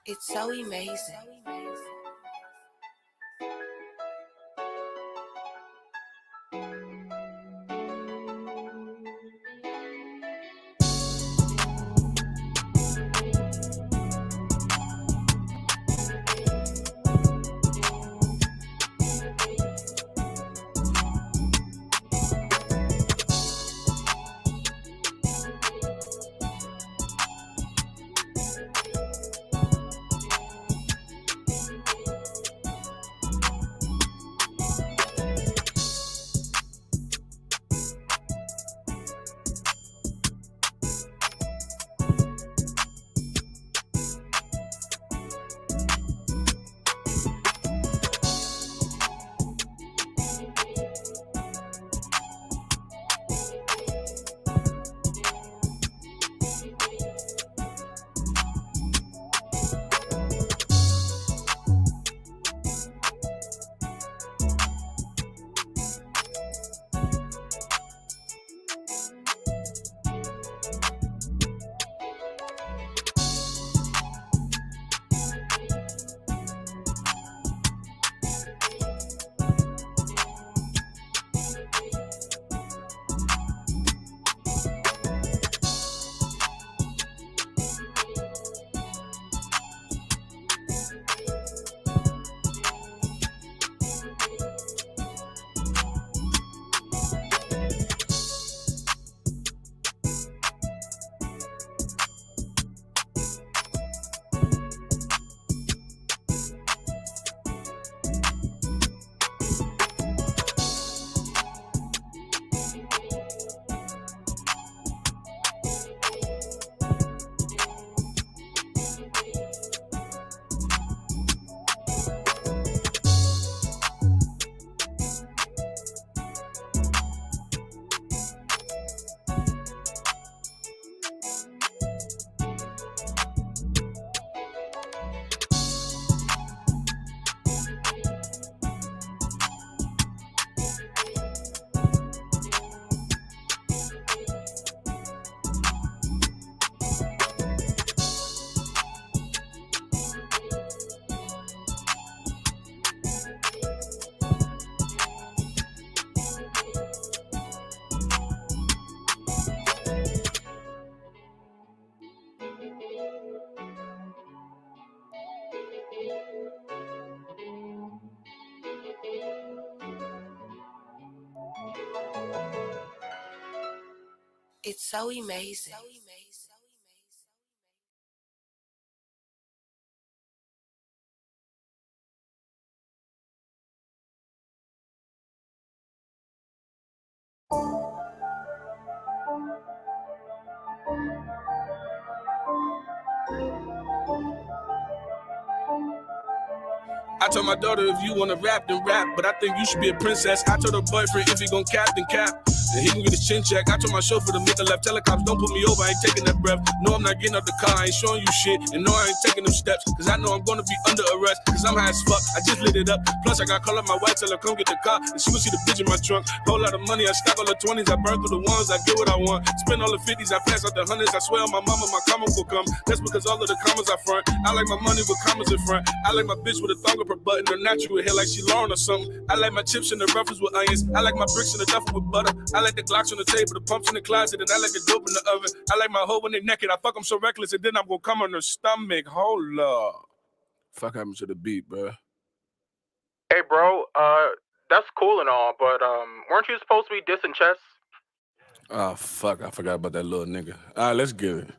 It's so amazing. It's so amazing. I told my daughter if you wanna rap, then rap, but I think you should be a princess. I told her boyfriend if he gon' cap, then cap, and he can get his chin check. I told my chauffeur to make a left, tell the cops don't put me over, I ain't taking that breath. No, I'm not getting out the car, I ain't showing you shit, and no, I ain't taking them steps, cause I know I'm gonna be under arrest, cause I'm high as fuck, I just lit it up. Plus I got call up my wife, tell her come get the car, and she gon' see the bitch in my trunk. Whole lot of money, I stack all the 20s, I burn through the ones, I get what I want. Spend all the 50s, I pass out the 100s, I swear on my mama, my karma will come. That's because all of the commas I front, I like my money with commas in front. I like my bitch with a thong up her butt and her natural hair like she Lauren or something. I like my chips in the ruffles with onions. I like my bricks in the duffel with butter. I like the Glocks on the table, the pumps in the closet, and I like the dope in the oven. I like my hoe when they naked. I fuck them so reckless, and then I'm gonna come on her stomach. Hold up. Fuck happened to the beat, bro? Hey, bro, that's cool and all, but weren't you supposed to be dissing Chess? Oh, fuck, I forgot about that little nigga. All right, let's get it.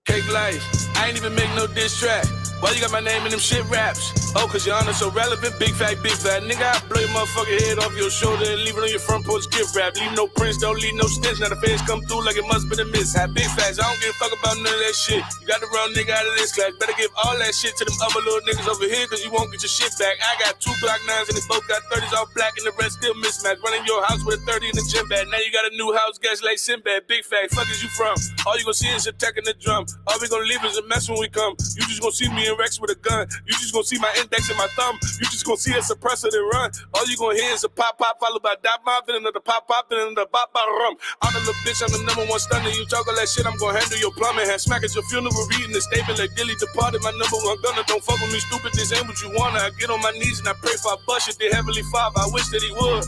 Cake life, I ain't even make no diss track. Why you got my name in them shit raps? Oh, cause your honor so relevant, big fat. Nigga, I blow your motherfucking head off your shoulder and leave it on your front porch gift wrap. Leave no prints, don't leave no stench. Now the feds come through like it must been a mishap. Big facts, I don't give a fuck about none of that shit. You got the wrong nigga out of this class. Better give all that shit to them other little niggas over here, cause you won't get your shit back. I got 2 Glock 9s and they both got 30s all black and the rest still mismatched. Running your house with a 30 in the gym bag. Now you got a new house, gas like Sinbad. Big fact, fuck is you from? All you gonna see is your tech in the drum. All we gonna leave is a mess when we come. You just gonna see me in and Rex with a gun. You just gonna see my index and my thumb. You just gonna see a suppressor then run. All you gonna hear is a pop pop followed by dot pop, then another pop pop, then another pop pop rum. I'm the little bitch, I'm the #1 stunner. You talk all that shit, I'm gonna handle your plumbing. Have smack at your funeral, reading the statement like Dilly departed. My #1 gunner, don't fuck with me, stupid. This ain't what you wanna. I get on my knees and I pray for a bust it. The Heavenly Father, I wish that he would.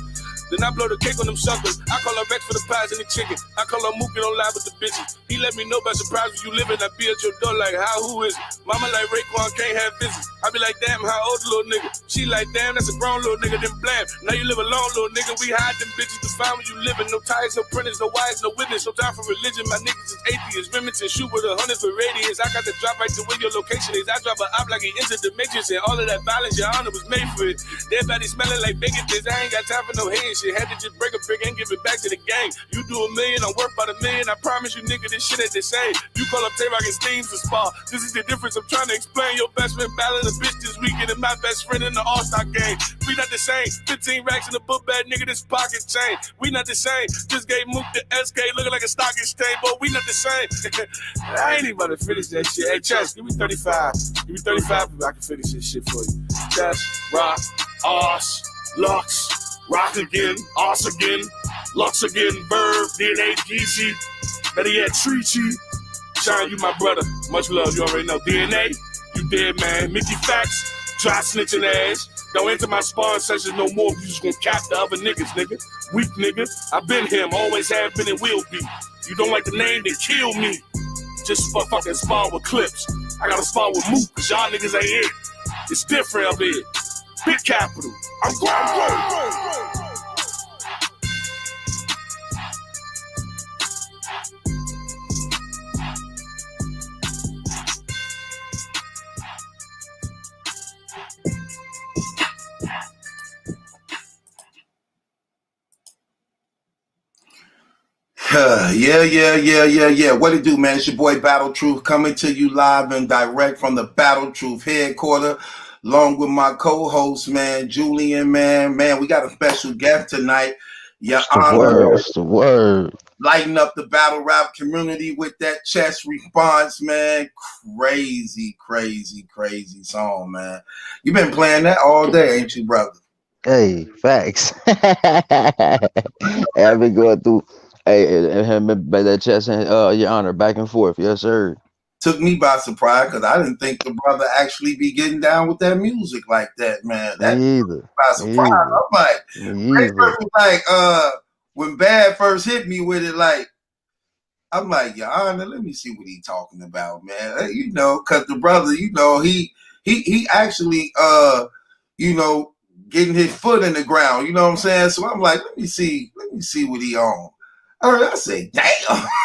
Then I blow the cake on them suckers. I call her Rex for the pies and the chicken. I call her Mookie, don't lie with the bitches. He let me know by surprise when you living. I be at your door like, how, who is it? Mama like Raekwon can't have visits. I be like, damn, how old little nigga? She like, damn, that's a grown little nigga, then blam. Now you live alone, little nigga. We hide them bitches to find where you living. No ties, no printers, no wires, no witness. No time for religion. My niggas is atheists. Remington shoot with 100 for radius. I got to drop right to where your location is. I drop a op like he entered the matrix. And all of that violence, your honor was made for it. Dead body smelling like bacon things. I ain't got time for no hand shit. Had to just break a brick and give it back to the gang. You do $1 million, I'm worth about $1 million. I promise you, nigga, this shit ain't the same. You call up Tay-Rock and Steams to spar. This is the difference. I'm trying to explain. Your best friend battling a bitch this weekend and my best friend in the All-Star game. We not the same. 15 racks in a book bag, nigga, this pocket chain. We not the same. Just gave Mook the SK looking like a stock exchange, but we not the same. I ain't even about to finish that shit. Hey, Chess, give me 35. Give me 35 if I can finish this shit for you. Chess, Rock, Oz, Lux. Rock again, Oz again, Lux again, Verb, DNA, GC, better yet, Treachy. Shine, you my brother, much love, you already know. DNA, you dead, man. Mickey Facts, try snitching ass. Don't enter my spawn sessions no more, you just gonna cap the other niggas, nigga. Weak nigga, I've been him, always have been and will be. You don't like the name, then kill me. Just for fucking spawn with clips. I gotta spawn with Mook, cause y'all niggas ain't it. It's different up here. Big capital. I'm going. Yeah. What it do, man? It's your boy Battle Truth coming to you live and direct from the Battle Truth headquarters, along with my co-host, man, Julian, man. We got a special guest tonight. Your honor, what's the word? Lighting up the battle rap community with that chest response, man. Crazy song, man. You been playing that all day, ain't you, brother? Hey, facts. I've been going through. Hey, him by that chest and your honor, back and forth, yes sir. Took me by surprise because I didn't think the brother actually be getting down with that music like that, man. That Me either. by surprise. I'm like, when Bad first hit me with it, like, I'm like, Your Honor, let me see what he talking about, man. You know, because the brother, you know, he actually, you know, getting his foot in the ground. You know what I'm saying? So I'm like, let me see what he on. I say, damn.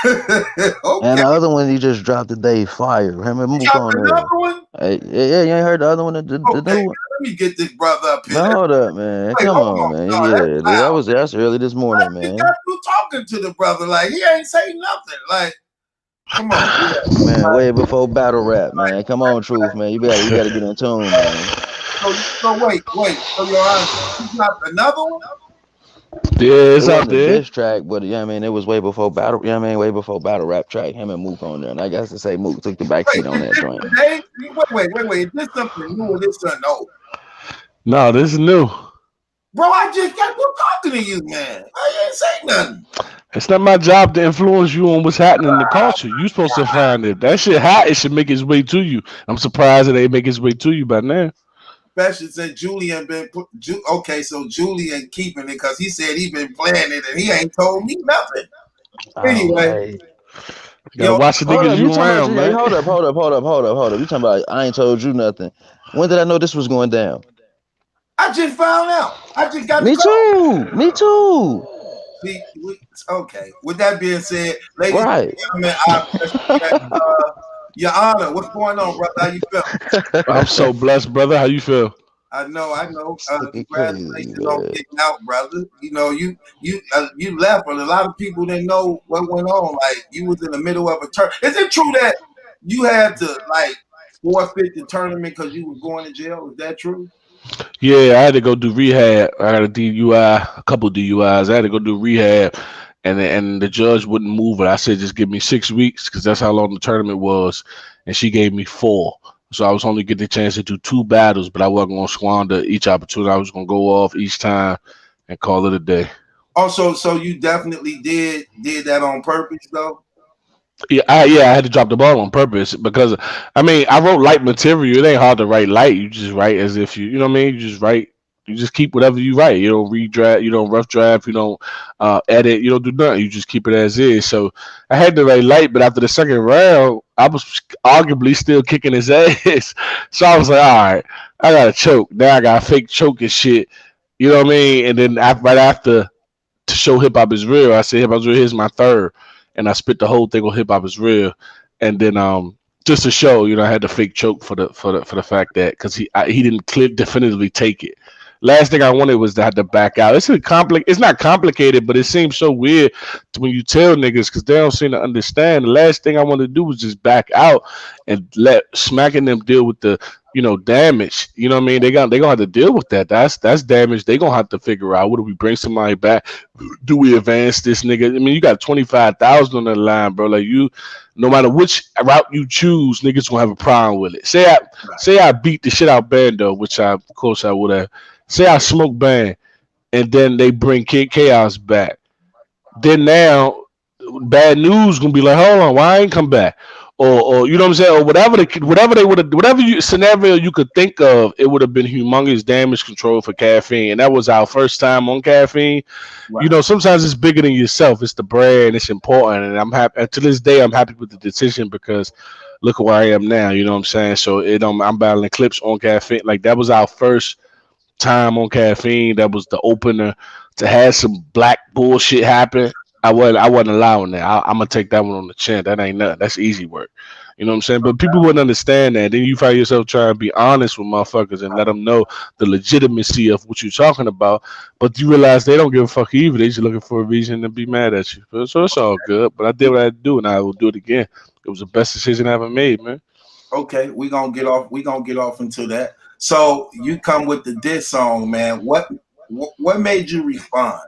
Okay. And the other one he just dropped today, fire. Him and Mook on there. Another one? Hey, yeah, you ain't heard the other one? The new one? Let me get this brother up here. No, hold up, man. Wait, Come hold on, man. no, Yeah, that's early this morning, man. Got you talking to the brother like he ain't saying nothing. Like, come on, man. Way before battle rap, man. Come on, Truth, man. You gotta get in tune, man. So wait. So Your Honor, you got another one? Yeah, it's out there. Diss track, but yeah, I mean, it was way before battle. Yeah, I mean, way before battle rap track. Him and Mook on there, and I guess to say Mook took the backseat on that joint. Wait. Is this something new or this something old? No, this is new. Bro, I just got through talking to you, man. I ain't saying nothing. It's not my job to influence you on what's happening in the culture. You're supposed to find it. That shit hot. It should make its way to you. I'm surprised that they make its way to you by now. Especially since Julian been okay, so Julian keeping it because he said he been playing it and he ain't told me nothing. Anyway, you gotta watch the niggas you around, man. Hold up. You talking about I ain't told you nothing? When did I know this was going down? I just found out. I just got me too. See, okay. With that being said, ladies and gentlemen, Your Honor, what's going on, brother? How you feel? I'm so blessed, brother. How you feel? I know. Congratulations on getting out, brother. You know, you left, but a lot of people didn't know what went on. Like, you was in the middle of a tournament. Is it true that you had to, like, forfeit the tournament because you was going to jail? Is that true? Yeah, I had to go do rehab. I got a DUI, a couple DUIs. I had to go do rehab. And the judge wouldn't move it. I said, just give me 6 weeks because that's how long the tournament was. And she gave me 4. So I was only getting the chance to do 2 battles, but I wasn't gonna squander each opportunity. I was gonna go off each time and call it a day. Also, so you definitely did that on purpose, though. I had to drop the ball on purpose because I mean I wrote light material. It ain't hard to write light. You just write as if you know what I mean. You just write. You just keep whatever you write. You don't redraft. You don't rough draft. You don't edit. You don't do nothing. You just keep it as is. So I had to write light, but after the second round, I was arguably still kicking his ass. So I was like, all right, I got to choke. Now I got to fake choke and shit. You know what I mean? And then right after, to show hip hop is real, I said hip hop is real. Here's my third, and I spit the whole thing on hip hop is real. And then just to show, I had to fake choke for the fact that because he didn't definitively take it. Last thing I wanted was to have to back out. It's not complicated, but it seems so weird when you tell niggas because they don't seem to understand. The last thing I wanted to do was just back out and let smacking them deal with the damage. You know what I mean? They gonna have to deal with that. That's damage. They gonna have to figure out. What do we bring somebody back? Do we advance this nigga? I mean, you got 25,000 on the line, bro. Like no matter which route you choose, niggas gonna have a problem with it. Say I beat the shit out Bando, which of course I would have. Say I smoke Band, and then they bring Chaos back. Then now, bad news gonna be like, hold on, why I ain't come back? Or you know what I'm saying? Or whatever scenario you could think of, it would have been humongous damage control for Caffeine. And that was our first time on Caffeine. Right. Sometimes it's bigger than yourself. It's the brand, it's important. And I'm happy. And to this day, I'm happy with the decision because look at where I am now. You know what I'm saying? So I'm battling Clips on Caffeine. Like that was our first time on Caffeine. That was the opener. To have some black bullshit happen, I wasn't allowing that. I'm gonna take that one on the chin. That ain't nothing. That's easy work. You know what I'm saying? But people wouldn't understand that. Then you find yourself trying to be honest with motherfuckers and let them know the legitimacy of what you're talking about. But you realize they don't give a fuck either. They just looking for a reason to be mad at you. So it's all good. But I did what I had to do, and I will do it again. It was the best decision I ever made, man. Okay, we're gonna get off into that. So you come with the diss song, man. What made you respond?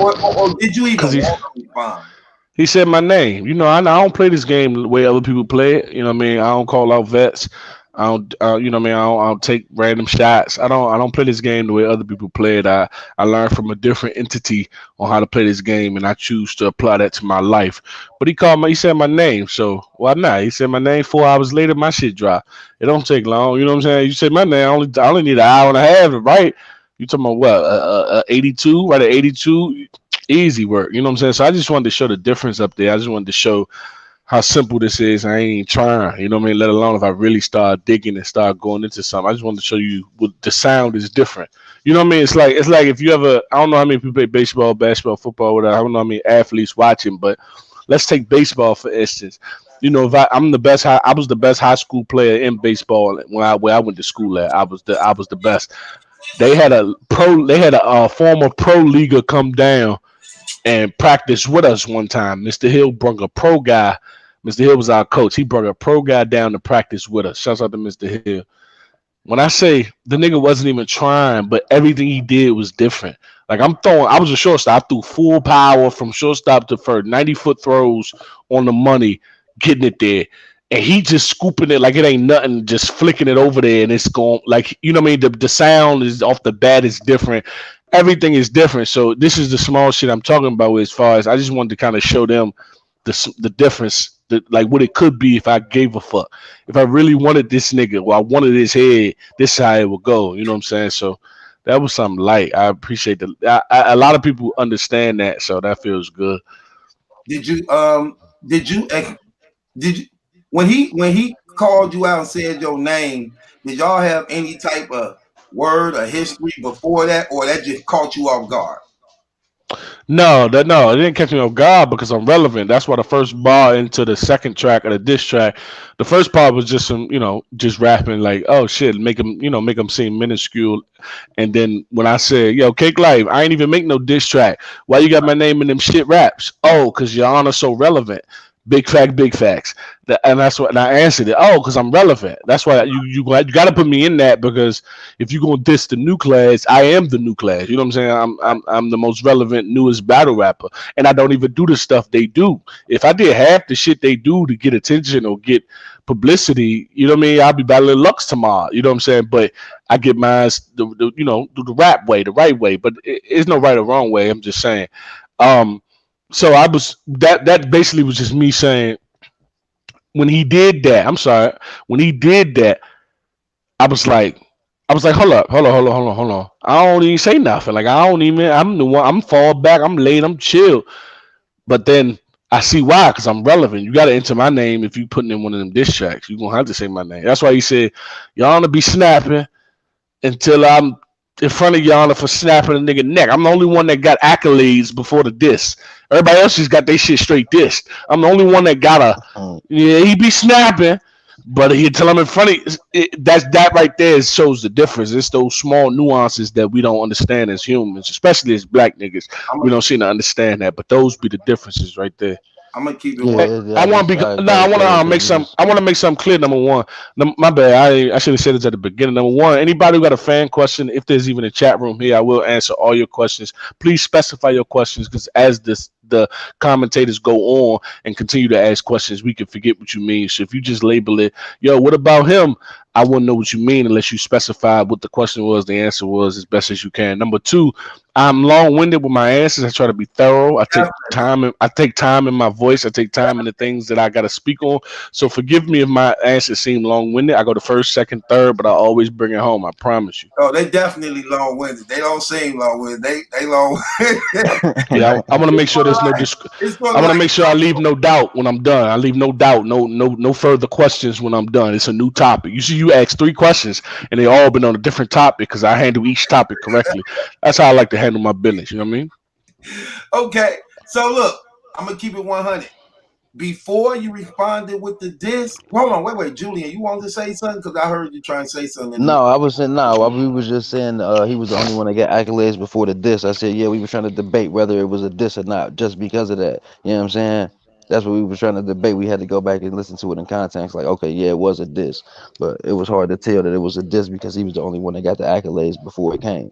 Or did you even want to respond? He said my name. I don't play this game the way other people play it. You know what I mean? I don't call out vets. I don't, you know what I mean? I don't take random shots. I don't play this game the way other people play it. I learned from a different entity on how to play this game, and I choose to apply that to my life. But he said my name, so why not? He said my name. 4 hours later, my shit dropped. It don't take long. You know what I'm saying? You say my name, I only need an hour and a half, right? You talking about what? 82, right? At 82, easy work. You know what I'm saying? So I just wanted to show the difference up there. I just wanted to show how simple this is. I ain't trying, you know what I mean? Let alone if I really start digging and start going into something. I just wanted to show you what the sound is different. You know what I mean? It's like if you ever, I don't know how many people play baseball, basketball, football, whatever. I don't know how many athletes watching, but let's take baseball for instance. If I was the best high school player in baseball where I went to school at. I was the best. They had a former pro leaguer come down and practice with us one time. Mr. Hill brought a pro guy. Mr. Hill was our coach. He brought a pro guy down to practice with us. Shouts out to Mr. Hill. When I say the nigga wasn't even trying, but everything he did was different. Like I was a shortstop. I threw full power from shortstop to first, 90-foot throws on the money, getting it there. And he just scooping it like it ain't nothing, just flicking it over there, and it's going like, you know what I mean? The sound is off the bat is different. Everything is different. So this is the small shit I'm talking about as far as I just wanted to kind of show them the difference, like what it could be if I gave a fuck. If I really wanted this nigga, I wanted his head, this is how it would go. You know what I'm saying? So that was something light. I appreciate a lot of people understand that, so that feels good. Did you when he called you out and said your name, did y'all have any type of word or history before that, or that just caught you off guard? No, it didn't catch me off guard because I'm relevant. That's why the first bar into the second track of the diss track, the first part was just some, just rapping like, oh shit, make them seem minuscule. And then when I said, yo, Cake Life, I ain't even make no diss track. Why you got my name in them shit raps? Oh, cause your honor so relevant. Big fact, big facts. And that's what, and I answered it. Oh, because I'm relevant. That's why you got to put me in that, because if you're gonna diss the new class, I am the new class. You know what I'm saying? I'm the most relevant, newest battle rapper, and I don't even do the stuff they do. If I did half the shit they do to get attention or get publicity, you know what I mean? I'll be battling Lux tomorrow. You know what I'm saying? But I get mine the rap way, the right way. But it's no right or wrong way. I'm just saying. So I was that basically was just me saying, when he did that, I'm sorry, when he did that, I was like, hold up, hold on. I don't even say nothing. Like I don't even. I'm the one. I'm fall back. I'm late. I'm chill. But then I see why, because I'm relevant. You got to enter my name if you putting in one of them diss tracks. You gonna have to say my name. That's why he said, y'all gonna be snapping until I'm in front of y'all for snapping a nigga neck. I'm the only one that got accolades before the diss. Everybody else just got their shit straight dissed. I'm the only one that got he be snapping, but he tell him in front of that right there shows the difference. It's those small nuances that we don't understand as humans, especially as black niggas. We don't seem to understand that, but those be the differences right there. I'm gonna keep it. I want to be. No, I want to make some. I want to make something clear. Number one, my bad. I should have said this at the beginning. Number one, anybody who got a fan question, if there's even a chat room here, I will answer all your questions. Please specify your questions, because as the commentators go on and continue to ask questions, we can forget what you mean. So if you just label it, yo, what about him? I wouldn't know what you mean unless you specify what the question was, the answer was, as best as you can. Number two, I'm long-winded with my answers. I try to be thorough. I take time. I take time in my voice. I take time in the things that I got to speak on. So forgive me if my answers seem long-winded. I go to first, second, third, but I always bring it home. I promise you. Oh, they definitely long-winded. They don't seem long-winded. They long. Yeah, I want to make sure there's no. I want to make sure I leave no doubt when I'm done. I leave no doubt, no further questions when I'm done. It's a new topic. You see, you asked 3 questions, and they all been on a different topic, because I handle each topic correctly. That's how I like to handle my business. You know what I mean? Okay, so look, I'm gonna keep it 100. Before you responded with the diss, hold on, wait, Julian, you wanted to say something? Because I heard you trying to say something. No, I was saying no. We was just saying he was the only one that got accolades before the diss. I said, yeah, we were trying to debate whether it was a diss or not, just because of that. You know what I'm saying? That's what we were trying to debate. We had to go back and listen to it in context. Like, okay, yeah, it was a diss, but it was hard to tell that it was a diss because he was the only one that got the accolades before it came.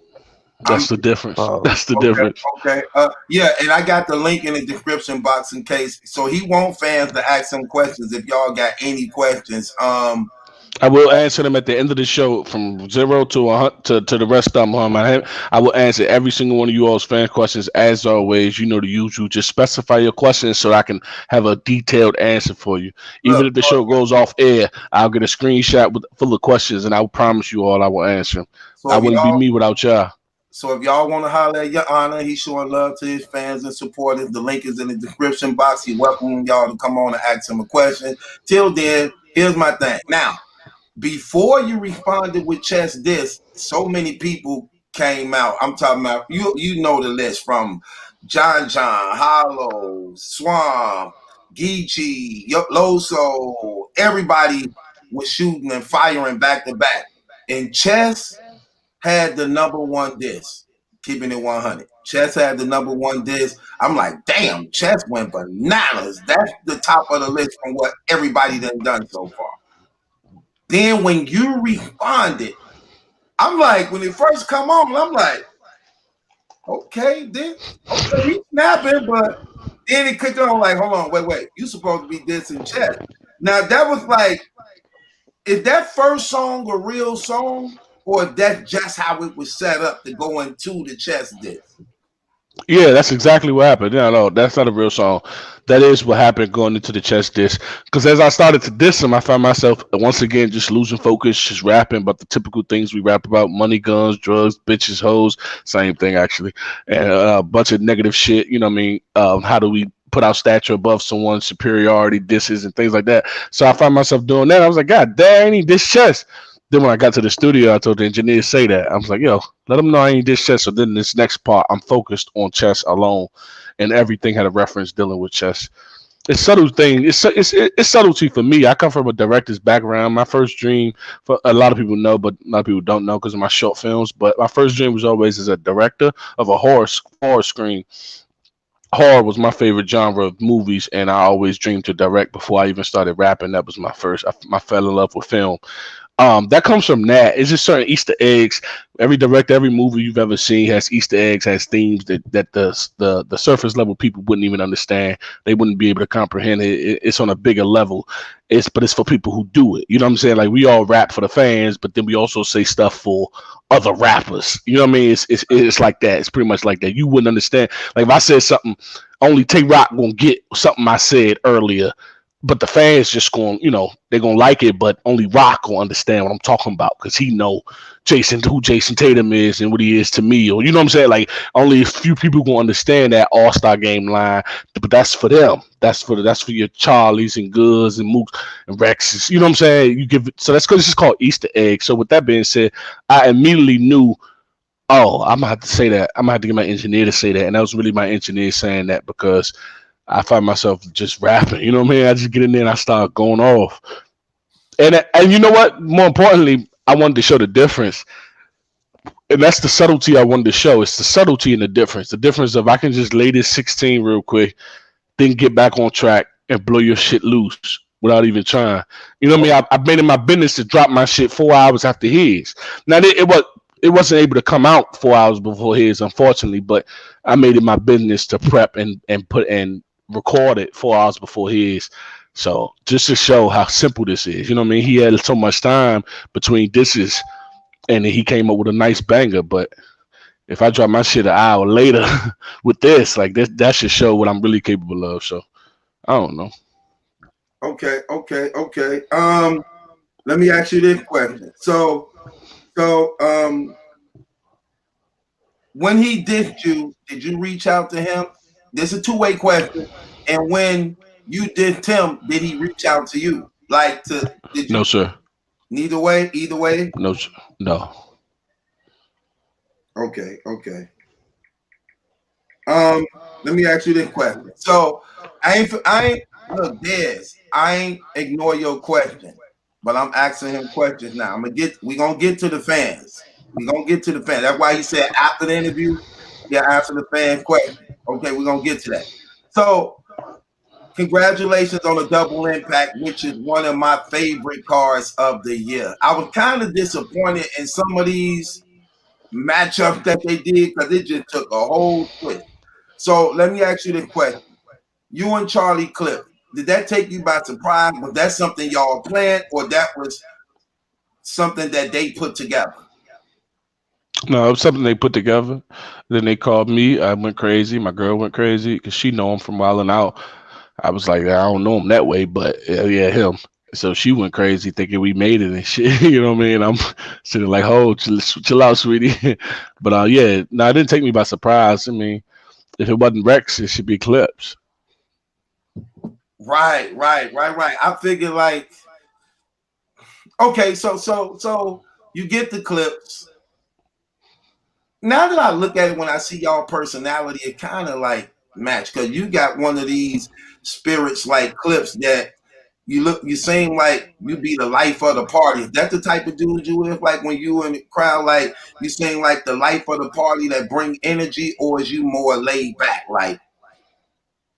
That's the difference. That's the difference. Okay. Yeah, and I got the link in the description box in case. So he want fans to ask him questions if y'all got any questions. I will answer them at the end of the show from 0 to 100 to the rest of them. I will answer every single one of you all's fan questions as always. You know the usual. Just specify your questions so I can have a detailed answer for you. Even if the show goes off air, I'll get a screenshot full of questions, and I will promise you all I will answer them. So I wouldn't be me without y'all. So if y'all want to holler at Your Honor, he's showing love to his fans and supporters. The link is in the description box. He welcoming y'all to come on and ask him a question. Till then, here's my thing. Now, before you responded with chest diss, so many people came out. I'm talking about, you know the list, from John, Hollow, Swamp, Geechee, Loso. Everybody was shooting and firing back to back. And Chess had the number 1 diss, keeping it 100. Chess had the number 1 diss. I'm like, damn, Chess went bananas. That's the top of the list from what everybody done so far. Then when you responded, I'm like, when it first come on, I'm like, okay, he's snapping, but then it clicked on like, hold on, wait, you supposed to be dissing Chess. Now that was like, is that first song a real song? Or that's just how it was set up to go into the chess diss? Yeah, that's exactly what happened. Yeah, no, that's not a real song. That is what happened going into the chess diss. Because as I started to diss him, I found myself once again just losing focus, just rapping about the typical things we rap about: money, guns, drugs, bitches, hoes. Same thing actually, and a bunch of negative shit. You know what I mean? How do we put our stature above someone's superiority, disses, and things like that? So I found myself doing that. I was like, God damn, I ain't this chess. Then when I got to the studio, I told the engineer to say that. I was like, yo, let them know I ain't this chess. So then this next part, I'm focused on chess alone. And everything had a reference dealing with chess. It's subtle thing. It's subtlety for me. I come from a director's background. My first dream, for a lot of people know, but a lot of people don't know because of my short films. But my first dream was always as a director of a horror screen. horror was my favorite genre of movies, and I always dreamed to direct before I even started rapping. That was my first. I fell in love with film. That comes from that. It's just certain Easter eggs. Every director, every movie you've ever seen has Easter eggs, has themes that the surface level people wouldn't even understand. They wouldn't be able to comprehend it. It's on a bigger level. But it's for people who do it. You know what I'm saying? Like we all rap for the fans, but then we also say stuff for other rappers. You know what I mean? It's like that. It's pretty much like that. You wouldn't understand. Like if I said something, only Tay Rock gonna get something I said earlier, but the fans just going, they're gonna like it, but only Rock will understand what I'm talking about because he know who Jason Tatum is and what he is to me, or you know what I'm saying. Like only a few people gonna understand that All Star Game line, but that's for them. That's for your Charlies and Goods and Mooks and Rexes. You know what I'm saying? You give it, so that's because it's called Easter egg. So with that being said, I immediately knew. Oh, I'm gonna have to say that. I'm gonna have to get my engineer to say that, and that was really my engineer saying that because I find myself just rapping. You know what I mean? I just get in there and I start going off. And you know what? More importantly, I wanted to show the difference. And that's the subtlety I wanted to show. It's the subtlety and the difference. The difference of I can just lay this 16 real quick, then get back on track and blow your shit loose without even trying. You know what I mean? I made it my business to drop my shit 4 hours after his. Now it wasn't able to come out 4 hours before his, unfortunately, but I made it my business to prep and put and record it 4 hours before his. So just to show how simple this is, you know what I mean? He had so much time between disses, and then he came up with a nice banger. But if I drop my shit an hour later with this, like this, that should show what I'm really capable of. So I don't know. Okay. Let me ask you this question. So, when he dissed you, did you reach out to him? This is a two-way question. And when you dissed him, did he reach out to you? Did you? No, sir. Neither way, either way. No, sir. No. Okay. Let me ask you this question. So I ain't look, Dez, I ain't ignore your question, but I'm asking him questions now. We gonna get to the fans. That's why he said after the interview, answer the fan question. Okay, we're gonna get to that. So congratulations on the double impact, which is one of my favorite cards of the year. I was kind of disappointed in some of these matchups that they did because it just took a whole twist. So let me ask you this question. You and Charlie Clip, did that take you by surprise? Was that something y'all planned, or that was something that they put together? No, it was something they put together. Then they called me. I went crazy. My girl went crazy because she know him from Wildin' Out. I was like, I don't know him that way, but yeah, him. So she went crazy thinking we made it and shit. You know what I mean? I'm sitting like, oh, chill out, sweetie. But yeah, no, it didn't take me by surprise. I mean, if it wasn't Rex, it should be Clips. Right. I figured like, okay, so you get the Clips. Now that I look at it, when I see y'all personality, it kind of like match because you got one of these spirits like Clips that you seem like you be the life of the party. Is that the type of dude you is? Like when you in the crowd, like you seem like the life of the party that bring energy, or is you more laid back? Like,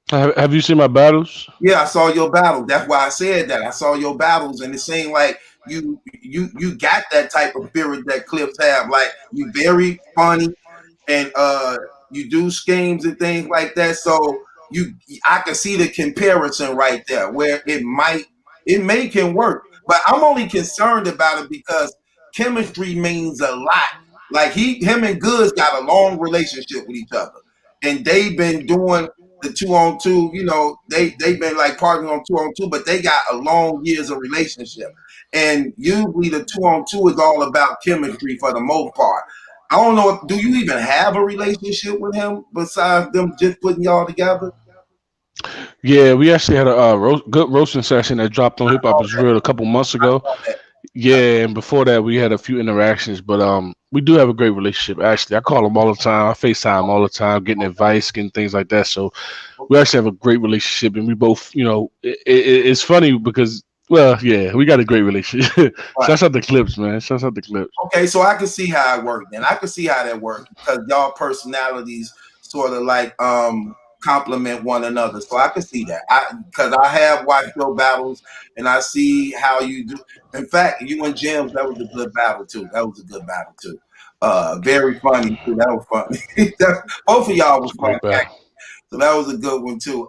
have you seen my battles? Yeah, I saw your battle. That's why I said that. I saw your battles, and it seemed like you got that type of spirit that Clips have. Like you very funny, and you do schemes and things like that. So I can see the comparison right there, where it may can work. But I'm only concerned about it because chemistry means a lot. Like him and Goods got a long relationship with each other, and they've been doing the 2-on-2, you know, they've been like partnering on 2-on-2, but they got a long years of relationship. And usually the 2-on-2 is all about chemistry for the most part. I don't know, do you even have a relationship with him besides them just putting y'all together? Yeah, we actually had a good roasting session that dropped on Hip Hop Is Real a couple months ago. Yeah, and before that we had a few interactions, but we do have a great relationship. Actually, I call him all the time. I FaceTime all the time, getting advice, getting things like that. So we actually have a great relationship, and we both, you know, it's funny because, well, yeah, we got a great relationship. Right. Shouts out the Clips, man. Shouts out the Clips. Okay, so I can see how it worked, and I can see how that worked because y'all personalities sort of like complement one another. So I can see that. Because I have watched your battles and I see how you do. In fact, you and James, that was a good battle too. Very funny too. That was funny. Both of y'all was funny. So that was a good one too.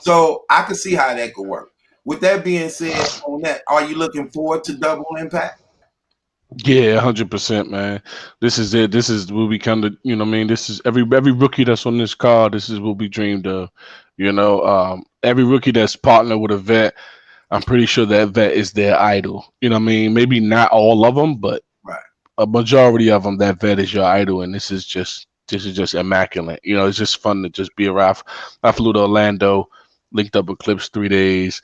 So I can see how that could work. With that being said, on that, are you looking forward to Double Impact? Yeah, 100%, man. This is it. This is what we kind of, you know what I mean? This is every rookie that's on this card, this is what we dreamed of. You know, every rookie that's partnered with a vet, I'm pretty sure that vet is their idol. You know what I mean? Maybe not all of them, but a majority of them, that vet is your idol, and this is just immaculate. You know, it's just fun to just be around. I flew to Orlando, linked up with Clips 3 days.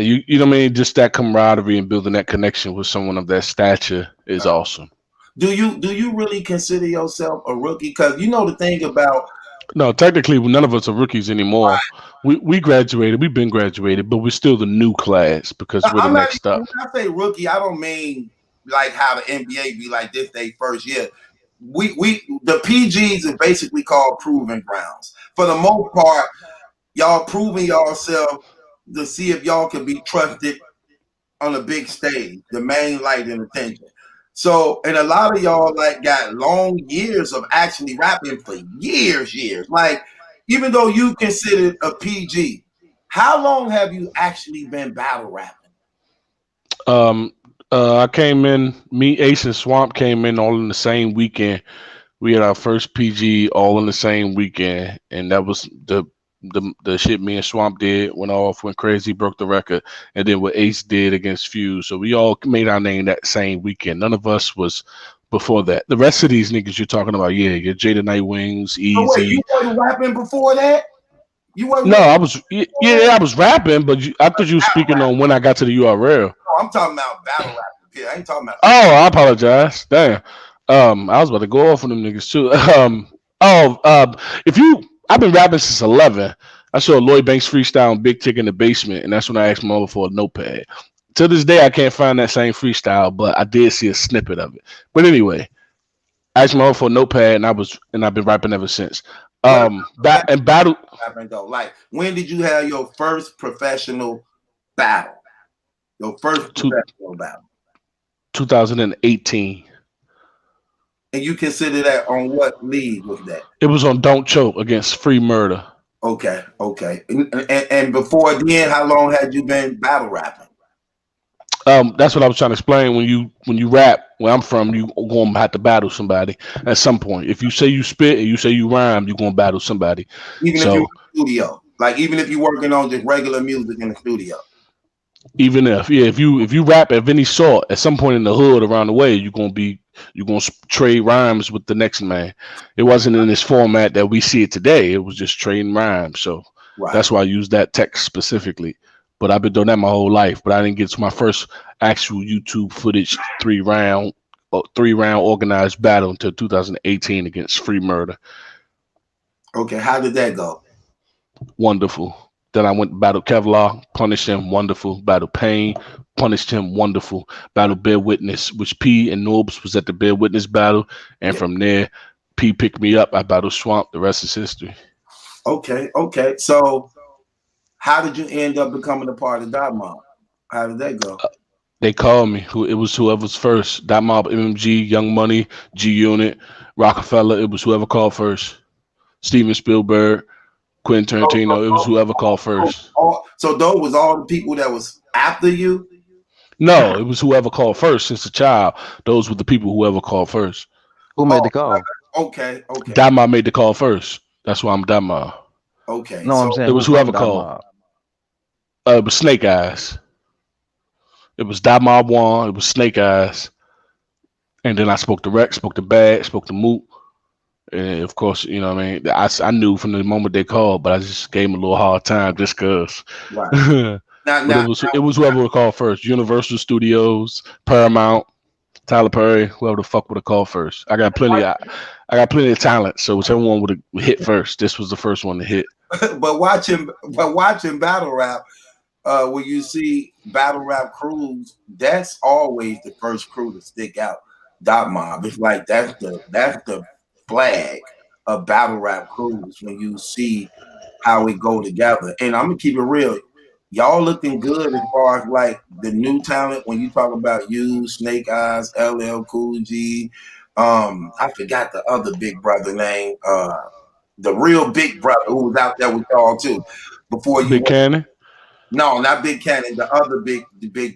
You know what I mean? Just that camaraderie and building that connection with someone of that stature is awesome. Do you really consider yourself a rookie? Because you know the thing about no, technically none of us are rookies anymore. We graduated, we've been graduated, but we're still the new class because we're the next up. When I say rookie, I don't mean like how the NBA be like this they first year. The PGs are basically called proving grounds. For the most part, y'all proving yourself to see if y'all can be trusted on a big stage, the main light and attention. So, and a lot of y'all like got long years of actually rapping for years. Like, even though you considered a PG, how long have you actually been battle rapping? I came in, me, Ace, and Swamp came in all in the same weekend. We had our first PG all in the same weekend, and that was the shit me and Swamp did went crazy, broke the record, and then what Ace did against Fuse. So we all made our name that same weekend. None of us was before that. The rest of these niggas you're talking about, yeah, your Jada Nightwings, Easy. Oh, wait, you wasn't rapping before that? You wasn't? No, I was. Yeah, I was rapping, but I thought you were speaking on when I got to the URL. No, I'm talking about battle rapping. I ain't talking about. Oh, I apologize. Damn. I was about to go off on them niggas too. I've been rapping since 11. I saw Lloyd Banks freestyle on Big Tick in the basement, and that's when I asked my mother for a notepad. To this day, I can't find that same freestyle, but I did see a snippet of it. But anyway, I asked my mother for a notepad, and I've been rapping ever since. Battle. Like, when did you have your first professional battle? Your first professional battle. 2018. And you consider that on what league was that? It was on Don't Choke against Free Murder. Okay. And before then, how long had you been battle rapping? That's what I was trying to explain. When you rap, where I'm from, you gonna have to battle somebody at some point. If you say you spit and you say you rhyme, you're gonna battle somebody. Even if you're in the studio, like even if you're working on just regular music in the studio. Even if you rap at any sort, at some point in the hood around the way, you're gonna trade rhymes with the next man. It wasn't in this format that we see it today. It was just trading rhymes. So that's why I use that text specifically. But I've been doing that my whole life. But I didn't get to my first actual YouTube footage 3-round organized battle until 2018 against Free Murder. Okay, how did that go? Wonderful. Then I went to battle Kevlar, punished him, wonderful. Battle Pain, punished him, wonderful. Battle Bear Witness, which P and Noobs was at the Bear Witness battle. And from there, P picked me up. I battled Swamp. The rest is history. Okay. So how did you end up becoming a part of Dot Mob? How did that go? They called me. It was whoever's first. Dot Mob, MMG, Young Money, G Unit, Rockefeller. It was whoever called first. Steven Spielberg, Quentin Tarantino. It was whoever called first. So those was all the people that was after you? No, it was whoever called first since a child. Those were the people whoever called first. Who made the call? Okay. Dot Mob made the call first. That's why I'm Dot Mob. Okay. No, I'm saying it was whoever called. It was Snake Eyes. It was Dot Mob 1. It was Snake Eyes. And then I spoke to Rex, spoke to Bad, spoke to Moot. And of course, you know what I mean? I knew from the moment they called, but I just gave them a little hard time just because. Right. It was whoever would call first. Universal Studios, Paramount, Tyler Perry, whoever the fuck would have called first. I got plenty of talent, so whichever one would have hit first. This was the first one to hit. But watching battle rap, when you see battle rap crews, that's always the first crew to stick out. Dot Mob. It's like that's the flag a battle rap cruise when you see how it go together. And I'm gonna keep it real. Y'all looking good as far as like the new talent when you talk about you, Snake Eyes, LL Cool G. I forgot the other big brother name. The real big brother who was out there with y'all too. Before you Big went. Cannon? No, not Big Cannon. The other big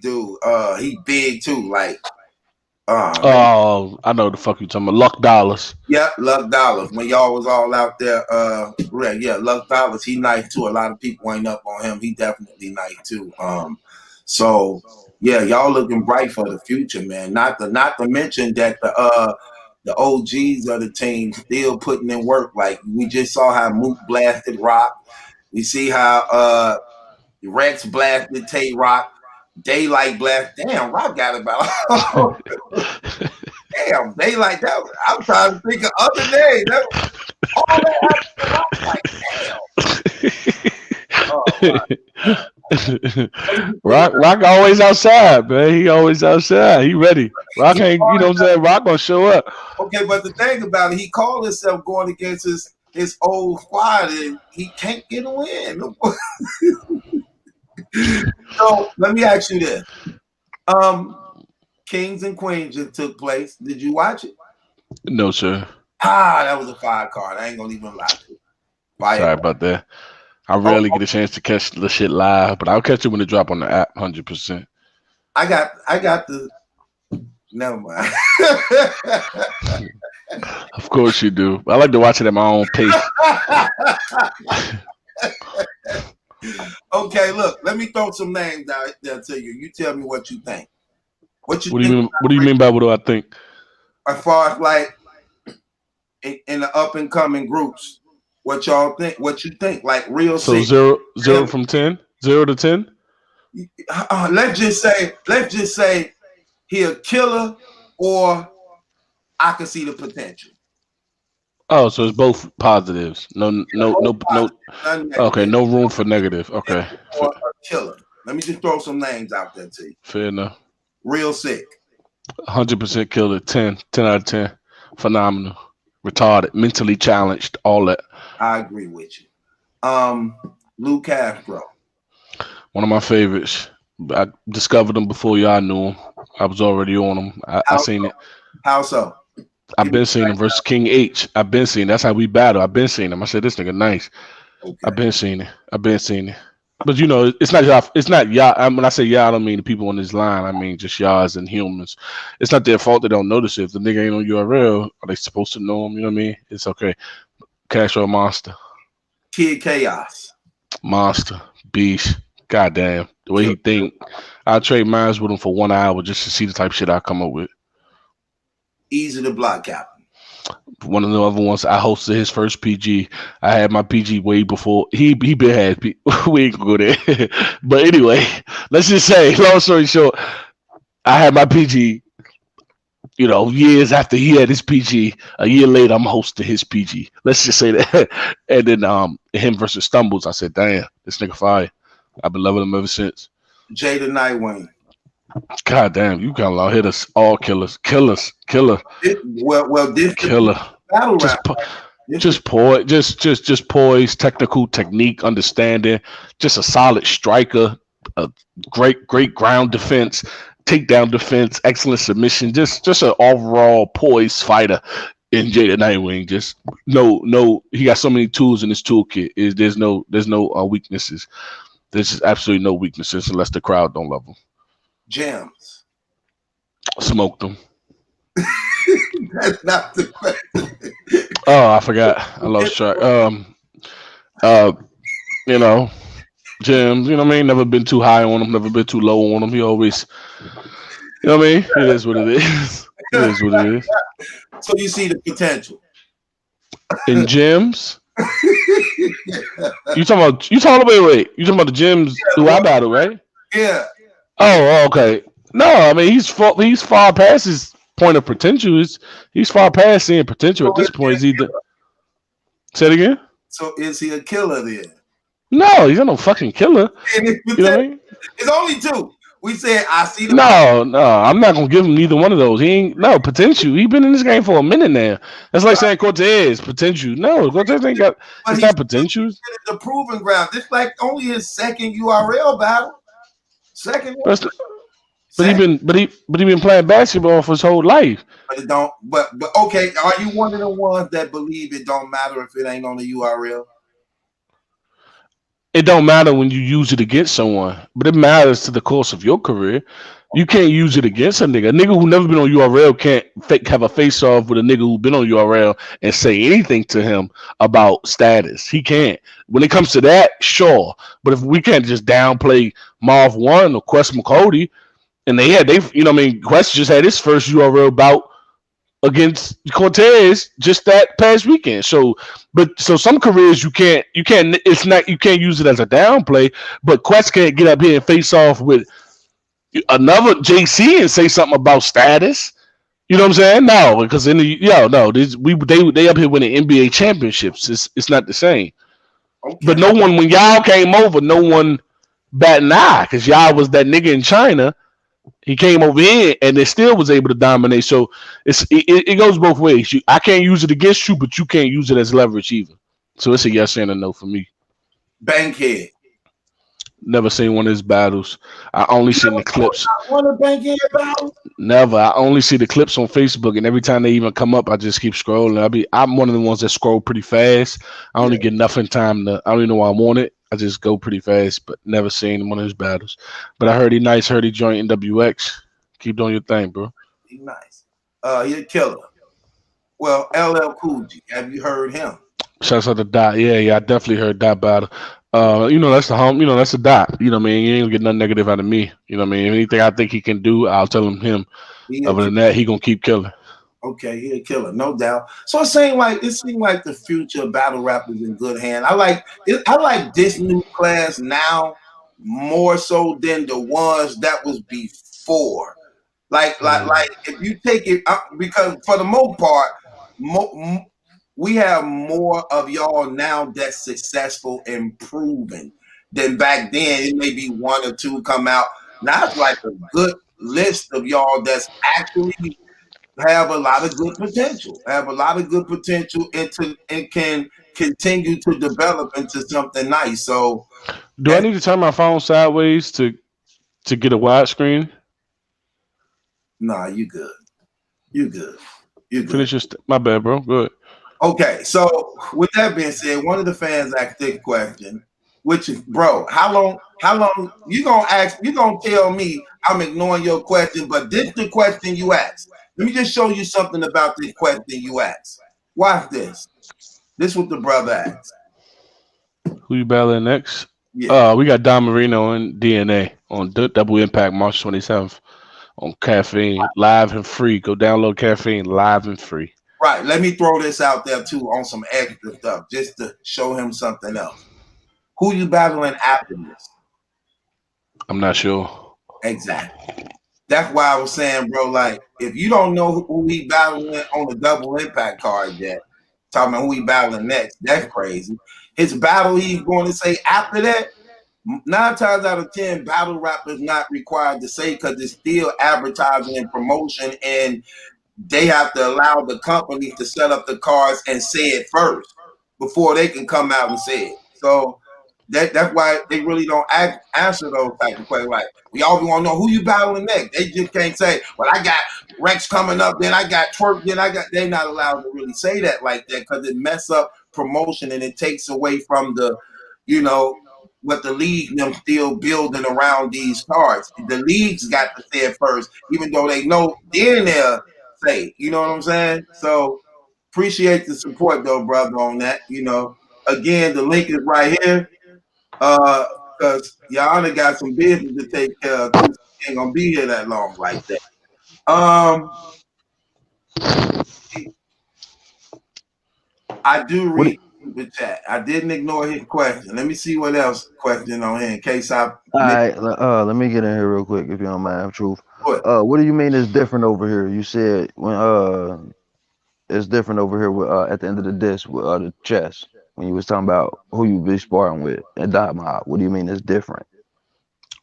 dude. He big too. Like, Oh, I know the fuck you talking about. Luck Dollars. yeah, Luck Dollars. When y'all was all out there, yeah, Luck Dollars. He nice too. A lot of people ain't up on him. He definitely nice too. So yeah, y'all looking bright for the future, man. Not to mention that the OGs of the team still putting in work. Like we just saw how Mook blasted Rock. We see how Rex blasted Tay Rock. Daylight blast. Damn, Rock got about. Damn, Daylight. That was, I'm trying to think of other names. All that happened. Rock always outside, man. He always outside. He ready. Rock ain't, you know what I'm saying? Rock gonna show up. Okay, but the thing about it, he called himself going against his old squad, and he can't get a win. So let me ask you this: Kings and Queens just took place. Did you watch it? No, sir. That was a 5 card. I ain't gonna even lie to you. Sorry about that. I rarely get a chance to catch the shit live, but I'll catch it when it drop on the app, 100%. I got the. Never mind. Of course you do. I like to watch it at my own pace. Okay, look. Let me throw some names out there to you. You tell me what you think. What do you mean? What do you mean by what do I think? As far as like in the up and coming groups, what y'all think? What you think? Like real. So zero from 10, 0 to 10. Let's just say he a killer, or I can see the potential. Oh, so it's both positives. No. Okay, no room for negative. Okay. Or a killer. Let me just throw some names out there to you. Fair enough. Real sick. 100% killer. 10 out of 10. Phenomenal. Retarded. Mentally challenged. All that. I agree with you. Lou Castro. One of my favorites. I discovered him before y'all knew him. I was already on him. I seen it. How so? I've been seeing him versus King H. I've been seeing. That's how we battle. I've been seeing him. I said this nigga nice. Okay. I've been seeing it. But you know, it's not y'all. It's not y'all. When I say y'all, I don't mean the people on this line. I mean just y'all as in humans. It's not their fault they don't notice it. If the nigga ain't on URL, are they supposed to know him? You know what I mean? It's okay. Castro monster. Kid Chaos. Monster. Beast. Goddamn. The way he think. I'll trade minds with him for 1 hour just to see the type of shit I come up with. Easy to block captain. One of the other ones, I hosted his first PG. I had my PG way before he been had. We ain't gonna go there. But anyway, let's just say, long story short, I had my PG. You know, years after he had his PG, a year later, I'm hosting his PG. Let's just say that. And then him versus Stumbles, I said, damn, this nigga fire. I've been loving him ever since. Jada Nightwing. God damn, you got a lot of hitters, all killers, killer. This killer. Battle rap. Just poise, technical technique, understanding, just a solid striker, a great ground defense, takedown defense, excellent submission, just an overall poised fighter in Jada Nightwing. Just no, he got so many tools in his toolkit. There's no weaknesses. There's just absolutely no weaknesses unless the crowd don't love him. Gems. Smoked them. That's not the question. Oh, I forgot. I lost track. You know, Gems, you know what I mean? Never been too high on him, never been too low on him. He always, you know what I mean? It is what it is. It is what it is. So you see the potential. In Gems? You talking about you talking about the Gems who I battle, right? Yeah. Oh, okay. No, I mean he's far past his point of potential. He's far past seeing potential at this point. Say it again. So is he a killer then? No, he's not no fucking killer. You know what I mean? It's only two. We said I see the No, no, I'm not gonna give him neither one of those. He ain't no potential. He been in this game for a minute now. That's like saying Cortez potential. No, Cortez ain't got. but It's he's not potential. the proving ground. This like only his second URL battle. Second one. But, Second. but he been playing basketball for his whole life. But it don't. But okay. Are you one of the ones that believe it don't matter if it ain't on the URL? It don't matter when you use it against someone, but it matters to the course of your career. You can't use it against a nigga. A nigga who never been on URL can't have a face off with a nigga who been on URL and say anything to him about status. He can't. When it comes to that, sure. But if we can't just downplay Marv One or Quest McCody, and you know what I mean, Quest just had his first URL bout against Cortez just that past weekend. So some careers you can't use it as a downplay, but Quest can't get up here and face off with another JC and say something about status. You know what I'm saying? No, because they up here winning NBA championships. It's not the same. Okay. But no one, when y'all came over, no one bat an eye because y'all was that nigga in China. He came over here and it still was able to dominate. So it goes both ways. I can't use it against you, but you can't use it as leverage either. So it's a yes and a no for me. Bankhead. Never seen one of his battles. I only seen the clips. One of Bankhead battles? Never. I only see the clips on Facebook, and every time they even come up, I just keep scrolling. I'm one of the ones that scroll pretty fast. I only get nothing time to. I don't even know why I want it. I just go pretty fast, but never seen one of his battles. But I heard he nice. Heard he joined NWX. Keep doing your thing, bro. He nice. He a killer. Well, LL Cool J. Have you heard him? Shouts out to Dot. Yeah, I definitely heard Dot battle. That's the home. That's the Dot. You know what I mean? You ain't gonna get nothing negative out of me. You know what I mean? Anything I think he can do, I'll tell him. Other than that, he gonna keep killing. Okay, he a killer, no doubt. So it seemed like the future of battle rap is in good hand. I like this new class now more so than the ones that was before. Like if you take it because for the most part, we have more of y'all now that's successful and proven than back then. It may be one or two come out. Now it's like a good list of y'all that's actually have a lot of good potential, and can continue to develop into something nice. So do I need to turn my phone sideways to get a widescreen? Nah, you good. You good. Finish your my bad, bro. Good. Okay, so with that being said, one of the fans asked this question, which is, bro, how long you gonna ask? You gonna tell me I'm ignoring your question, but this is the question you asked. Let me just show you something about this question you asked. Watch this. This is what the brother asked. Who you battling next? Yeah. We got Don Marino and DNA on Double Impact March 27th on Caffeine, live and free. Go download Caffeine, live and free. Right. Let me throw this out there too on some extra stuff just to show him something else. Who you battling after this? I'm not sure. Exactly. That's why I was saying, bro, like, if you don't know who he battling on the Double Impact card yet, talking about who he battling next, that's crazy. His battle he's going to say after that, 9 times out of 10, battle rap is not required to say because it's still advertising and promotion, and they have to allow the companies to set up the cards and say it first before they can come out and say it. So that's why they really don't answer those type of questions. Like, we all want to know who you battling next. They just can't say, well, I got Rex coming up, then I got Twerk, then I got. They're not allowed to really say that like that because it mess up promotion and it takes away from the, what the league them still building around these cards. The leagues got to say it first, even though they know they're there. Say, you know what I'm saying? So appreciate the support though, brother, on that. Again, the link is right here. Because Yana got some business to take care of too. She ain't gonna be here that long like that. I do read the chat. I didn't ignore his question. Let me see what else question on here in case I. All right, let me get in here real quick if you don't mind, Truth. What do you mean is different over here? You said when it's different over here with at the end of the disc with the chess when you was talking about who you be sparring with and Dot Mob. What do you mean it's different?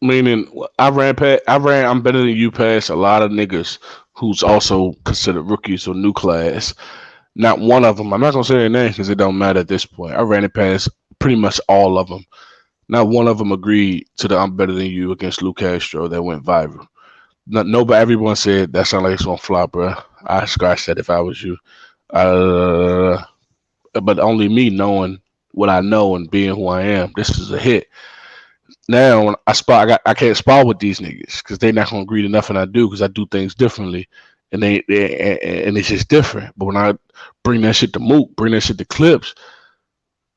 Meaning, I ran. I'm better than you past a lot of niggas who's also considered rookies or new class. Not one of them. I'm not gonna say their names because it don't matter at this point. I ran it past pretty much all of them. Not one of them agreed to the "I'm better than you" against Lou Castro that went viral. Nobody. Everyone said that sounded like it's gonna flop, bro. I scratched that if I was you. Uh, but only me knowing what I know and being who I am, this is a hit. Now when I can't spar with these niggas because they're not gonna agree to nothing I do because I do things differently, and and it's just different. But when I bring that shit to Mook, bring that shit to Clips,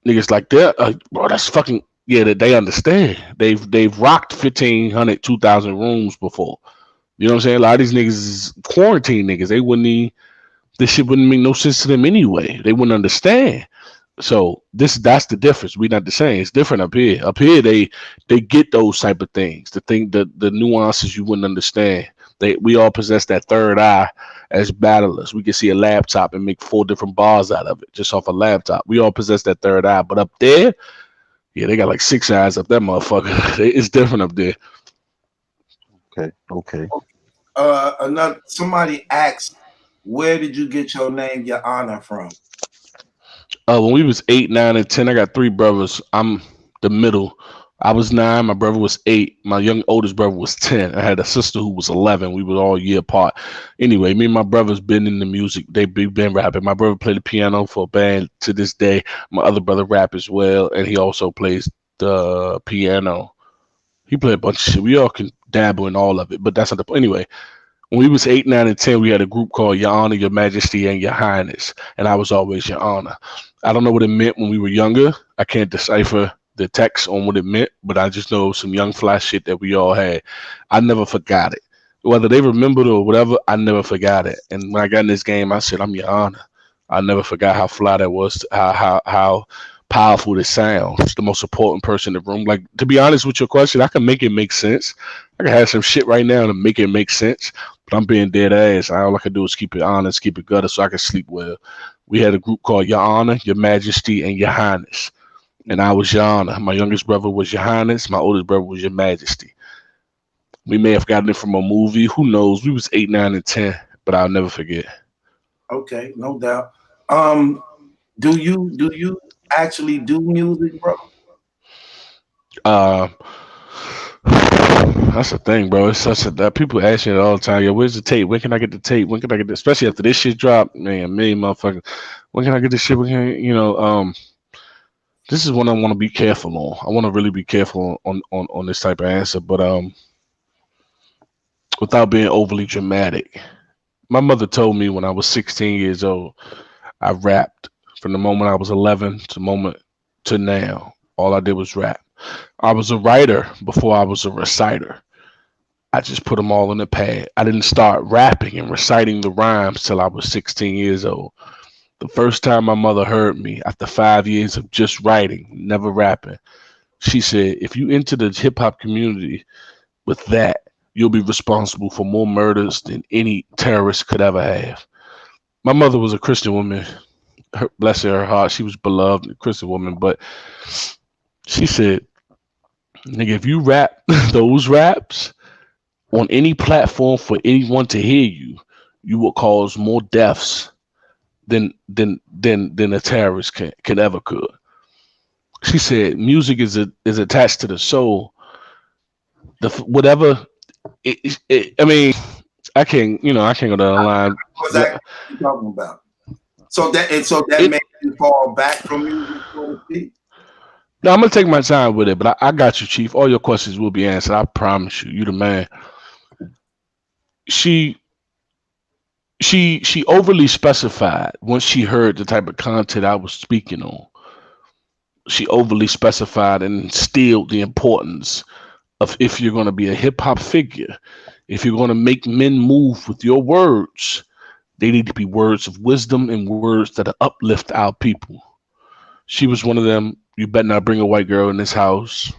niggas like that, bro, that's fucking yeah. That they understand. They've rocked 1,500, 2,000 rooms before. You know what I'm saying? A lot of these niggas is quarantine niggas. They wouldn't even, this shit wouldn't make no sense to them anyway. They wouldn't understand. So that's the difference. We're not the same. It's different up here. Up here they get those type of things. The nuances you wouldn't understand. We all possess that third eye as battlers. We can see a laptop and make 4 different bars out of it just off a laptop. We all possess that third eye. But up there, yeah, they got like 6 eyes up that motherfucker. It's different up there. Okay. Somebody asked, where did you get your name, Your Honor, from? When we was 8, 9, and 10, I got 3 brothers. I'm the middle. I was 9. My brother was 8. My oldest brother was 10. I had a sister who was 11. We were all a year apart. Anyway, me and my brothers been in the music. They been rapping. My brother played the piano for a band to this day. My other brother rap as well, and he also plays the piano. He played a bunch of shit. We all can dabble in all of it, but that's not the point. Anyway, when we was 8, 9, and 10, we had a group called Your Honor, Your Majesty, and Your Highness, and I was always Your Honor. I don't know what it meant when we were younger. I can't decipher the text on what it meant, but I just know some young fly shit that we all had. I never forgot it. Whether they remembered or whatever, I never forgot it. And when I got in this game, I said, I'm Your Honor. I never forgot how fly that was, how powerful this sounds. It's the most important person in the room. Like, to be honest with your question, I can make it make sense. I can have some shit right now to make it make sense, but I'm being dead ass. All I can do is keep it honest, keep it gutter so I can sleep well. We had a group called Your Honor, Your Majesty, and Your Highness. And I was Your Honor. My youngest brother was Your Highness. My oldest brother was Your Majesty. We may have gotten it from a movie. Who knows? We was 8, 9, and 10, but I'll never forget. Okay, no doubt. Do you actually do music, bro? That's the thing, bro. It's such a people ask me all the time. Yo, where's the tape? When can I get the tape? When can I get the? Especially after this shit dropped, man. Me, motherfucker. When can I get this shit? When can this is one I want to be careful on. I want to really be careful on this type of answer, but without being overly dramatic. My mother told me when I was 16 years old, I rapped from the moment I was 11 to the moment to now. All I did was rap. I was a writer before I was a reciter. I just put them all in the pad. I didn't start rapping and reciting the rhymes till I was 16 years old. The first time my mother heard me after 5 years of just writing, never rapping, she said, if you enter the hip hop community with that, you'll be responsible for more murders than any terrorist could ever have. My mother was a Christian woman. Bless her heart. She was beloved, a Christian woman, but she said, nigga, if you rap those raps on any platform for anyone to hear you, you will cause more deaths than a terrorist can ever could. She said, music is attached to the soul. I mean, I can't go down the line. What's that you talking about? So that makes you fall back from music, so to speak? No, I'm gonna take my time with it, but I got you, Chief. All your questions will be answered. I promise you. You the man. She overly specified once she heard the type of content I was speaking on. She overly specified and instilled the importance of, if you're going to be a hip hop figure, if you're going to make men move with your words, they need to be words of wisdom and words that uplift our people. She was one of them. You better not bring a white girl in this house.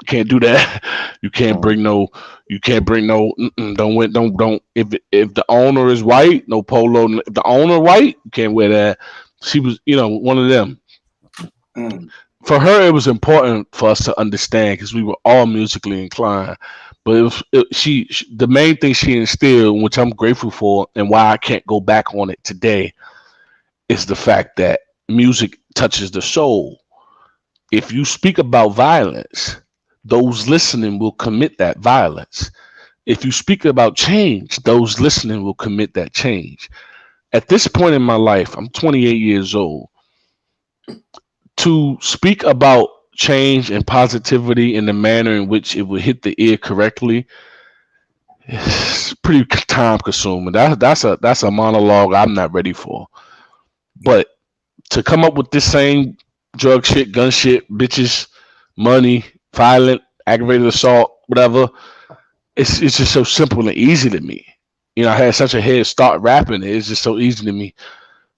Can't do that. You can't bring no. Don't. If the owner is white, no polo. If the owner white, you can't wear that. She was, one of them. for her, it was important for us to understand because we were all musically inclined. But the main thing she instilled, which I'm grateful for, and why I can't go back on it today, is the fact that music touches the soul. If you speak about violence, those listening will commit that violence. If you speak about change, those listening will commit that change. At this point in my life, I'm 28 years old. To speak about change and positivity in the manner in which it will hit the ear correctly, it's pretty time consuming. That's a monologue I'm not ready for. But to come up with this same drug shit, gun shit, bitches, money, violent, aggravated assault, whatever, it's just so simple and easy to me. You know, I had such a head start rapping. It's just so easy to me.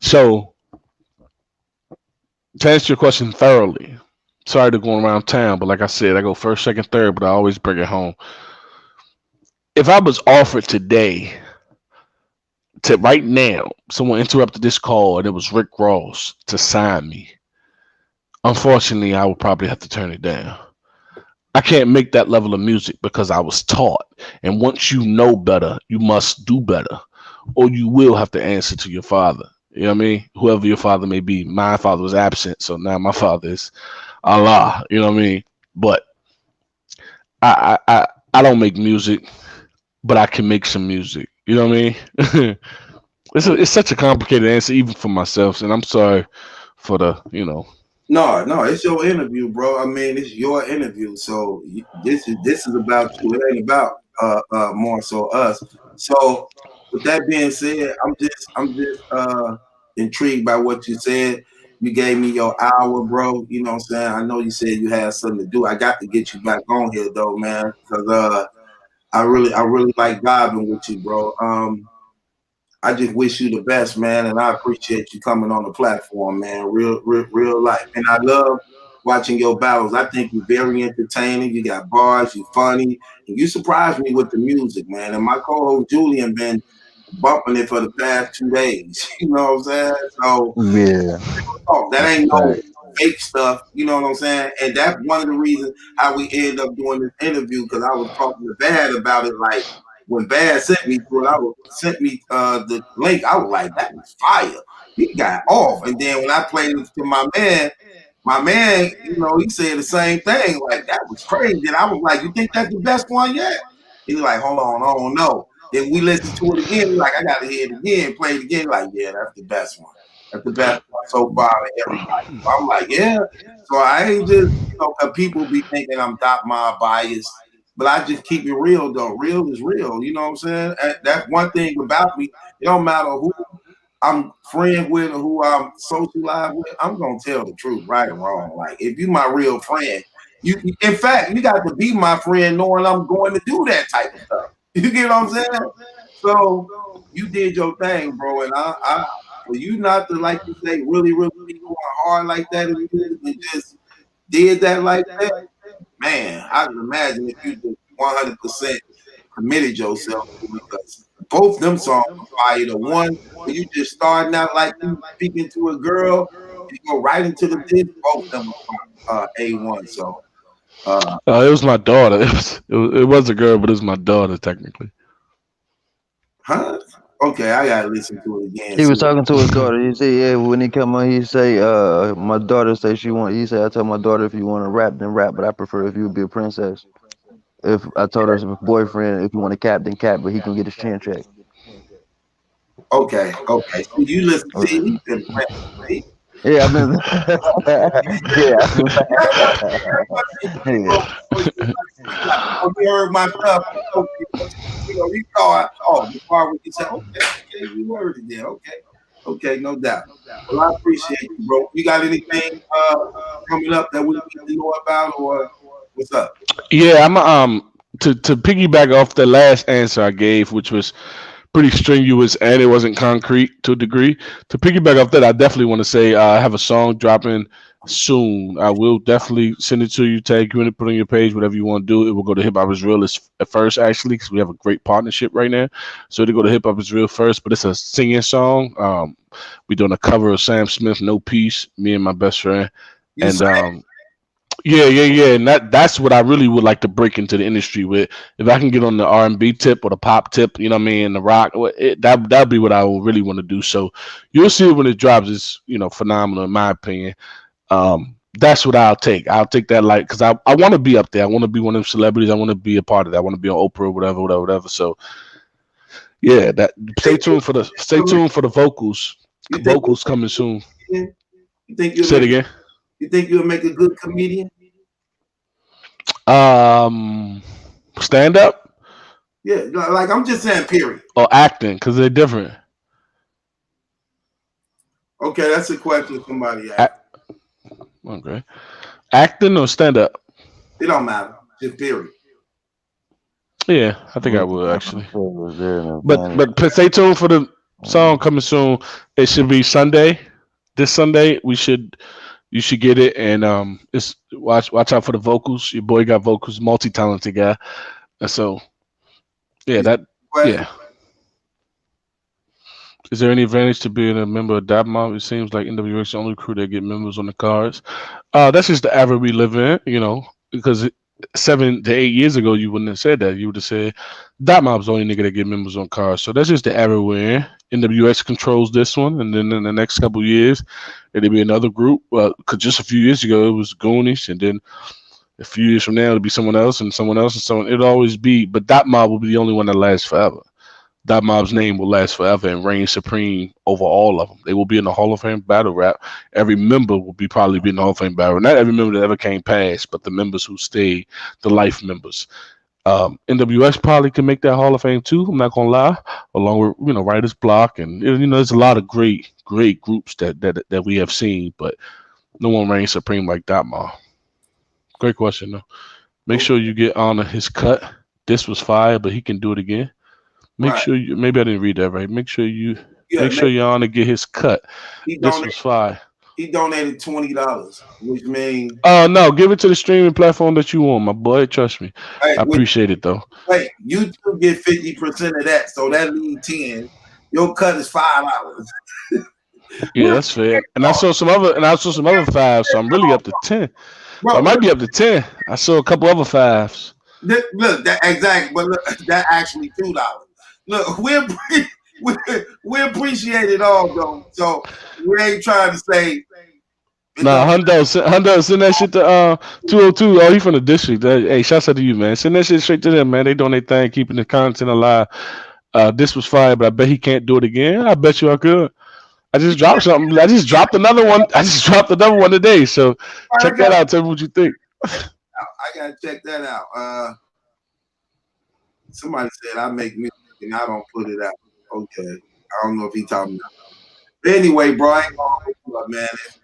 So to answer your question thoroughly, sorry to go around town, but like I said, I go first, second, third, but I always bring it home. If I was offered today to right now, someone interrupted this call and it was Rick Ross to sign me, unfortunately, I would probably have to turn it down. I can't make that level of music because I was taught. And once you know better, you must do better, or you will have to answer to your father. You know what I mean? Whoever your father may be. My father was absent, so now my father is Allah. You know what I mean? But I don't make music, but I can make some music. You know what I mean? It's such a complicated answer, even for myself, and I'm sorry for the No, it's your interview, bro. I mean, it's your interview, so this is about you. It ain't about more so us. So, with that being said, I'm just intrigued by what you said. You gave me your hour, bro. You know what I'm saying? I know you said you had something to do. I got to get you back on here though, man, because I really like vibing with you, bro. I just wish you the best, man, and I appreciate you coming on the platform, man. Real life, and I love watching your battles. I think you're very entertaining. You got bars, you funny, and you surprised me with the music, man. And my co-host Julian been bumping it for the past 2 days. You know what I'm saying? So Yeah, that ain't no right. fake stuff. You know what I'm saying? And that's one of the reasons how we ended up doing this interview, because I was talking to Bad about it. Like when Bad sent me to it, sent me the link. I was like, that was fire. He got off. And then when I played it to my man, you know, he said the same thing. Like, that was crazy. And I was like, you think that's the best one yet? He was like, hold on, I don't know. Then we listened to it again. He's like, I got to hear it again, play it again. Like, yeah, that's the best one. That's the best one so far to everybody. So I'm like, yeah. So I ain't just, you know, 'cause people be thinking I'm my bias, but I just keep it real, though. Real is real. You know what I'm saying? That's one thing about me. It don't matter who I'm friends with or who I'm socialized with, I'm gonna tell the truth, right or wrong. Like if you my real friend, in fact, you got to be my friend knowing I'm going to do that type of stuff. You get what I'm saying? So you did your thing, bro, and I for you not to, like you say, really be going hard like that and just did that like that, man, I can imagine if you just 100% committed yourself to it, because both them songs are fire. The one where you just starting out like you speaking to a girl, you go right into the disc, both of them are A1. So it was my daughter. It was a girl, but it was my daughter technically. huh? Okay, I gotta listen to it again. He was See. talking to his daughter. He said, "Yeah, when he come on, he say, my daughter say she want." He said, "I told my daughter if you want to rap, then rap, but I prefer if you would be a princess." If I told her as a boyfriend, if you want to cap, then cap, but he can get his chin check. Okay. So you listen. See, Okay. he's been playing. See? Yeah, I've been. Yeah, I've been. Yeah. Oh, you heard my stuff. Okay, you know, you thought, oh, the part where you said, okay, you heard it there. Okay, no doubt. Well, I appreciate you, bro. You got anything coming up that we need to know about, or what's up? Yeah, I'm to piggyback off the last answer I gave, which was pretty strenuous and it wasn't concrete to a degree. To piggyback off that, I definitely want to say I have a song dropping soon. I will definitely send it to you, tag you in it, put it on your page, whatever you want to do. It will go to Hip Hop is Real at first, actually, because we have a great partnership right now. So it'll go to Hip Hop is Real first, but it's a singing song. We're doing a cover of Sam Smith, No Peace, me and my best friend. You And sang? Yeah, and that's what I really would like to break into the industry with. If I can get on the R&B tip or the pop tip, you know what I mean, the rock, that'd be what I would really want to do. So you'll see when it drops. It's phenomenal in my opinion. That's what I'll take. I'll take that like because I want to be up there. I want to be one of them celebrities. I want to be a part of that. I want to be on Oprah, whatever. So yeah, that stay tuned for the vocals. Vocals coming soon. You think Say it again. You think you'll make a good comedian? Stand up Yeah, like I'm just saying, period. or acting because they're different. Okay, that's a question somebody asked. Okay, acting or stand up? It don't matter. Just period. Yeah, I think I will actually. But But stay tuned for the song coming soon. It should be Sunday. This Sunday you should get it and it's watch out for the vocals. Your boy got vocals, multi-talented guy. And so yeah. Is there any advantage to being a member of Dap Mob? It seems like NWX is the only crew that get members on the cards. That's just the era we live in, because 7 to 8 years ago you wouldn't have said that. You would have said Dap Mob's the only nigga that get members on cards. So that's just the era we're in. NWX controls this one, and then in the next couple of years it'll be another group. Well, cause just a few years ago it was Goonies, and then a few years from now it'll be someone else and someone else and someone. It'll always be, but Dap Mob will be the only one that lasts forever. That Mob's name will last forever and reign supreme over all of them. They will be in the Hall of Fame battle rap. Every member will probably be in the Hall of Fame battle. Not every member that ever came past, but the members who stayed, the life members. NWX probably can make that Hall of Fame too. I'm not gonna lie, along with Writer's Block and there's a lot of great groups that we have seen, but no one reigns supreme like that Mob. Great question though. Make sure you get Honor his cut. This was fire, but he can do it again. Make sure you. Maybe I didn't read that right. Make sure you. Make sure your Honor get his cut. This was fire. He donated $20, which means. No, give it to the streaming platform that you want, my boy. Trust me, I appreciate it though. Wait, YouTube get 50% of that, so that leaves 10. Your cut is $5. Yeah, that's fair. And I saw some other 5s, so I'm really up to 10. Bro, so I might be up to 10. I saw a couple other 5s. Look, that exactly, but look, that actually $2. Look, we appreciate it all though. So we ain't trying to say. Nah, Hundo, send that shit to 202. Oh, he from the district. Hey, shouts out to you, man. Send that shit straight to them, man. They doing their thing, keeping the content alive. This was fire, but I bet he can't do it again. I bet you I could. I just dropped something. I just dropped another one. Today. So check that out. Tell me what you think. I gotta check that out. Somebody said I make music and I don't put it out. Okay, I don't know if he talking about. But anyway, bro, I ain't gonna hold you up, man. It's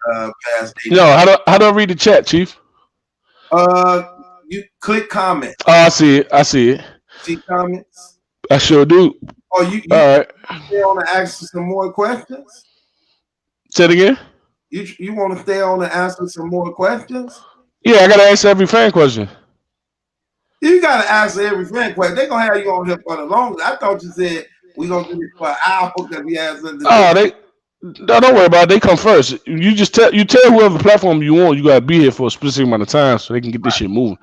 past 8. Yo, how do I read the chat, Chief? You click comment. Oh, I see it. See comments? I sure do. Oh, you all right? Stay on to ask some more questions? Say it again. You want to stay on and answer some more questions? Yeah, I gotta answer every fan question. You gotta answer every fan question. They're gonna have you on here for the longest. I thought you said we gonna do this for an hour because we answered the don't worry about it. They come first. You just tell whoever platform you want, you gotta be here for a specific amount of time so they can get this shit moving.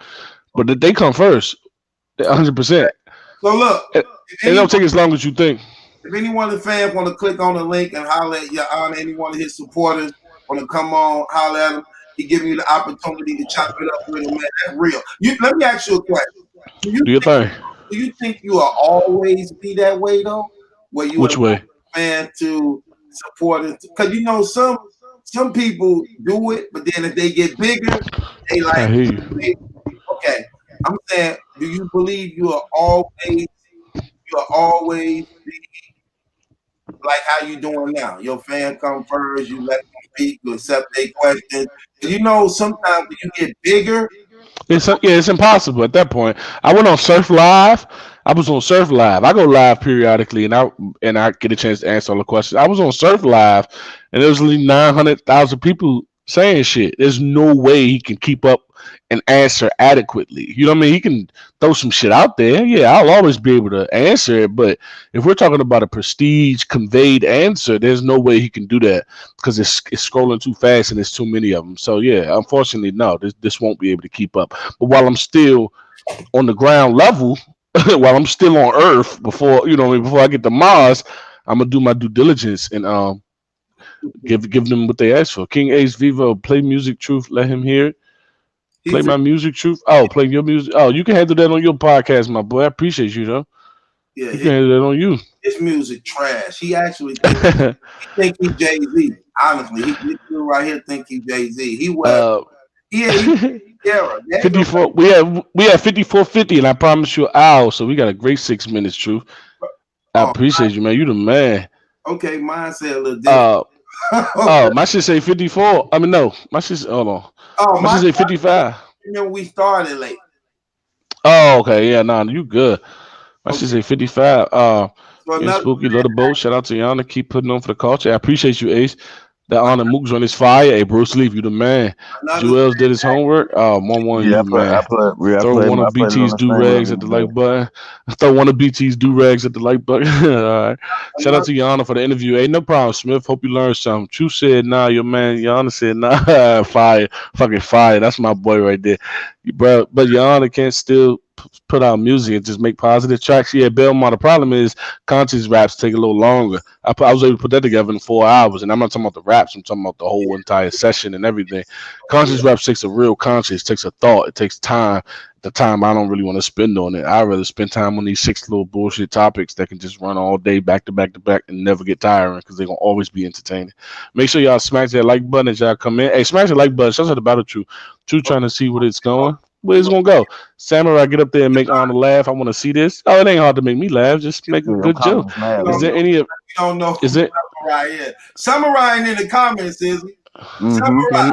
But they come first. 100%. So look, it don't take as long as you think. If any one of the fans want to click on the link and holler at your Honor, any one of his supporters want to come on, holler at him, he giving you the opportunity to chop it up with him, man. That's real. Let me ask you a question. Do you think you will always be that way though? Where you Which way? Fan to support it? Because some people do it, but then if they get bigger, they like. I hear you. Okay, I'm saying, do you believe you will always be like how you doing now? Your fan come first, you let them speak, you accept their questions. Sometimes when you get bigger, it's impossible at that point. I went on Surf Live. I was on Surf Live. I go live periodically, and I get a chance to answer all the questions. I was on Surf Live, and there was only 900,000 people saying shit. There's no way he can keep up and answer adequately. You know what I mean? He can throw some shit out there. Yeah, I'll always be able to answer it. But if we're talking about a prestige conveyed answer, there's no way he can do that because it's scrolling too fast and there's too many of them. So yeah, unfortunately, no, this won't be able to keep up. But while I'm still on the ground level, while I'm still on Earth, before before I get to Mars, I'm gonna do my due diligence and give them what they asked for. King Ace Vivo, play music truth, let him hear it. Play my music truth. Oh, play your music. Oh, you can handle that on your podcast, my boy. I appreciate you though. Yeah, you can handle that on you. His music trash. He actually think he's Jay-Z. Honestly, he right here think he's Jay-Z. He was yeah. 54. We have 5450, and I promise you an hour. So we got a great 6 minutes, truth. I appreciate you, man. You the man. Okay, mine said a little different. Oh, my shit say 54. I mean, no, my shit. Hold on. Oh, my shit say 55. We started late. Oh, okay, yeah, nah, you good. My shit say 55. Spooky, love the boat. Shout out to Yana. Keep putting on for the culture. I appreciate you, Ace. That honor Mooks on his fire. Hey, Bruce Lee, you the man. Joel's did his homework. Oh, 1-1, you the man. Throw one of BT's do-rags at the like button. Throw one of BT's do-rags at the like button. All right. Shout out to Yana for the interview. Hey, no problem, Smith. Hope you learned something. True said, nah, your man. Yana said, nah. Fire. Fucking fire. That's my boy right there. Bro, but Yana can't still put out music and just make positive tracks. Yeah, Belmont. The problem is conscious raps take a little longer. I was able to put that together in 4 hours, and I'm not talking about the raps. I'm talking about the whole entire session and everything. Conscious raps takes a real conscious. It takes a thought. It takes time. The time I don't really want to spend on it. I'd rather spend time on these 6 little bullshit topics that can just run all day back to back to back and never get tiring because they're going to always be entertaining. Make sure y'all smash that like button as y'all come in. Hey, smash the like button. Shout out to Battle True. True trying to see where it's going. Where it's gonna go? Samurai, get up there and make Honor laugh. I want to see this. Oh, it ain't hard to make me laugh. Just make a good joke. Is there any? Don't know. Is it Samurai? Yeah, Samurai in the comments is Samurai.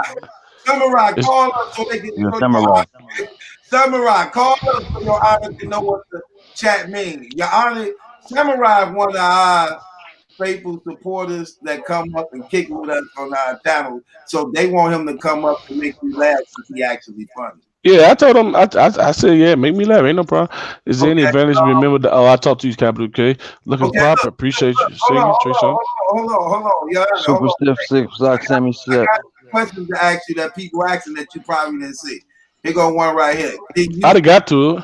Call us so they can. Samurai, call us so your honor can know what the chat means. Your honor, Samurai is one of our faithful supporters that come up and kick with us on our channel. So they want him to come up and make you laugh because he actually funny. Yeah, I told him. I said, yeah, make me laugh. Ain't no problem. Is there any advantage? Remember the? Oh, I talked to you, Capital K. Looking proper. Appreciate you. Hold on. Yeah, Super stiff, 6 o'clock, Sammy Step. Questions to ask you that people asking that you probably didn't see. Here go one right here. I'd have got to it.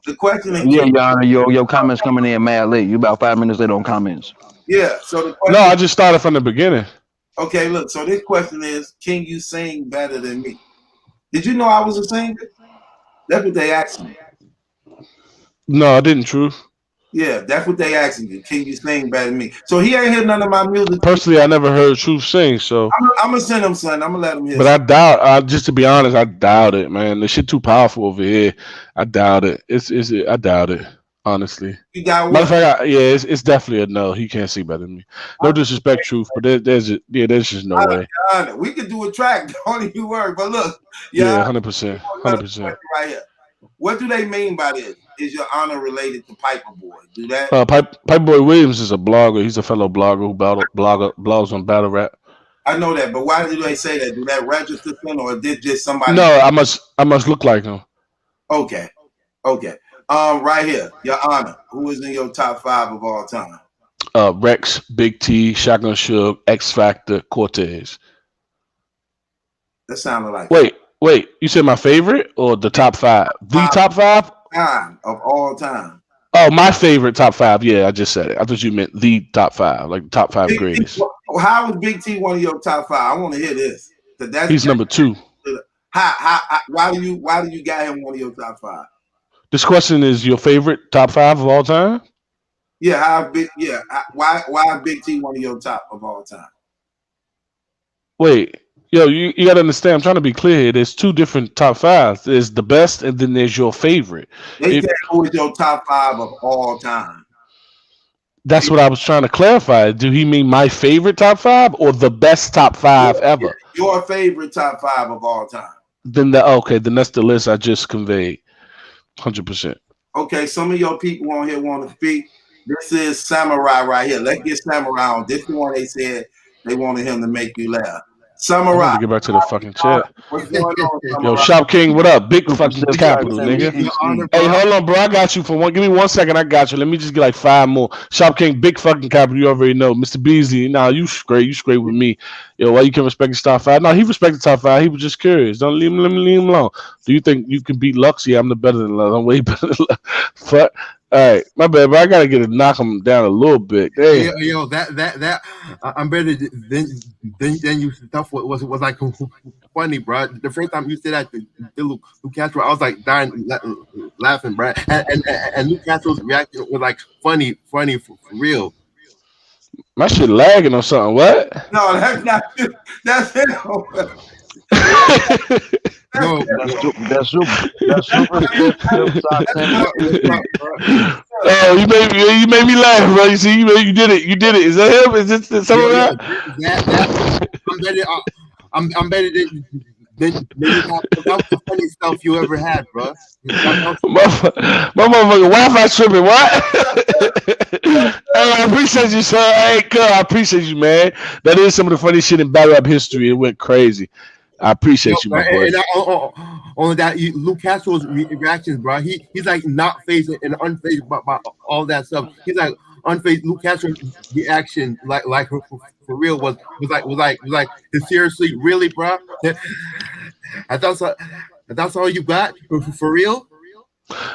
The question is, your comments coming in mad late. You about 5 minutes late on comments. Yeah. So the question, no, I just started from the beginning. Okay, look. So this question is, can you sing better than me? Did you know I was a singer? That's what they asked me. No, I didn't, True. Yeah, that's what they asking you. Can you sing better than me? So he ain't heard none of my music. Personally, I never heard Truth sing, so I'm gonna send him, son. I'm gonna let him hear. But I doubt. Just to be honest, I doubt it, man. The shit too powerful over here. I doubt it. I doubt it. Honestly, you got matter of fact, it's definitely a no. He can't see better than me. No disrespect, Truth, but there's just no way. We could do a track, don't even worry. But look, 100%. Right here. What do they mean by this? Is your honor related to Piper Boy? Do that? Piper Boy Williams is a blogger. He's a fellow blogger who blogs on battle rap. I know that, but why do they say that? Do that register thing, or did just somebody? No, I must look like him. Okay. Right here, your honor. Who is in your top 5 of all time? Rex, Big T, Shotgun Suge, X Factor, Cortez. That sounded like. Wait. You said my favorite or the top 5? The top 5 of all time. Oh, my favorite top 5. Yeah, I just said it. I thought you meant the top 5, like top 5 greatest. How is Big T one of your top 5? I want to hear this. He's number 2. Why do you got him one of your top 5? This question is your favorite top 5 of all time? Yeah, why Big T one of your top of all time? Wait, yo, you gotta understand. I'm trying to be clear here. There's 2 different top 5s. There's the best, and then there's your favorite. They said who is your top 5 of all time? That's what I was trying to clarify. Do he mean my favorite top 5 or the best top 5 ever? Your favorite top 5 of all time. Then that's the list I just conveyed. 100%. Okay, some of your people on here want to speak. This is Samurai right here. Let's get Samurai on. This is the one they said they wanted him to make you laugh. Samurai. I need to get back to the fucking chat. What's going on, Yo, Samurai? Shop King, what up? Big fucking Super capital, Saiyan nigga. PC. Hey, hold on, bro. I got you for one. Give me 1 second. I got you. Let me just get like 5 more. Shop King, big fucking capital. You already know. Mr. Beasley, nah, you straight. You straight with me. Yo, why you can't respect the top 5? No, he respected top 5. He was just curious. Don't leave him alone. Do you think you can beat Lux? Yeah, I'm the better than Lux. I'm way better than Lux. Fuck. All right, my bad, but I gotta get to knock him down a little bit. Damn. Yo, that I'm better than you. Stuff was like funny, bro. The first time you said that to Luke Castro, I was like dying laughing, bro. And Luke Castro's reaction was like funny for real. My shit lagging or something. What? No, that's not. That's him. No, That's super Oh, you made me laugh, bro. You see, you did it. You did it. Is that him? Is this some of that? I'm better than the funny stuff you ever had, bro. My motherfucking Wi-Fi tripping. What? Hey, I appreciate you, sir. Hey, cuz, I appreciate you, man. That is some of the funny shit in battle rap history. It went crazy. I appreciate you, my boy. And on that, Luke Castro's reactions, bro. He's like not phased and unfazed by all that stuff. He's like unfazed. Luke Castro's reaction, like for real, was like seriously, really, bro. That's all you got for real.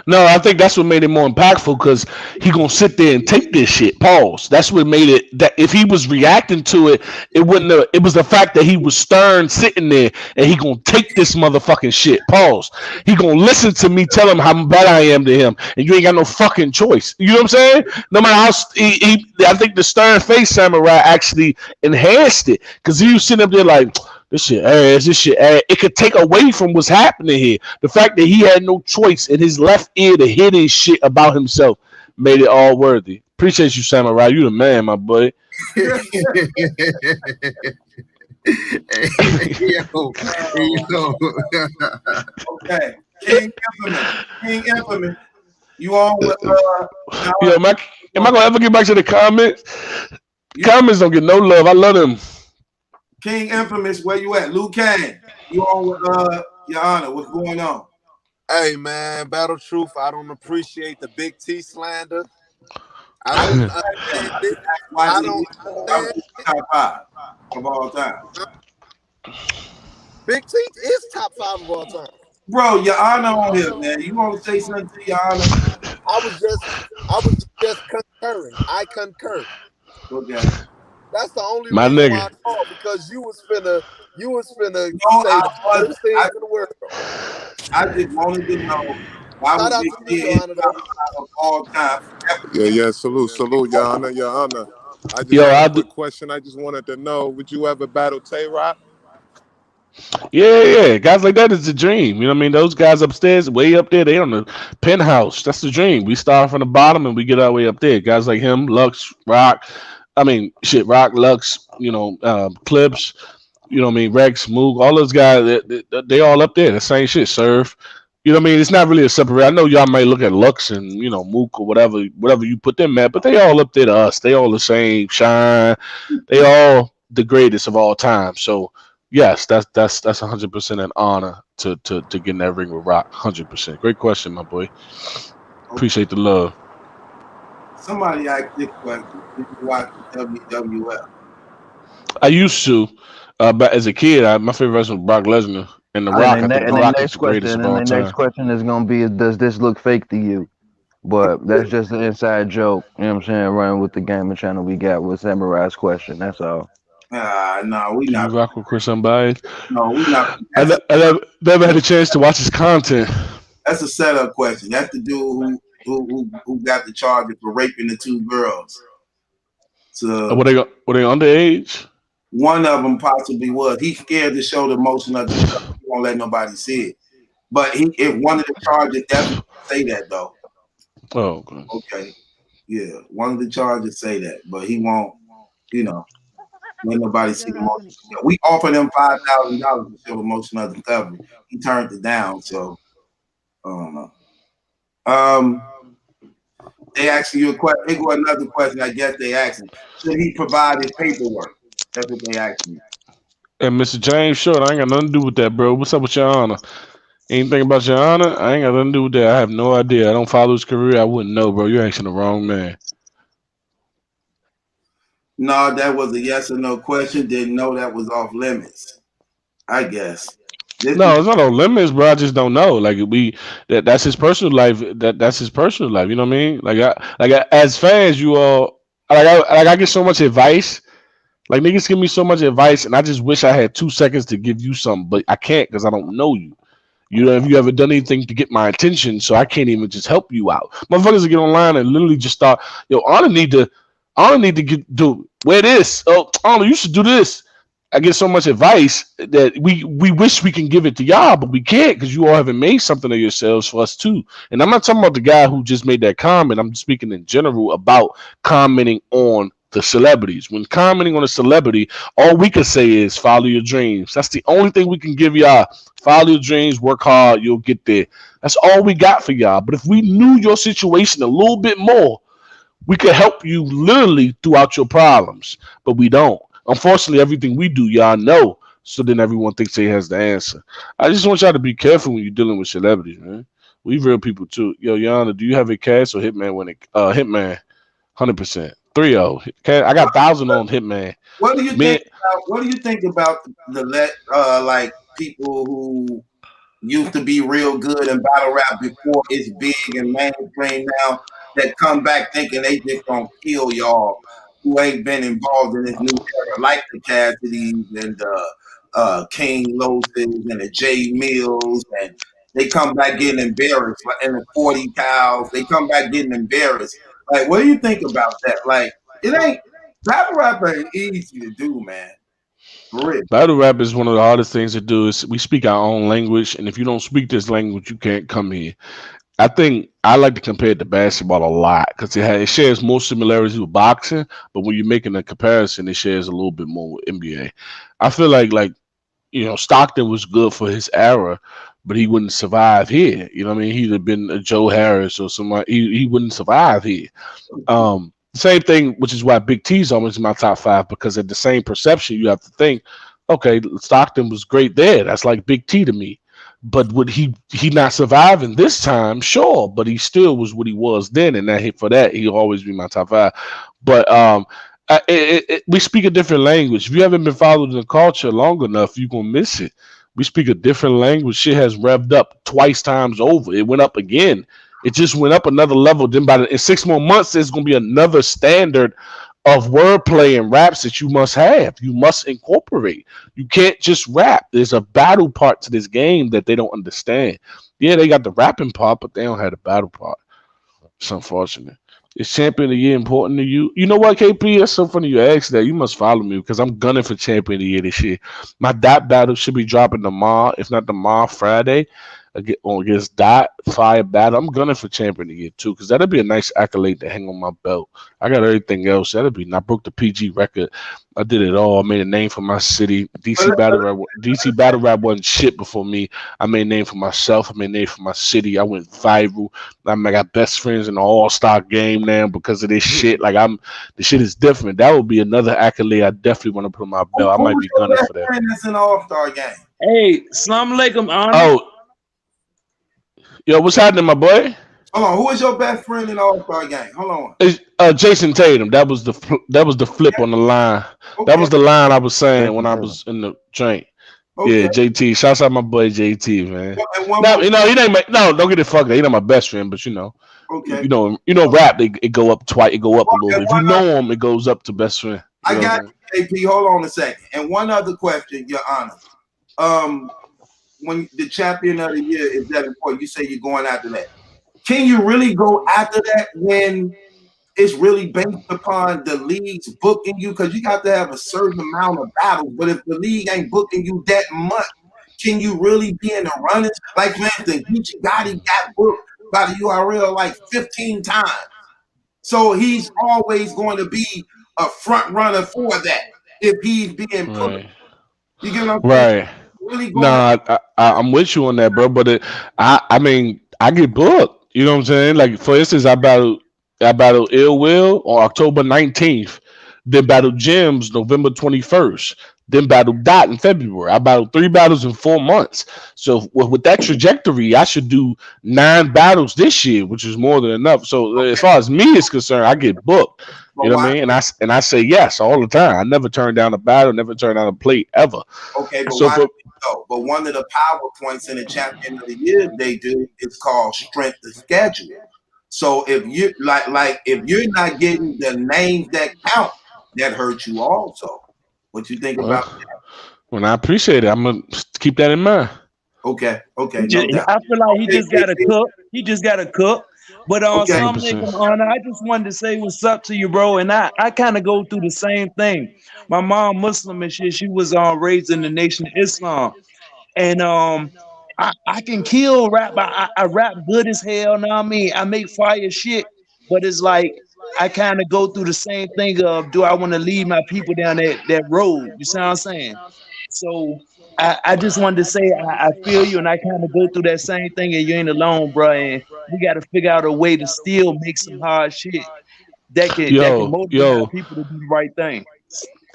No, I think that's what made it more impactful because he gonna sit there and take this shit. Pause. That's what made it. That if he was reacting to it, it wouldn't. It was the fact that he was stern, sitting there, and he gonna take this motherfucking shit. Pause. He gonna listen to me tell him how bad I am to him, and you ain't got no fucking choice. You know what I'm saying? No matter how I think the stern face samurai actually enhanced it because he was sitting up there like. This shit ass, this shit ass. It could take away from what's happening here. The fact that he had no choice in his left ear to hear this shit about himself made it all worthy. Appreciate you, Samurai. You the man, my boy. Yo. Okay, King Infamous. You on with Yo, am I gonna ever get back to the comments? Comments don't get no love. I love them. King Infamous, where you at? Luke Kane, you on with Your Honor? What's going on? Hey man, Battle Truth. I don't appreciate the Big T slander. I don't Top 5 of all time. Big T is top 5 of all time. Bro, Your Honor on here, man. You want to say something to Your Honor? I was just concurring. I concur. Okay. That's the only My reason nigga. why I called, because you was finna No, say the first thing in the world. I just wanted to know why Shout out would to Big you, T Your is Honor, top though. 5 of all time? Yeah, salute, Your Honor, Your Honor. I just Yo, had a quick question. I just wanted to know, would you ever battle Tay-Rock? Yeah. Guys like that is the dream. You know what I mean? Those guys upstairs, way up there, they on the penthouse. That's the dream. We start from the bottom and we get our way up there. Guys like him, Lux, Rock. I mean, shit, Rock, Lux, Clips, you know what I mean, Rex, Moog, all those guys, they all up there. The same shit, Surf. You know what I mean? It's not really a separate. I know y'all might look at Lux and, Mook or whatever you put them at, but they all up there to us. They all the same. Shine. They all the greatest of all time. So, yes, that's 100% an honor to get in that ring with Rock. 100%. Great question, my boy. Appreciate the love. Somebody asked this question. Did you watch the WWF? I used to, but as a kid, my favorite wrestler was Brock Lesnar and The Rock. I think The Rock is the greatest of all the time. next question is gonna be, does this look fake to you? But that's just an inside joke. You know what I'm saying? Running with the gaming channel we got with Samurai's question. That's all. No, we Do not. you rock with Chris Unbiased? No, we not. I never had a chance to watch his content. That's a setup question. That's the dude who got the charge for raping the 2 girls. So Were they underage? one of them possibly was. He's scared to show the emotion of the stuff. He won't let nobody see it. But if one of the charges definitely say that though. Oh, okay. Okay. Yeah. One of the charges say that, but he won't, let nobody see the motion. We offered him $5,000 to show the motion of the cover. He turned it down, so I don't know. They ask you a question. They go another question. I guess they asked him. Should he provide his paperwork? That's what they asked me. And Mr. James Short, I ain't got nothing to do with that, bro. What's up with your honor? Anything about your honor? I ain't got nothing to do with that. I have no idea. I don't follow his career. I wouldn't know, bro. You're asking the wrong man. No, that was a yes or no question. Didn't know that was off limits. I guess. No, it's not on limits, bro. I just don't know. Like that's his personal life. That's his personal life. You know what I mean? As fans, you all I get so much advice. Like niggas give me so much advice, and I just wish I had 2 seconds to give you something, but I can't because I don't know you. You know, if you ever done anything to get my attention, so I can't even just help you out. Motherfuckers will get online and literally just start, yo, I don't need to do wear this. Oh, Honor, you should do this. I get so much advice that we wish we can give it to y'all, but we can't because you all haven't made something of yourselves for us too. And I'm not talking about the guy who just made that comment. I'm speaking in general about commenting on the celebrities. When commenting on a celebrity, all we can say is follow your dreams. That's the only thing we can give y'all. Follow your dreams, work hard, you'll get there. That's all we got for y'all. But if we knew your situation a little bit more, we could help you literally throughout your problems. But we don't. Unfortunately, everything we do, y'all know. So then everyone thinks they has the answer. I just want y'all to be careful when you're dealing with celebrities, man. We real people too. Yo, Yana, do you have a cash or Hitman when it Hitman? 100%. 3-0. I got 1,000 on Hitman. What do you think about the like people who used to be real good in battle rap before it's big and mainstream now that come back thinking they just gonna kill y'all who ain't been involved in this new era, like the Cassidys and the King Loses and the J Mills, and they come back getting embarrassed, and the 40 Cows, they come back getting embarrassed. Like, what do you think about that? Like, it ain't battle rap ain't easy to do, man. For real. Battle rap is one of the hardest things to do. Is we speak our own language, and if you don't speak this language, you can't come here. I think I like to compare it to basketball a lot because it shares more similarities with boxing, but when you're making a comparison, it shares a little bit more with NBA. I feel like Stockton was good for his era, but he wouldn't survive here. You know what I mean? He'd have been a Joe Harris or somebody. He wouldn't survive here. Same thing, which is why Big T's always in my top 5, because at the same perception, you have to think, okay, Stockton was great there. That's like Big T to me. But would he not surviving this time? Sure, but he still was what he was then, and for that, he'll always be my top 5. But we speak a different language. If you haven't been followed in the culture long enough, you're gonna miss it. We speak a different language. Shit has revved up twice times over. It went up again. It just went up another level. Then in 6 more months, there's going to be another standard of wordplay and raps that you must have. You must incorporate. You can't just rap. There's a battle part to this game that they don't understand. Yeah, they got the rapping part, but they don't have the battle part. It's unfortunate. Is Champion of the Year important to you? You know what, KP? That's so funny you asked that. You must follow me because I'm gunning for Champion of the Year this year. My dot battle should be dropping tomorrow, if not tomorrow, Friday. Against Dot Fire Battle. I'm gunning for Champion of the Year too, because that'd be a nice accolade to hang on my belt. I got everything else. That'd be. I broke the PG record. I did it all. I made a name for my city. DC Battle Rap wasn't shit before me. I made a name for myself. I made a name for my city. I went viral. I got best friends in the All-Star game now because of this shit. Like the shit is different. That would be another accolade I definitely want to put on my belt. I might be gunning for that. That's an All-Star game. Hey, Assalamu alaikum, Honor. Oh. Yo, what's happening, my boy? Hold on, who is your best friend in the All-Star game? Hold on. It's, Jason Tatum. That was the flip on the line. Okay. That was the line I was saying when I was in the train. Okay. Yeah, JT. Shouts out my boy JT, man. Now, he ain't don't get it fucked up. He not my best friend, but okay. You know, rap. It go up twice. It go up a little bit. If you know him, it goes up to best friend. I got you, JP. Hold on a second. And one other question, Your Honor. When the Champion of the Year is that important, you say you're going after that. Can you really go after that when it's really based upon the league's booking you? Because you got to have a certain amount of battles. But if the league ain't booking you that much, can you really be in the running? Like, for instance, Gucci Gotti got booked by the URL like 15 times. So he's always going to be a front runner for that if he's being booked. Right. You get what I'm saying? Right. Really I'm with you on that, bro. But I mean, I get booked. You know what I'm saying? Like, for instance, I battled Ill Will on October 19th. Then battled Gems November 21st. then battled Dot in February. I battled 3 battles in 4 months. So with that trajectory, I should do 9 battles this year, which is more than enough. So as far as me is concerned, I get booked. You know what I mean? And I say yes all the time. I never turn down a battle, never turn down a plate ever. Okay, but so why? But one of the PowerPoints in the Champion of the Year they do is called Strength of Schedule. So if you like if you're not getting the names that count, that hurts you also. What you think about that? Well, I appreciate it. I'm gonna keep that in mind. Okay, no doubt. I feel like he just got to cook. He just got to cook. But something, Honor, I just wanted to say what's up to you, bro. And I kind of go through the same thing. My mom Muslim and shit. She was raised in the Nation of Islam, and I can kill rap. I rap good as hell. Know what I mean? I make fire shit, but it's like I kind of go through the same thing of, do I want to lead my people down that road? You see what I'm saying? So I just wanted to say I feel you, and I kind of go through that same thing, and you ain't alone, bro. And we got to figure out a way to still make some hard shit that can motivate people to do the right thing.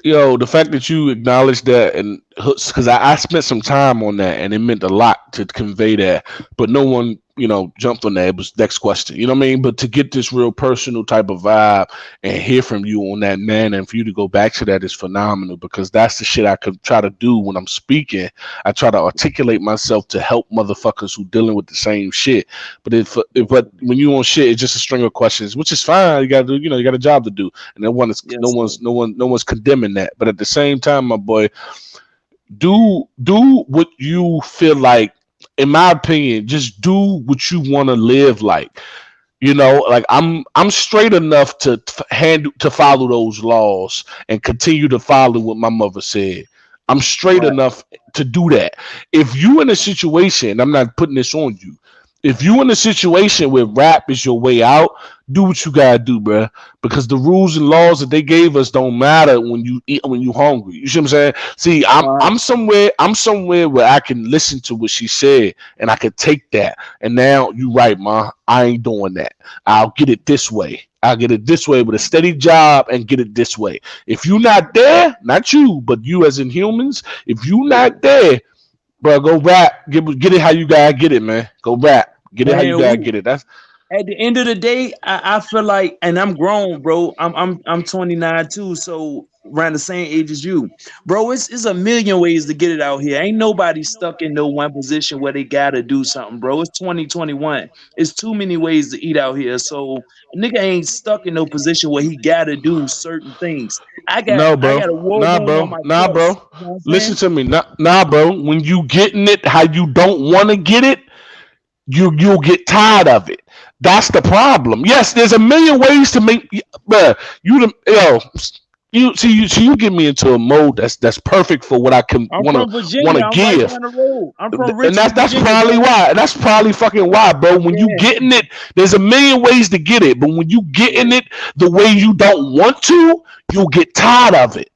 Yo, the fact that you acknowledged that, and because I spent some time on that, and it meant a lot to convey that, but no one, jumped on that. It was next question, you know what I mean? But to get this real personal type of vibe and hear from you on that, man, and for you to go back to that is phenomenal, because that's the shit I could try to do when I'm speaking. I try to articulate myself to help motherfuckers who dealing with the same shit. But but when you on shit, it's just a string of questions, which is fine. You got to do, you got a job to do, and no one's condemning that. But at the same time, my boy, do what you feel like. In my opinion, just do what you want to live like. Like I'm straight enough to follow those laws and continue to follow what my mother said. I'm straight enough to do that. If you in a situation, I'm not putting this on you. If you in a situation where rap is your way out, do what you gotta do, bro. Because the rules and laws that they gave us don't matter when you eat, when you hungry. You see what I'm saying? See, I'm somewhere where I can listen to what she said and I can take that. And now you right, ma. I ain't doing that. I'll get it this way. I'll get it this way with a steady job and get it this way. If you not there, not you, but you as in humans, if you not there, bro, go rap. Get it how you gotta get it, man. Go rap. Get it how you gotta get it. That's at the end of the day, I feel like, and I'm grown, bro. I'm 29 too, so around the same age as you, bro. It's a million ways to get it out here. Ain't nobody stuck in no one position where they gotta do something, bro. It's 2021. It's too many ways to eat out here. So a nigga ain't stuck in no position where he gotta do certain things. I got a war on my bro. Listen to me. Nah, bro. When you getting it how you don't want to get it, you'll get tired of it. That's the problem. Yes, there's a million ways to make, bruh. You get me into a mode that's perfect for what I can want to give. I'm from Richmond, and that's probably why. That's probably fucking why, bro. When you getting it, there's a million ways to get it, but when you getting it the way you don't want to, you'll get tired of it.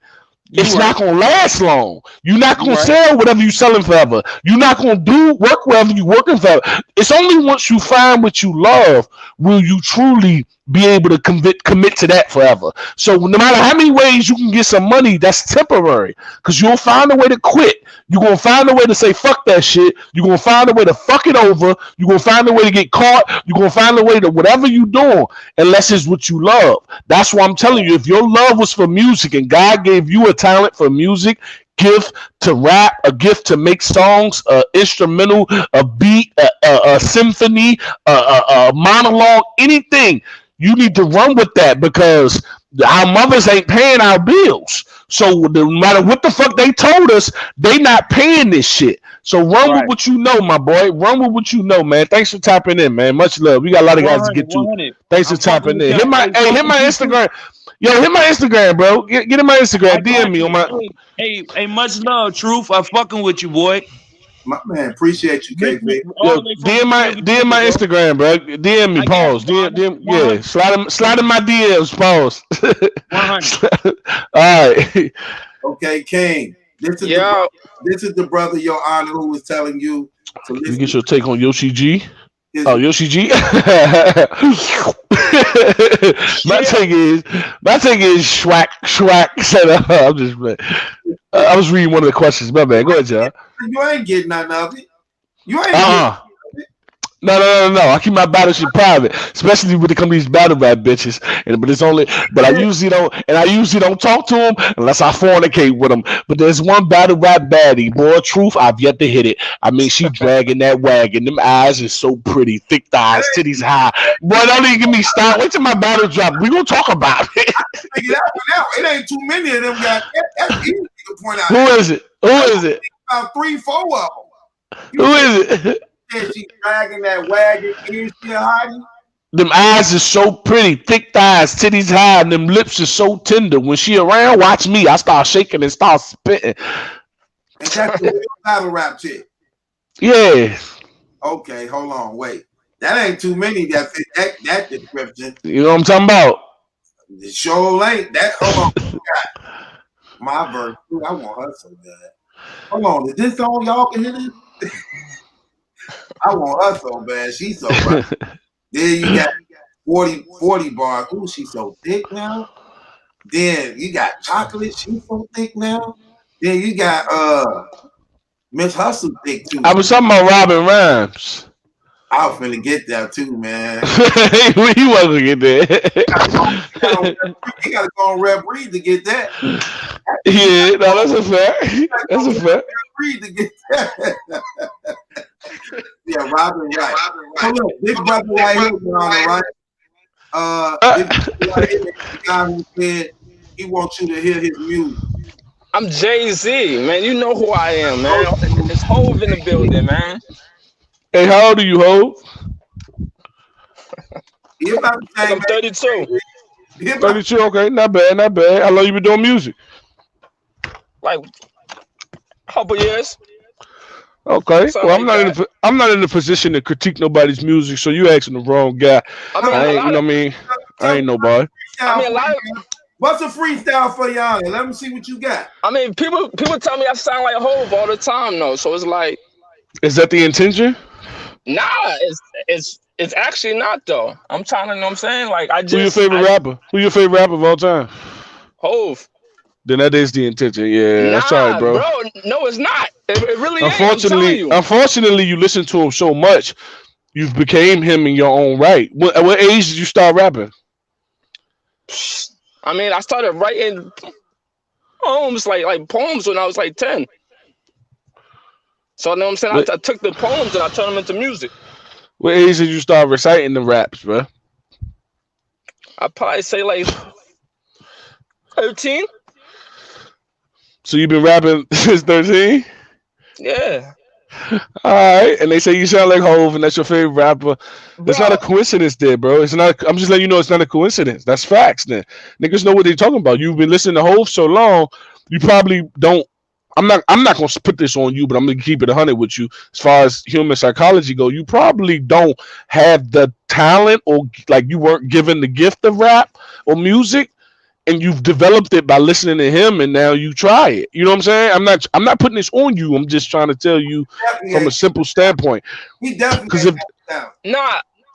It's not gonna last long. You're not gonna sell whatever you're selling forever. You're not gonna work wherever you're working forever. It's only once you find what you love will you truly be able to commit to that forever. So no matter how many ways you can get some money, that's temporary. Because you'll find a way to quit. You're gonna find a way to say fuck that shit. You're gonna find a way to fuck it over. You're gonna find a way to get caught. You're gonna find a way to whatever you doing, unless it's what you love. That's why I'm telling you, if your love was for music and God gave you a talent for music, gift to rap, a gift to make songs, instrumental, a beat, a symphony, a monologue, anything, you need to run with that, because our mothers ain't paying our bills. So no matter what the fuck they told us, they not paying this shit. So run with what you know, my boy. Run with what you know, man. Thanks for tapping in, man. Much love. We got a lot of guys to get to. Thanks for tapping in. Hit my Instagram. Yo, hit my Instagram, bro. Get in my Instagram. DM me on my. Hey, much love, Truth. I'm fucking with you, boy. My man, appreciate you, KV. Yo, DM my Instagram, bro. DM me, pause. DM, slide in my DMs, pause. 100. All right. Okay, King. This is the brother, Your Honor, who was telling you to listen. You get your take on Yoshi G. Yoshi G. my thing is Schwack said I'm just I was reading one of the questions. My bad. Go ahead, John. You ain't getting none of it. You ain't No. I keep my battle shit private, especially when it comes to these battle rap bitches. But I usually don't talk to them unless I fornicate with them. But there's one battle rap baddie, boy, truth, I've yet to hit it. I mean, she dragging that wagon. Them eyes is so pretty, thick thighs, titties high. Boy, don't even get me started. Wait till my battle drop. We gonna talk about it. It ain't too many of them guys. That's easy to point out. Who is it? About 3-4 of them. Who is it? She dragging that wagon. Is she a hottie? Them eyes is so pretty, thick thighs, titties high, and them lips is so tender. When she around, watch me. I start shaking and start spitting. And that's the real battle rap chick. Yeah. Okay, hold on, wait. That ain't too many that fit that description. You know what I'm talking about? The show ain't that. Hold on. My verse, I want her so bad. Hold on, is this song y'all can hear this? I want her so bad. She's so right. Then you got 40 bars. Ooh, she's so thick now. Then you got chocolate. She's so thick now. Then you got Miss Hustle thick too. I was talking about Robin Rhymes. I was finna get that too, man. You wasn't gonna get that. You gotta go on Rep Read to get that. Yeah, no, that's a fact. That's a fact. Read to get that. Yeah, Robin, right. So look, big brother right here, right? Big brother right here, the guy who said he wants you to hear his music. I'm Jay-Z, man. You know who I am, man. It's Hove in the building, man. Hey, how old are you, Hove? I'm 32. 32, okay, not bad. How long you been doing music? Like a couple years. Okay, well, I'm not in the position to critique nobody's music, so you asking the wrong guy. I ain't nobody. What's a freestyle for y'all? Let me see what you got. I mean, people tell me I sound like Hove all the time, though. So it's like, is that the intention? Nah, it's actually not though. I'm trying to know what I'm saying. Like Who your favorite rapper? Who your favorite rapper of all time? Hove. Then that is the intention. Yeah, that's all right, bro. No, it's not. It really Unfortunately, you listen to him so much, you've became him in your own right. What age did you start rapping? I mean, I started writing poems, like poems when I was like 10. So you know what I'm saying? I took the poems and I turned them into music. What age did you start reciting the raps, bro? I'd probably say like 13. So you've been rapping since 13? Yeah. All right, and they say you sound like Hove, and that's your favorite rapper. That's not a coincidence, there, bro. It's not. I'm just letting you know it's not a coincidence. That's facts. Then niggas know what they're talking about. You've been listening to Hove so long, you probably don't. I'm not gonna put this on you, but I'm gonna keep it 100 with you. As far as human psychology go, you probably don't have the talent, or like you weren't given the gift of rap or music, and you've developed it by listening to him, and now you try it. You know what I'm saying? I'm not putting this on you. I'm just trying to tell you from a simple standpoint. He definitely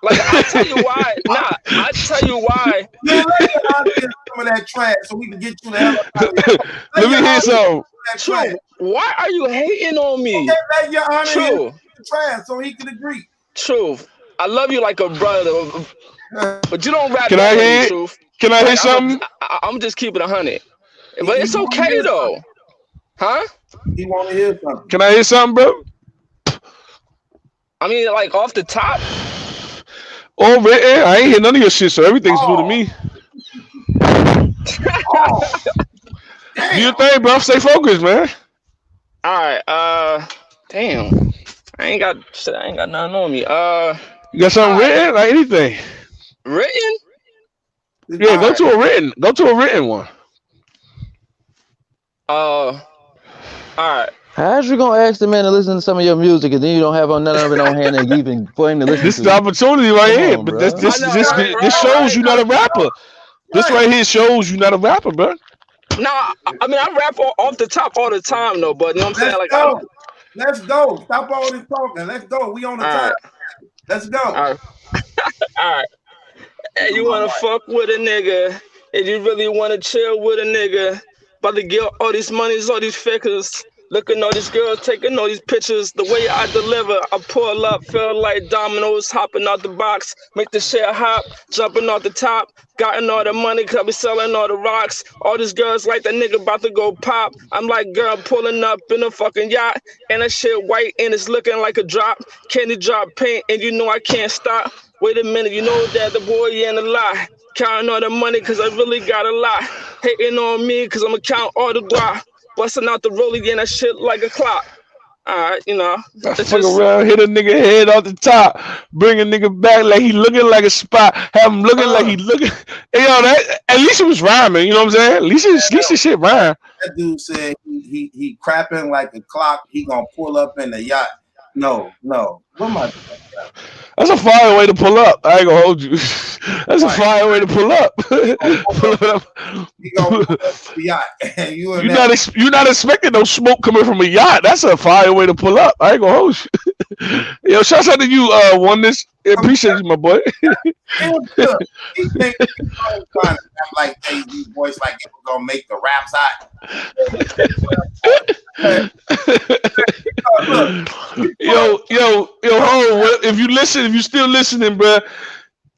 like I'll tell you why. I'll tell you why. Yeah, let some of that trash so we can get you the hell out of here. Let me hear some. True. Why are you hating on me? Let your honor True. The trash so he can agree. Truth. I love you like a brother, but you don't rap. Can I hear? Truth. Can I hear something? I'm just keeping 100. But it's okay though. Huh? He want to hear something. Can I hear something, bro? I mean, like off the top. Oh, man, I ain't hear none of your shit, so everything's new to me. Do your thing, bro. Stay focused, man. All right. Damn. I ain't got nothing on me. You got something written? Like anything? Written? Yeah, go to a written one. All right. How's you gonna ask the man to listen to some of your music and then you don't have none of it on hand and even for him to listen to? This is the opportunity right here, but this shows you not a rapper. This right here shows you not a rapper, bro. Nah, I mean I rap off the top all the time though, but you know what I'm saying? Let's go. Stop all this talking. Let's go. We on the top. Let's go. All right. Hey, you wanna fuck with a nigga, and you really wanna chill with a nigga. About to get all these monies, all these figures. Looking all these girls, taking all these pictures. The way I deliver, I pull up, feel like dominoes, hopping out the box, make the shit hop, jumping off the top. Gotten all the money, cause I be selling all the rocks. All these girls like that nigga about to go pop. I'm like, girl, pulling up in a fucking yacht, and that shit white, and it's looking like a drop. Candy drop paint, and you know I can't stop. Wait a minute, you know that the boy ain't a lie. Counting all the money, cause I really got a lot. Hating on me, cause I'ma count all the guap. Busting out the rollie and that shit like a clock. Alright, you know. Fuck around, hit a nigga head off the top, bring a nigga back like he looking like a spot, have him looking like he looking. Hey, yo, that at least it was rhyming, you know what I'm saying? At least the shit rhyme. That dude said he crapping like a clock. He gonna pull up in the yacht. No. What am I doing? That's a fire way to pull up. I ain't gonna hold you. That's a fire way to pull up. Pull it up. You gonna pull up the yacht. You're not expecting no smoke coming from a yacht. That's a fire way to pull up. I ain't gonna hold you. Yo, shouts out to you, One This. Appreciate you, my boy. He think he's trying to have like Jay-Z voice, like it was gonna make the raps hot. Yo, if you still listening, bro,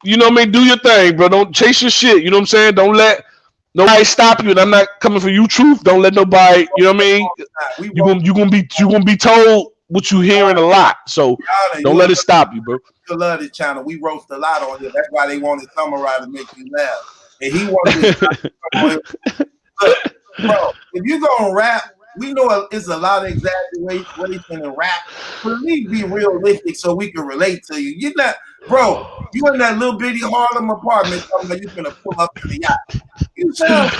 you know what I mean, do your thing, bro. Don't chase your shit, you know what I'm saying? Don't let nobody stop you, and I'm not coming for you, truth. Don't let nobody, you know what I mean? You gonna be told what you hearing a lot, so don't let it stop you, bro. I love this channel. We roast a lot on here. That's why they wanted Samurai to make you laugh. And he wanted to look, bro, if you gonna rap, we know it's a lot of exaggeration in rap, but at least be realistic so we can relate to you. You're not, bro, you in that little bitty Harlem apartment talking about you're gonna pull up in the yacht. You sound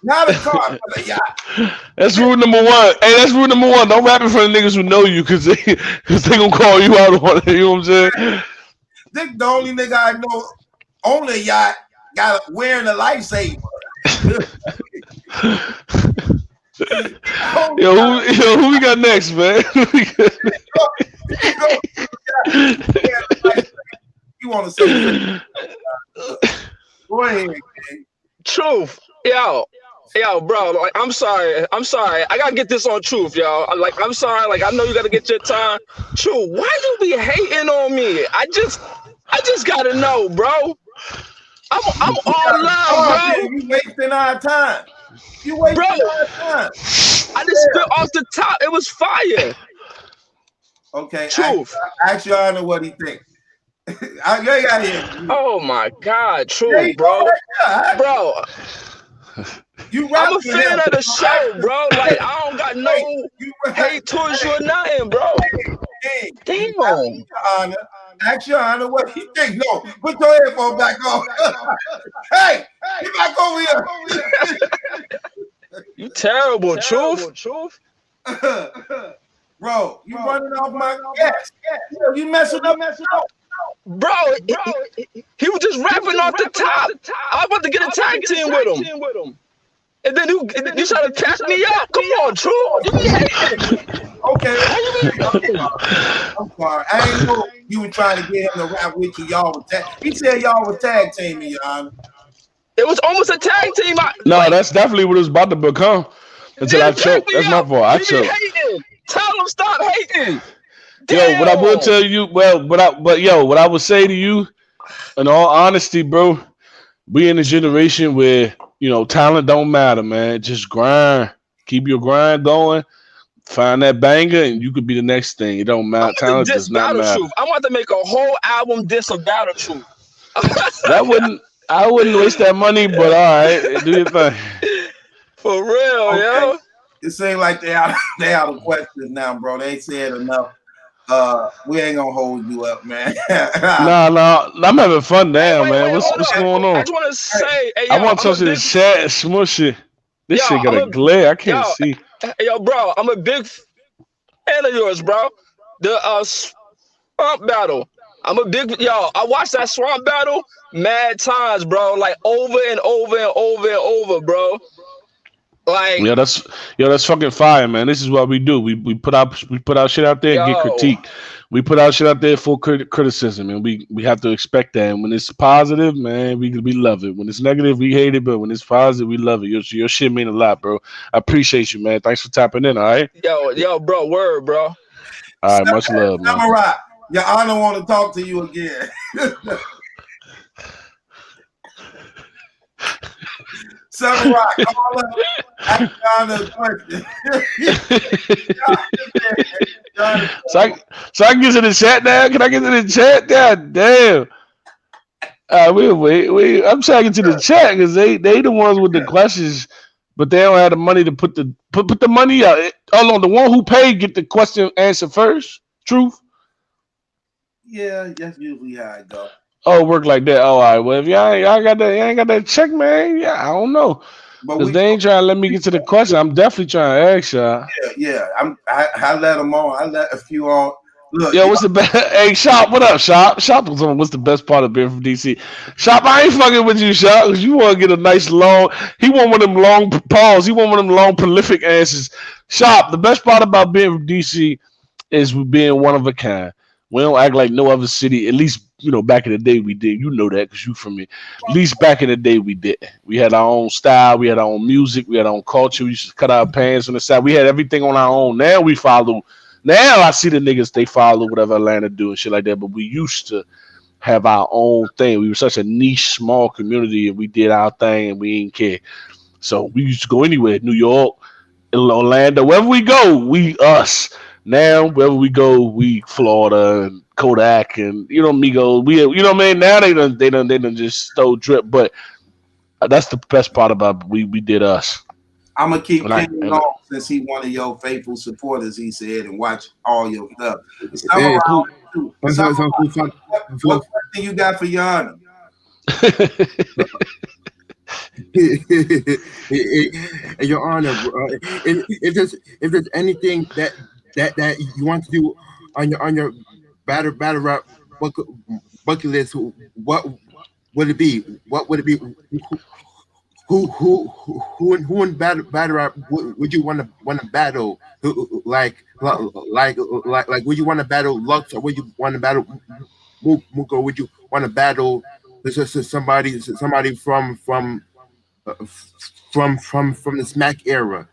not a car for the yacht. That's rule number one. Hey, that's rule number one. Don't rap in front of niggas who know you, cause they gonna call you out on it. You know what I'm saying? This the only nigga I know on the yacht got wearing a lifesaver. Who we got next, man? You want to say? Go ahead, man. Truth, yo, bro. Like, I'm sorry. I gotta get this on Truth, yo. Like, I'm sorry. Like, I know you gotta get your time. Truth, why you be hating on me? I just gotta know, bro. I'm all love, bro. You wasting our time. You wasting our time. I just spit off the top. It was fire. Okay. Truth. Ask your honor what he thinks. Oh my God, Truth, bro. Bro. I'm a fan of the show, bro. Like, I don't got no hate towards you or nothing, bro. Damn. Ask your honor what he thinks. No, put your headphone back on. Hey, get back over here. You terrible, Truth. Bro, you running off my gas. You messing up. Bro, he was just rapping off the top. I was about to get a tag team with him. And then you try to catch me up. Come on, True. You be hating. Okay. I'm sorry. I ain't know you were trying to get him to rap with you. Y'all was he said y'all was tag teaming, Your Honor. It was almost a tag team. No, that's definitely what it was about to become. Until I choked. That's my fault. I choked. Tell him stop hating. Yo, what I will tell you, what I would say to you, in all honesty, bro, we in a generation where, you know, talent don't matter, man. Just grind. Keep your grind going. Find that banger, and you could be the next thing. It don't matter. Talent does not matter. Truth. I want to make a whole album diss of Battle Truth. I wouldn't waste that money, but all right, do your thing. For real, yo. It seems like they out of questions now, bro. They ain't said enough. We ain't gonna hold you up, man. No, I'm having fun now, man. What's going on? I just want to say, hey, yo, I want to touch this chat, smush it. This shit got a glare. I can't see. Yo, bro, I'm a big fan of yours, bro. The swamp battle. I'm a big I watched that swamp battle mad times, bro. Like over and over and over and over, bro. Like that's fucking fire, man. This is what we do. We put our shit out there and get critiqued. we put our shit out there for criticism, and we have to expect that. And when it's positive, man, we love it. When it's negative, we hate it. But when it's positive, we love it. Your shit mean a lot, bro. I appreciate you, man. Thanks for tapping in. All right. Yo, bro, word, bro. All right, much love, man. Samurai, Your Honor, want to talk to you again. Samurai, call up. Ask Your Honor a question. So I can get to the chat now. Can I get to the chat? God damn. Wait. I'm trying to get to the chat because they the ones with the questions, but they don't have the money to put the money out. Hold on, the one who paid get the question answer first. Truth. Yeah, that's usually how it goes. Oh, work like that. Oh, all right. Well, if y'all ain't got that check, man. Yeah, I don't know. Because they ain't trying to let me get to the question. I'm definitely trying to ask y'all. Yeah. I let them on. I let a few on. Look, yo, what's the best? Hey, Shop, what up, Shop? Shop was on. What's the best part of being from DC? Shop, I ain't fucking with you, Shop, because you want to get a nice long. He want one of them long pause. He want one of them long prolific answers. Shop, the best part about being from DC is being one of a kind. We don't act like no other city. At least back in the day we did. You know that because you from me. At least back in the day we did. We had our own style. We had our own music. We had our own culture. We used to cut our pants on the side. We had everything on our own. Now we follow. Now I see the niggas, they follow whatever Atlanta do and shit like that. But we used to have our own thing. We were such a niche, small community, and we did our thing, and we didn't care. So we used to go anywhere, New York, Orlando, wherever we go, we us. Now wherever we go, we Florida and Kodak and Migos. We what I mean. Now they done just stole drip, but that's the best part about we did us. I'm gonna keep King on since he one of your faithful supporters. He said, and watch all your stuff. Hey, what question you got for Your Honor? Your Honor, if there's anything that you want to do on your battle rap bucket list, what would it be? What would it be? Who in battle rap would you want to battle? Like would you want to battle Lux, or would you want to battle Mook, or would you want to battle somebody from the Smack era?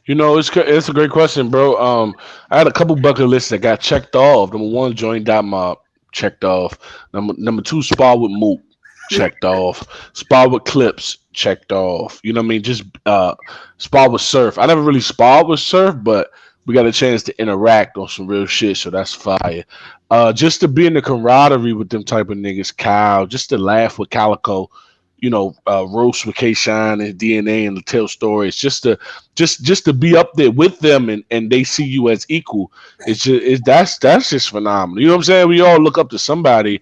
It's a great question, bro. I had a couple bucket lists that got checked off. Number one, join Dot Mob, checked off. Number two, spar with Mook, checked off. Spar with Clips, checked off. You know what I mean? Just spar with Surf. I never really sparred with Surf, but we got a chance to interact on some real shit, so that's fire. Just to be in the camaraderie with them type of niggas, Kyle, just to laugh with Calico, roast with K-Shine and DNA and to tell stories, just to be up there with them and they see you as equal. That's just phenomenal. You know what I'm saying? We all look up to somebody,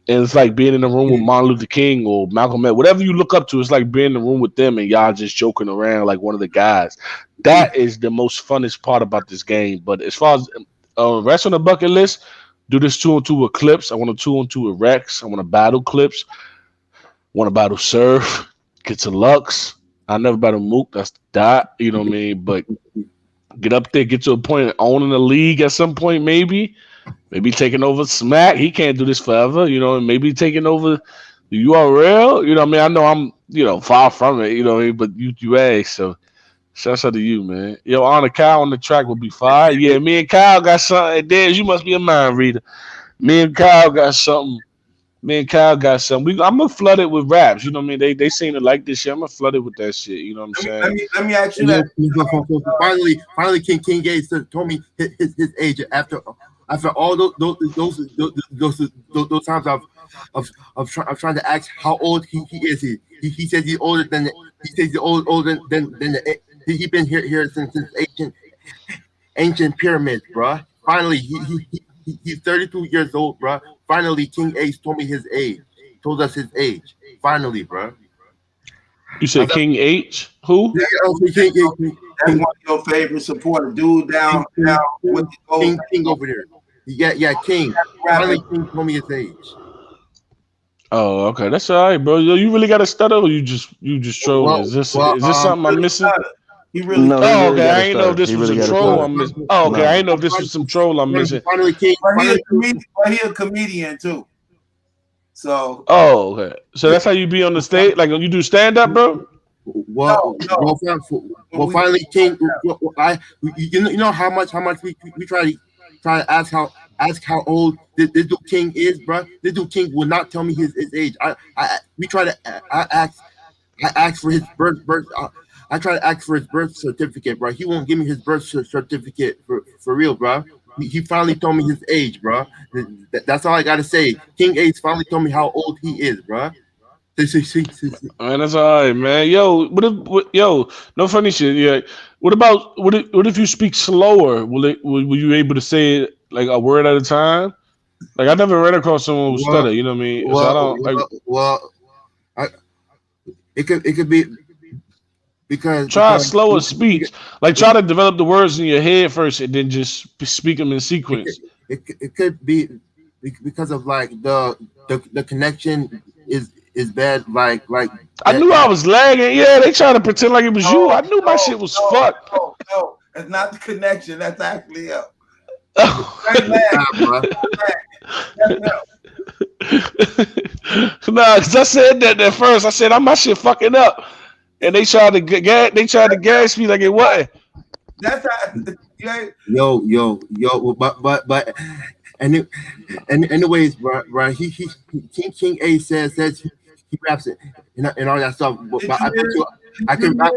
and it's like being in the room with Martin Luther King or Malcolm X, whatever you look up to. It's like being in the room with them and y'all just joking around like one of the guys. That is the most funnest part about this game. But as far as rest on the bucket list, do this 2-on-2 with Clips. I want to 2-on-2 with Rex. I want to battle Clips. Want to battle Surf, get to Lux. I never battle Mook. That's the Dot. You know what I mean? But get up there, get to a point of owning the league at some point, maybe taking over Smack. He can't do this forever, and maybe taking over the URL. You know what I mean? I know I'm, far from it, what I mean? But you asked, so shouts out to you, man. Yo, Honor Kyle on the track will be fire. Yeah, me and Kyle got something. Dez, you must be a mind reader. Me and Kyle got something. I'm gonna flood it with raps. You know what I mean? They seem to like this shit. I'm gonna flood it with that shit. You know what I'm saying? Let me ask you that. Finally, King Gates told me his age after all those times of trying to ask how old he is. He says he's older than he's been here since ancient pyramids, bro. Finally, he's 32 years old, bro. Finally, King Ace told us his age. Finally, bro. You said King H? Who? Yeah, King H. That's one of your favorite supporters, dude down with the gold. King over there. Yeah, King. Finally, King told me his age. Oh, okay, that's all right, bro. You really got to stutter, or you just trolling? Is this something I'm missing? He really. No, he Oh, really okay. got I it ain't know if started. this He was really a got it troll started. I'm missing. Oh, okay. I No. ain't know if this was some troll I'm missing. Finally king. But he a comedian too. So Oh, okay. So that's how you be on the stage? Like you do stand up, bro? Well, finally, King. You know how much we try to ask how old this dude King is, bro. This dude King will not tell me his age. We try to I ask for his birth. I try to ask for his birth certificate, bro. He won't give me his birth certificate for real, bro. He finally told me his age, bro. That's all I gotta say. King Ace finally told me how old he is, bro. Man, that's all right, man. Yo, no funny shit. Yeah. What if you speak slower? Will you able to say it like a word at a time? Like I never ran across someone who stutter. You know what I mean? So I don't like. It could be because Try a slower speech. Like try to develop the words in your head first, and then just speak them in sequence. It could be because of like the connection is bad. Like I knew I was lagging. Yeah, they trying to pretend like it was you. I knew my shit was fucked. No, it's not the connection. That's actually up. Nah, because I said that at first. I said, my shit fucking up. And they tried to gas me like it wasn't. That's how, yo, but and anyways, bro, King A says he raps it and all that stuff. But I can rap.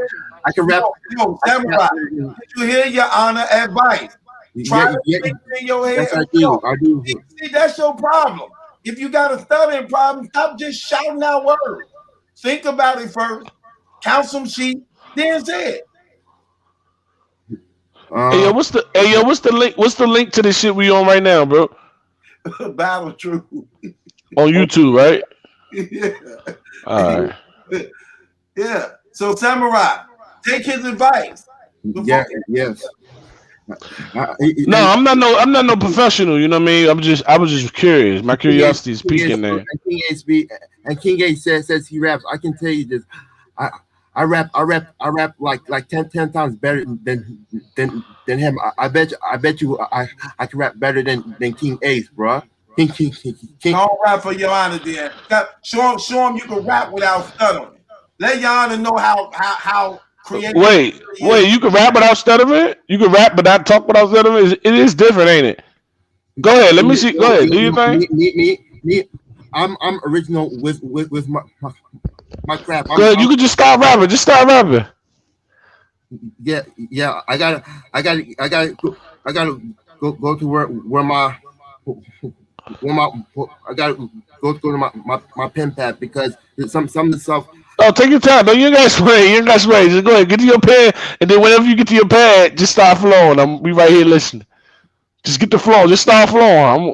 Yo, Samurai, did you hear your honor advice? Try to think in your head. Yes, I do. See, that's your problem. If you got a stuttering problem, stop just shouting out words. Think about it first. Count some sheep, then say it. Hey yo, what's the link? What's the link to this shit we on right now, bro? Battle Truth. On YouTube, right? Yeah. All right. Yeah. So Samurai, take his advice. Yes. No, I'm not no professional. You know what I mean? I was just curious. My curiosity is peaking there. King A says he raps. I can tell you this. I rap like 10 times better than him. I bet you I can rap better than King Ace, bro. King. Don't rap for your honor, then. Show him you can rap without stuttering. Let your honor know how creative. Wait, you can rap without stuttering? You can rap but not talk without stuttering? It is different, ain't it? Go ahead, let me see. Go ahead, do your thing. Me. I'm original with my crap. Go ahead, you can just start rapping. Just start rapping. Yeah. I gotta go to where my I gotta go to my pen pad because some of the stuff. Oh, take your time. No, you ain't got to spray. Just go ahead, get to your pen, and then whenever you get to your pad, just start flowing. We right here listening. Just get the flow. Just start flowing.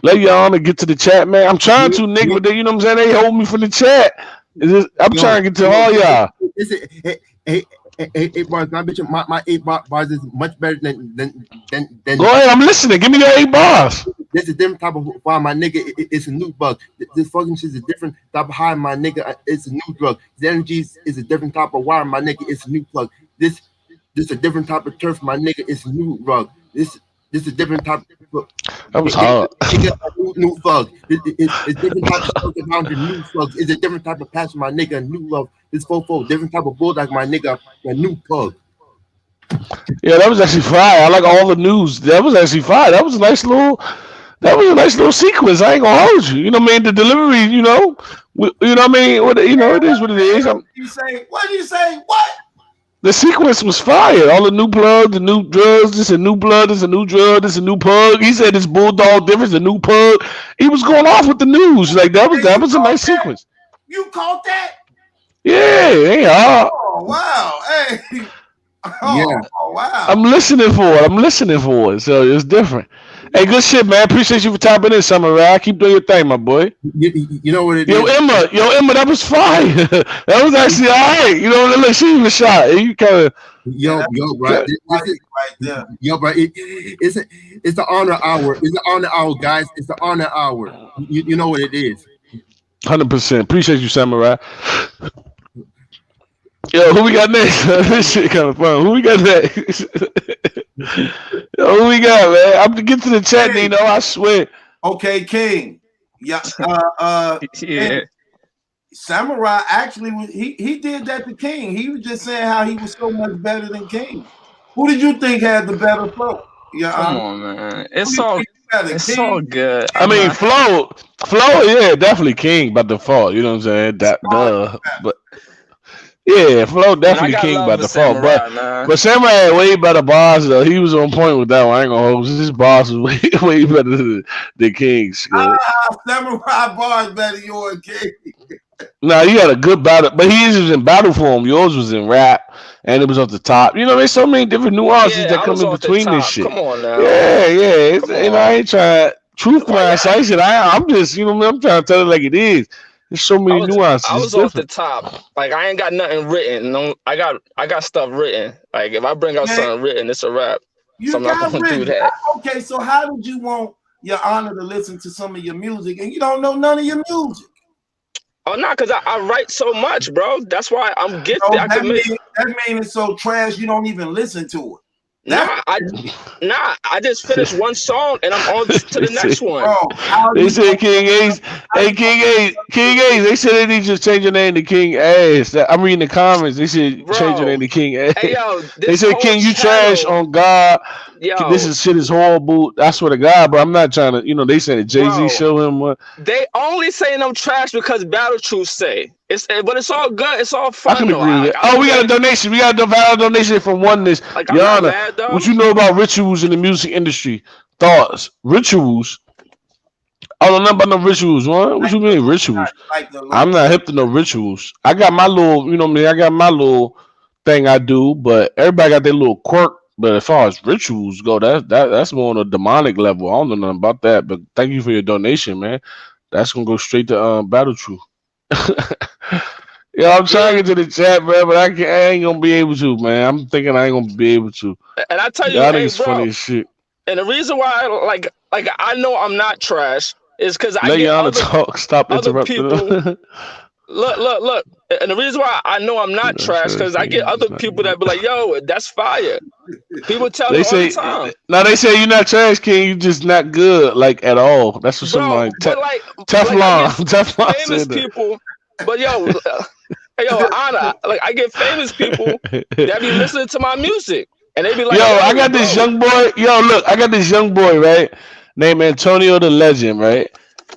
Let your honor get to the chat, man. I'm trying to, Nick, but they, you know what I'm saying? They hold me from the chat. I'm trying to get to all y'all. Eight bars. I bet you my 8 bars is much better than. Go ahead, I'm listening. Give me your 8 bars. This is a different type of fire, my nigga. It's a new bug. This fucking shit is a different type of high, my nigga. It's a new drug. The energy is a different type of wire, my nigga. It's a new plug. This a different type of turf, my nigga. It's a new rug. This is a different type of. That was hard. New thug. It's different type of stuff around the new thugs. It's a different type of passion, my nigga. A new love. It's fofo. Different type of bulldog, my nigga. A new pug. Yeah, that was actually fire. I like all the news. That was actually fire. That was a nice little sequence. I ain't gonna hold you. You know what I mean? The delivery, you know what I mean? It is what it is. What do you say? What? The sequence was fire. All the new blood, the new drugs. This a new blood. This a new drug. This a new pug. He said this bulldog difference. A new pug. He was going off with the news. Like that was a nice sequence. You caught that? Yeah, it ain't hard. Oh wow! Hey. Oh wow! I'm listening for it. So it's different. Hey, good shit, man. Appreciate you for tapping in, Samurai. Keep doing your thing, my boy. You know what it is? Yo, Emma, that was fire. That was actually all right. You know, look, she was shot. You kind of bro. It's the honor hour. It's the honor hour, guys. It's the honor hour. You know what it is. 100%. Appreciate you, Samurai. Yo, who we got next? This shit kind of fun. Who we got next? Yo, who we got, man? I'm to get to the chat, Nino. I swear. Okay, King. Yeah. Yeah. Samurai actually he did that to King. He was just saying how he was so much better than King. Who did you think had the better flow? Yeah, Come on, man. It's all good. I mean, flow, yeah, definitely King by default. You know what I'm saying? That but yeah, flow definitely King by default. But Samurai had way better bars though. He was on point with that one. I ain't gonna hold. His bars was way better than King's. Samurai bars better than yours, King. Nah, you had a good battle, but his was in battle form. Yours was in rap, and it was off the top. You know, there's so many different nuances that come in between this shit. Come on now. Yeah. It's, and I ain't trying truth crime slice it. I'm just, you know, I'm trying to tell it like it is. There's so many nuances. I was off the top. Like I ain't got nothing written. No, I got stuff written. Like if I bring out something written, it's a rap. So I'm not gonna do that. Okay, so how did you want Your Honor to listen to some of your music and you don't know none of your music? Oh no, because I write so much, bro. That's why I'm gifted. So that means it's so trash you don't even listen to it. I just finished one song and I'm on to the next one. Bro, they said King Ace. Hey, King Ace. They said they need to change your name to King Ace. I'm reading the comments. They said change your name to King Ace. Hey, yo, they said King, you trash on God. Yo, this shit is horrible. I swear to God, but I'm not trying to. You know, they said Jay-Z show him what. They only saying I'm trash because Battle Truth say but it's all good. It's all fun. I can agree with that. We got a donation. We got a valid donation from Oneness. Your Honor, what you know about rituals in the music industry? Thoughts? Rituals? I don't know about no rituals. What you mean rituals? I'm not hip to no rituals. I got my little, you know what I mean? I got my little thing I do, but everybody got their little quirk. But as far as rituals go, that's more on a demonic level. I don't know nothing about that. But thank you for your donation, man. That's gonna go straight to Battle Truth. Yeah, I'm trying to get to the chat, man, but I ain't gonna be able to, man. I'm thinking I ain't gonna be able to. And I tell you, y'all niggas funny as shit. And the reason why, like I know I'm not trash is because I let get other talk. Stop interrupting. People. Look. And the reason why I know I'm not trash because I get other people that be like, "Yo, that's fire." People tell me all the time. No, they say you're not trash, King. You just not good, like at all. That's what somebody Teflon famous people. But yo, Anna, like I get famous people that be listening to my music, and they be like, "Yo, I got this young boy. Yo, look, I got this young boy, right? Named Antonio the Legend, right?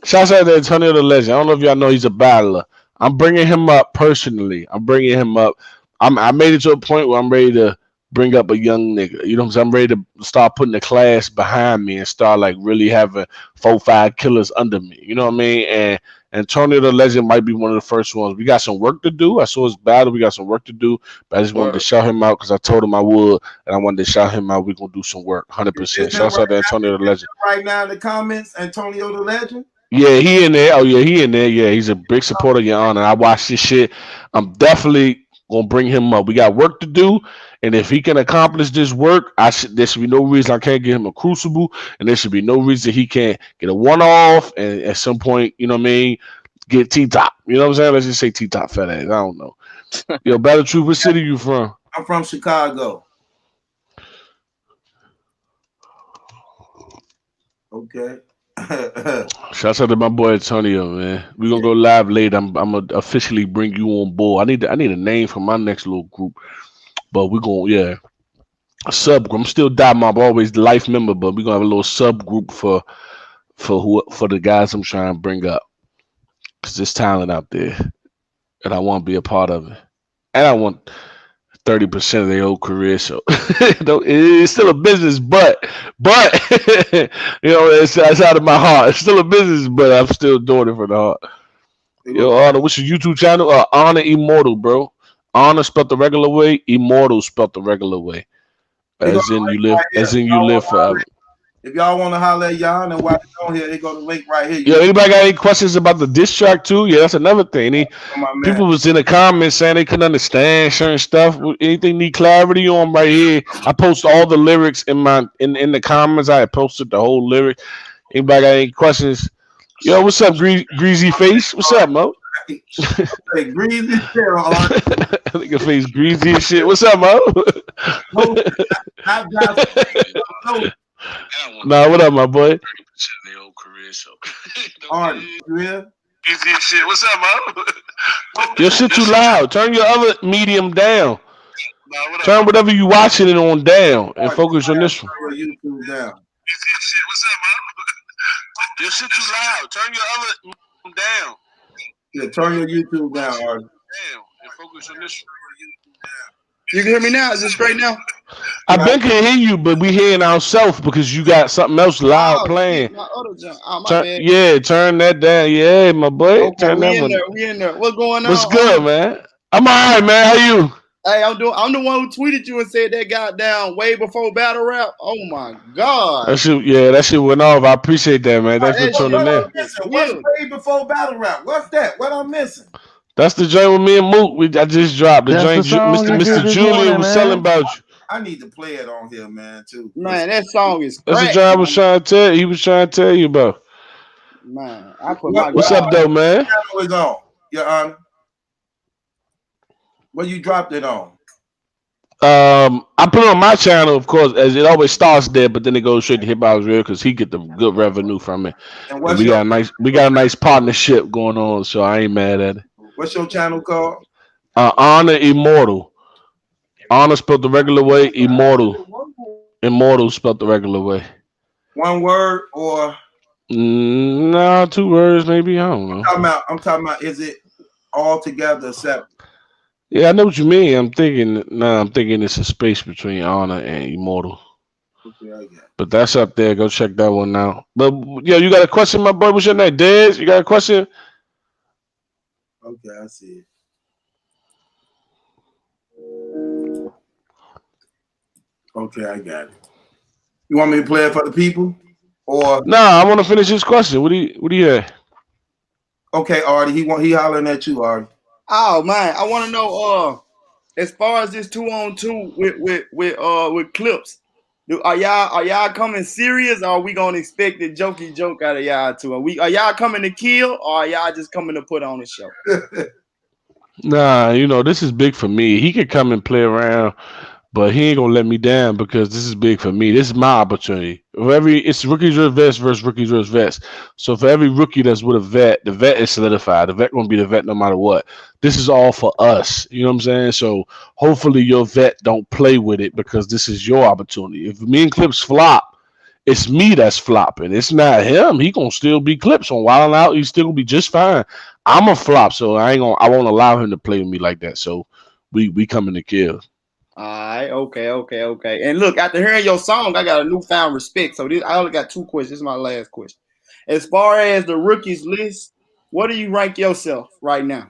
Shouts out to Antonio the Legend. I don't know if y'all know he's a battler. I'm bringing him up personally. I'm bringing him up. I made it to a point where I'm ready to bring up a young nigga. You know what I'm saying? I'm ready to start putting the class behind me and start like really having 4-5 killers under me. You know what I mean? And Antonio the Legend might be one of the first ones. We got some work to do. I saw his battle. We got some work to do. But I just wanted to shout him out because I told him I would. And I wanted to shout him out. We're going to do some work. 100%. Shouts out to Antonio the Legend. Right now in the comments, Antonio the Legend? Yeah, he in there. Oh, yeah, he in there. Yeah, he's a big supporter of Your Honor. I watch this shit. I'm definitely going to bring him up. We got work to do. And if he can accomplish this work, there should be no reason I can't get him a crucible. And there should be no reason he can't get a one-off. And at some point, you know what I mean, get T-Top. You know what I'm saying? Let's just say T-Top fat ass. I don't know. Yo, Battle Truth, what city you from? I'm from Chicago. Okay. Shouts out to my boy Antonio, man. We're gonna go live later. I'm gonna officially bring you on board. I need a name for my next little group. But we're gonna a subgroup. I'm still I'm always the life member, but we're gonna have a little subgroup for the guys I'm trying to bring up. Cause there's talent out there. And I want to be a part of it. And I want 30% of their whole career. So it's still a business, but you know, it's out of my heart. It's still a business, but I'm still doing it for the heart. Yo, Honor, what's your YouTube channel? Honor Immortal, bro. Honor spelled the regular way, Immortal spelled the regular way. As in you live forever. If y'all want to holler at y'all and watch it on here, they go the link right here. Yo, anybody got any questions about the diss track too? Yeah, that's another thing. People was in the comments saying they couldn't understand certain stuff. Anything need clarity on right here? I post all the lyrics in the comments. I posted the whole lyric. Anybody got any questions? Yo, what's up, Greasy Face? What's up, Mo? Hey, greasy shit, Art. Nigga face greasy and shit. What's up, Mo? Nah, what up, my boy? Art, you hear? Greasy and shit. What's up, Mo? Your shit too loud. Turn your other medium down. Turn whatever you watching it on down and focus on this one. Turn your YouTube down. What's up, Mo? Your shit too loud. Turn your other down. Yeah, turn your YouTube down, Art. And focus on this one. You can hear me now? Is it straight now? I been can hear you, but we hearing ourselves because you got something else loud playing. My other jump. Oh, my Turn, bad. yeah, turn that down. Yeah, my boy. Okay, Turn that we in one. there. We in there. What's going on? What's good, man? I'm all right, man. How you? Hey, I'm the one who tweeted you and said that got down way before battle rap. Oh my god. That shit went off. I appreciate that, man. Thanks for tuning in. What's way before battle rap? What's that? What I'm missing? That's the joint with me and Mook. I just dropped the joint. Mr. Julian was selling about you. I need to play it on here, man, too. Man, that song is That's crack, the joint I was trying to tell you. He was trying to tell you about. Man, I put What's up, though, man? What channel is on, Your Honor? What you dropped it on? I put it on my channel, of course, as it always starts there, but then it goes straight to Hip Hop's Real because he get the good revenue from it. And we got a nice partnership going on, so I ain't mad at it. What's your channel called? Honor Immortal. Honor spelled the regular way. Immortal. Immortal spelled the regular way. One word or? Nah, 2 words maybe. I don't know. I'm talking about. Is it all together separate? Yeah, I know what you mean. I'm thinking it's a space between Honor and Immortal. Okay, I got it. But that's up there. Go check that one out. But yo, you got a question, my boy? What's your name? Dez? You got a question? Okay, I see it. Okay, I got it. You want me to play it for the people? Or nah, I want to finish this question. What do you have? Okay, Artie, he hollering at you, Artie. Oh man, I want to know as far as this 2-on-2 with clips, are y'all coming serious or are we gonna expect a jokey joke out of y'all too? Are y'all coming to kill or are y'all just coming to put on a show? Nah, this is big for me. He could come and play around, but he ain't gonna let me down because this is big for me. This is my opportunity. It's rookies versus vets versus rookies versus vets. So for every rookie that's with a vet, the vet is solidified. The vet gonna be the vet no matter what. This is all for us. You know what I'm saying? So hopefully your vet don't play with it because this is your opportunity. If me and Clips flop, it's me that's flopping. It's not him. He gonna still be Clips on Wild 'N Out. He's still gonna be just fine. I'm a flop, so I won't allow him to play with me like that. So we coming to kill. All right, okay. And look, after hearing your song, I got a newfound respect. So I only got 2 questions. This is my last question. As far as the rookies list, what do you rank yourself right now?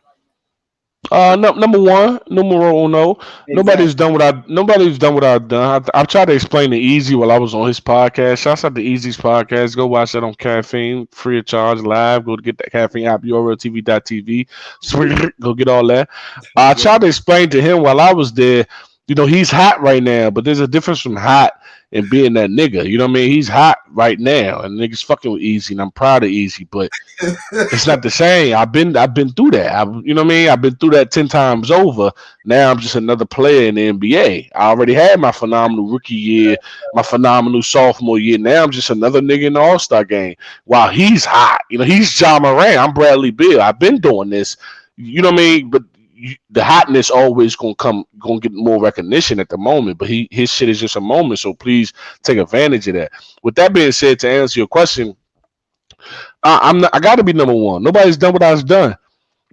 Number one, numero uno. Exactly. Nobody's done what I've done. I've tried to explain to Easy while I was on his podcast. Shouts out to Easy's podcast. Go watch that on Caffeine, free of charge, live. Go to get that Caffeine app, urltv.tv. Go get all that. I tried to explain to him while I was there. He's hot right now, but there's a difference from hot and being that nigga. You know what I mean? He's hot right now, and niggas fucking with Easy, and I'm proud of Easy, but it's not the same. I've been through that. You know what I mean? I've been through that 10 times over. Now I'm just another player in the NBA. I already had my phenomenal rookie year, my phenomenal sophomore year. Now I'm just another nigga in the All-Star game. While he's hot, he's Ja Morant. I'm Bradley Beal. I've been doing this. You know what I mean? But the hotness always gonna get more recognition at the moment, but his shit is just a moment, so please take advantage of that. With that being said, to answer your question, I got to be number one. Nobody's done what I've done.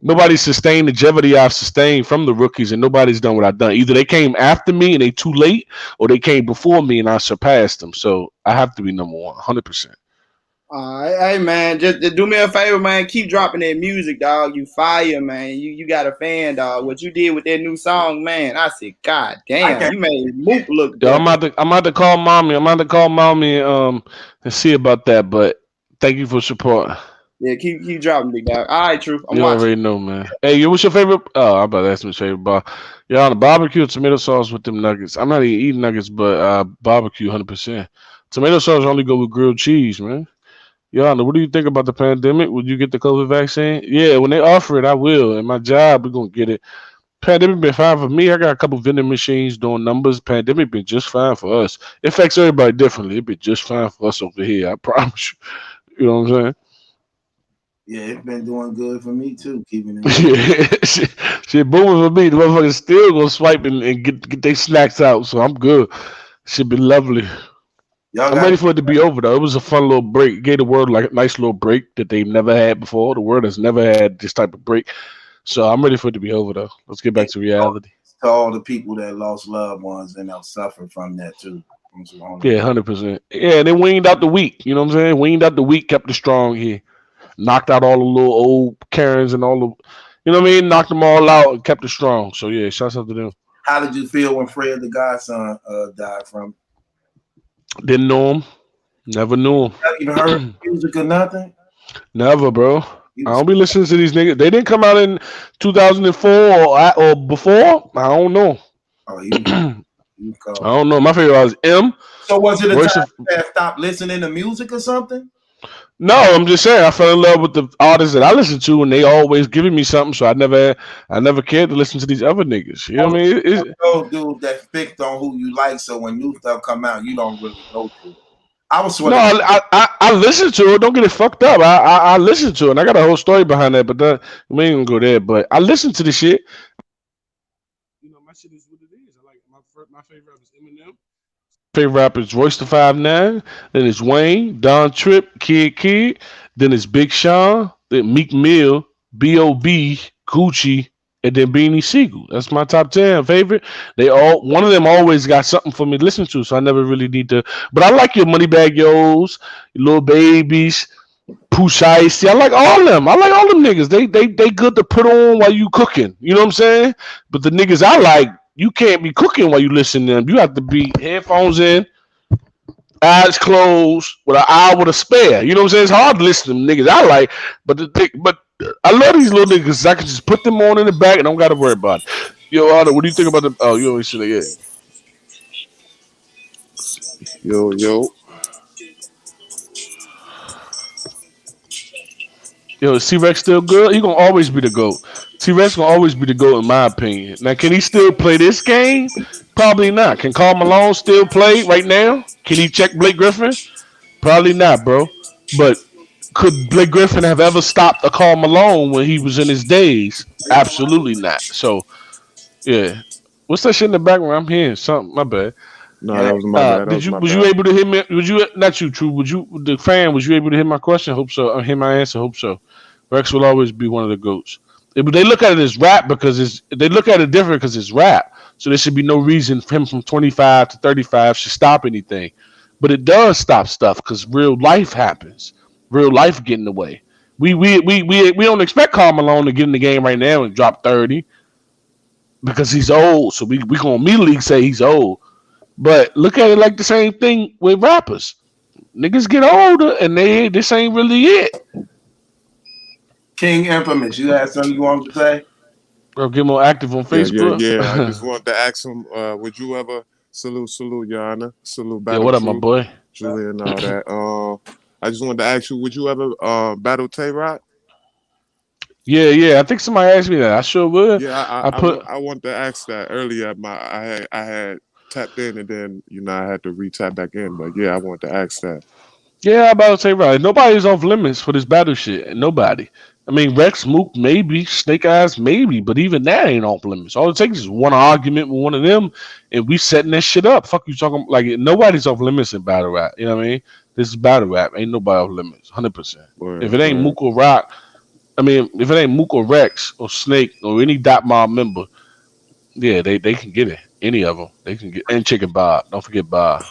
Nobody's sustained the longevity I've sustained from the rookies, and nobody's done what I've done. Either they came after me and they too late, or they came before me and I surpassed them. So I have to be number one, 100%. All right, hey man, just do me a favor, man. Keep dropping that music, dog. You fire, man. You got a fan, dog. What you did with that new song, man. I said, God damn, you made Mook look good. I'm about to call mommy. And see about that. But thank you for support. Yeah, keep dropping me, dog. All right, Truth. I'm you watching. Already know, man. Hey, what's your favorite? Oh, I'm about to ask my favorite bar. Yeah, the barbecue tomato sauce with them nuggets. I'm not even eating nuggets, but barbecue 100%. Tomato sauce only go with grilled cheese, man. Yana, what do you think about the pandemic? Would you get the COVID vaccine? Yeah, when they offer it, I will. And my job, we're gonna get it. Pandemic been fine for me. I got a couple vending machines doing numbers. Pandemic been just fine for us. It affects everybody differently. It been just fine for us over here. I promise you. You know what I'm saying? Yeah, it's been doing good for me too. Keeping it Yeah, shit booming for me. The motherfuckers still gonna swipe and get their snacks out, so I'm good. Should be lovely. y'all I'm got ready for it to be over though. It was a fun little break. It gave the world like a nice little break that they've never had before. The world has never had this type of break. So I'm ready for it to be over though. Let's get back to reality. to all the people that lost loved ones and have suffered from that too. Yeah, 100%. Yeah, and they weaned out the weak. You know what I'm saying? Weaned out the weak, kept the strong here. Knocked out all the little old Karens and all the, you know what I mean? Knocked them all out and kept it strong. So yeah, shouts out to them. How did you feel when Fred the Godson died from? Didn't know him. Never knew him. Have you even heard music or nothing? Never, bro. I don't be listening to these niggas. They didn't come out in 2004 or before. I don't know. Oh, I don't know. My favorite was M. So was it a time that stopped listening to music or something? No, I'm just saying I fell in love with the artists that I listen to, and they always giving me something. So I never cared to listen to these other niggas. You know what I mean? It's those dudes that fixed on who you like. So when new stuff come out, you don't really go to it. I was no, I listen to it. Don't get it fucked up. I listen to it. And I got a whole story behind that, but we ain't gonna go there. But I listen to the shit. You know, my shit is what it is. I like my favorite rapper is Eminem. Favorite rapper is Royce the 5'9". Then it's Wayne, Don Tripp, Kid. Then it's Big Sean, then Meek Mill, B.O.B., Gucci, and then Beanie Siegel. That's my top 10 favorite. One of them always got something for me to listen to, so I never really need to. But I like your Moneybag Yo's, your Little Babies, Pooh Shiesty. I like all of them. I like all them niggas. They good to put on while you cooking. You know what I'm saying? But the niggas I like, you can't be cooking while you listen to them. You have to be headphones in, eyes closed, with an hour to spare. You know what I'm saying? It's hard to listen to them niggas I like, but I love these little niggas. I can just put them on in the back and don't gotta worry about it. Yo, Otto, what do you think about them? Oh, you always said it. Yo. Yo, is T-Rex still good? He gonna always be the GOAT. T-Rex gonna always be the GOAT in my opinion. Now, can he still play this game? Probably not. Can Karl Malone still play right now? Can he check Blake Griffin? Probably not, bro. But could Blake Griffin have ever stopped a Karl Malone when he was in his days? Absolutely not. So, yeah. What's that shit in the background? I'm hearing something. My bad. No, that was my bad. Was you able to hear me? Was you not you, True? Was you the fan? Was you able to hear my question? Hope so. Hear my answer. Hope so. Rex will always be one of the GOATs. But they look at it as rap because they look at it different because it's rap. So there should be no reason for him from 25 to 35 should stop anything. But it does stop stuff because real life happens. Real life get in the way. We don't expect Karl Malone to get in the game right now and drop 30 because he's old. So we gonna immediately say he's old. But look at it like the same thing with rappers. Niggas get older and this ain't really it. King Infamous, you had something you wanted to say? Bro, get more active on Facebook. Yeah. I just wanted to ask him, would you ever salute, Your Honor, salute Battle what up, my boy? Julian and all that. I just wanted to ask you, would you ever battle Tay-Rock? Yeah. I think somebody asked me that. I sure would. Yeah, I wanted to ask that earlier. I had tapped in and then I had to re-tap back in. But yeah, I wanted to ask that. Yeah, I'm about to say right. Nobody's off limits for this battle shit. Nobody. I mean, Rex, Mook, maybe. Snake Eyes, maybe. But even that ain't off limits. All it takes is one argument with one of them, and we setting that shit up. Fuck you talking like nobody's off limits in battle rap. You know what I mean? This is battle rap. Ain't nobody off limits. 100%. If it ain't Mook or Rock, if it ain't Mook or Rex or Snake or any Dot Mob member, yeah, they can get it. Any of them, they can get. And Chicken Bob. Don't forget Bob.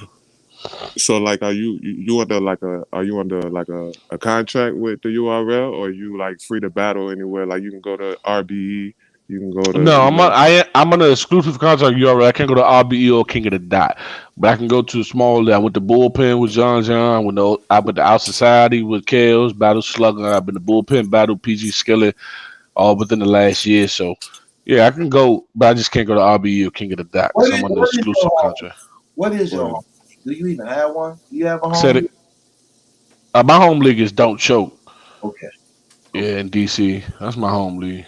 So like, are you under a contract with the URL, or are you like free to battle anywhere? Like you can go to RBE, you can go to. No, I'm on an exclusive contract URL. I can't go to RBE or King of the Dot, but I can go to a small. I went to Bullpen with John. I went to Out Society with Kales, Battle Slugger. I've been to Bullpen, Battle PG Skillet, all within the last year. So yeah, I can go, but I just can't go to RBE or King of the Dot because I'm on the exclusive contract. What is your? Do you even have one? Do you have a home? Said it. My home league is Don't Choke. Okay. Yeah, in DC. That's my home league.